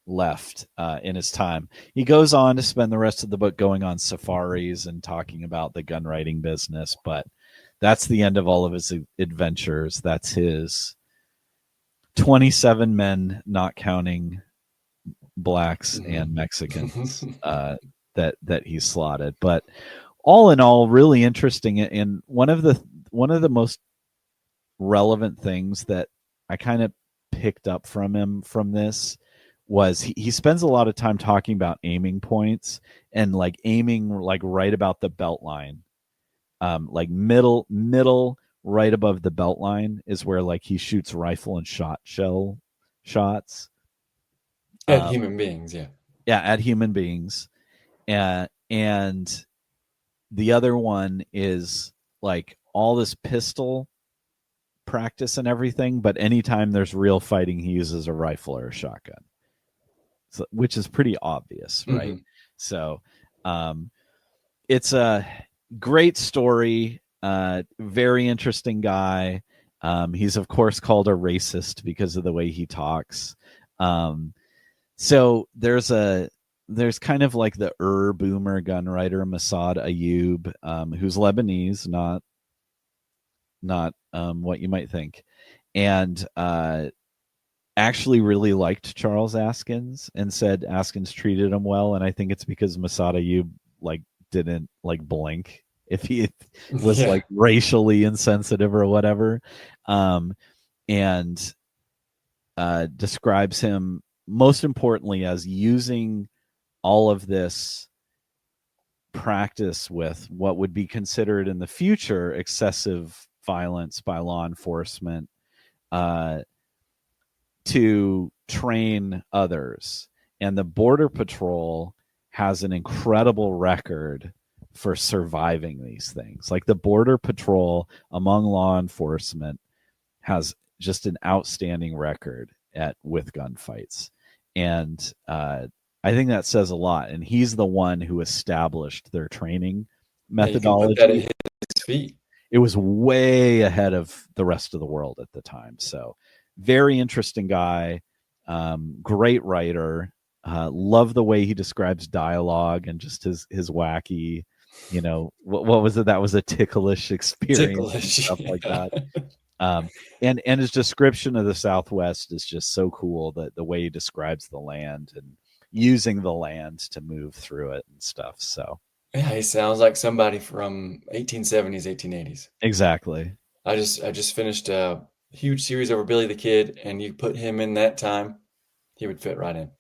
[SPEAKER 3] left in his time. He goes on to spend the rest of the book going on safaris and talking about the gun writing business, but that's the end of all of his adventures. That's his 27 men, not counting blacks and Mexicans, that he slaughtered. But all in all, really interesting. And one of the most relevant things that I kind of picked up from him from this was he spends a lot of time talking about aiming points and like aiming like right about the belt line, like middle right above the belt line is where like he shoots rifle and shell shots
[SPEAKER 2] at human beings. Yeah,
[SPEAKER 3] at human beings, and the other one is like all this pistol practice and everything, but anytime there's real fighting, he uses a rifle or a shotgun. So, which is pretty obvious, right? Mm-hmm. So it's a great story, very interesting guy. He's of course called a racist because of the way he talks. So there's kind of like the boomer gun writer Massad Ayoob, who's Lebanese, not what you might think, and actually really liked Charles Askins and said Askins treated him well. And I think it's because Massad Ayoob like didn't like blink if he was like racially insensitive or whatever, and describes him most importantly as using all of this practice with what would be considered in the future excessive violence by law enforcement to train others. And the Border Patrol has an incredible record for surviving these things. Like the Border Patrol among law enforcement has just an outstanding record with gunfights. And I think that says a lot. And he's the one who established their training methodology.
[SPEAKER 2] Yeah, you can put that at his feet.
[SPEAKER 3] It was way ahead of the rest of the world at the time. So very interesting guy, great writer. Love the way he describes dialogue and just his wacky, what was it? That was a ticklish experience and stuff like that. And his description of the Southwest is just so cool, that the way he describes the land and using the land to move through it and stuff. So
[SPEAKER 2] yeah, he sounds like somebody from 1870s, 1880s.
[SPEAKER 3] Exactly.
[SPEAKER 2] I just finished a huge series over Billy the Kid, and you put him in that time, he would fit right in.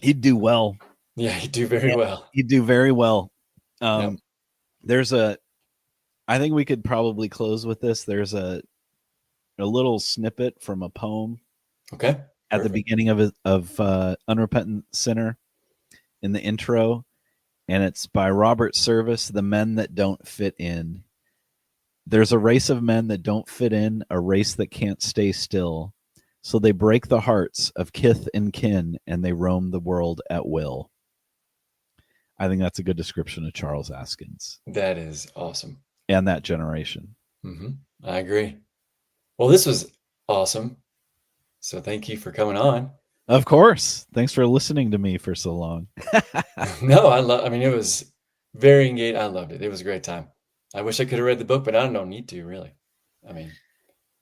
[SPEAKER 3] He'd do well.
[SPEAKER 2] Yeah, he'd do very well.
[SPEAKER 3] He'd do very well. There's I think we could probably close with this. There's a little snippet from a poem.
[SPEAKER 2] Okay.
[SPEAKER 3] At the beginning of Unrepentant Sinner in the intro, and it's by Robert Service, The Men That Don't Fit In. There's a race of men that don't fit in, a race that can't stay still. So they break the hearts of kith and kin, and they roam the world at will. I think that's a good description of Charles Askins
[SPEAKER 2] That is awesome.
[SPEAKER 3] and that generation.
[SPEAKER 2] I agree. Well, this was awesome. So thank you for coming on.
[SPEAKER 3] Of course. Thanks for listening to me for so long.
[SPEAKER 2] No, I mean, it was very engaged. I loved it. It was a great time. I wish I could have read the book, but I don't need to, really. I mean,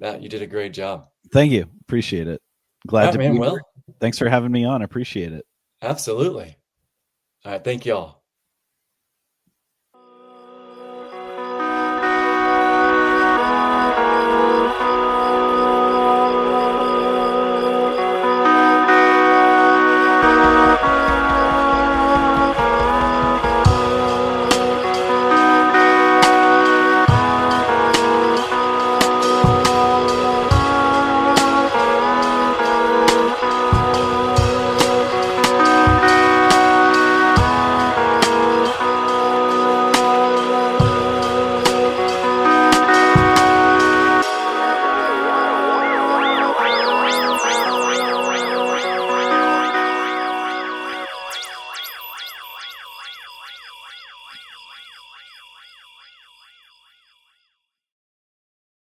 [SPEAKER 2] you did a great job.
[SPEAKER 3] Thank you. Appreciate it. Glad to be
[SPEAKER 2] man.
[SPEAKER 3] here.
[SPEAKER 2] Well,
[SPEAKER 3] thanks for having me on. Appreciate it.
[SPEAKER 2] absolutely. All right. Thank y'all.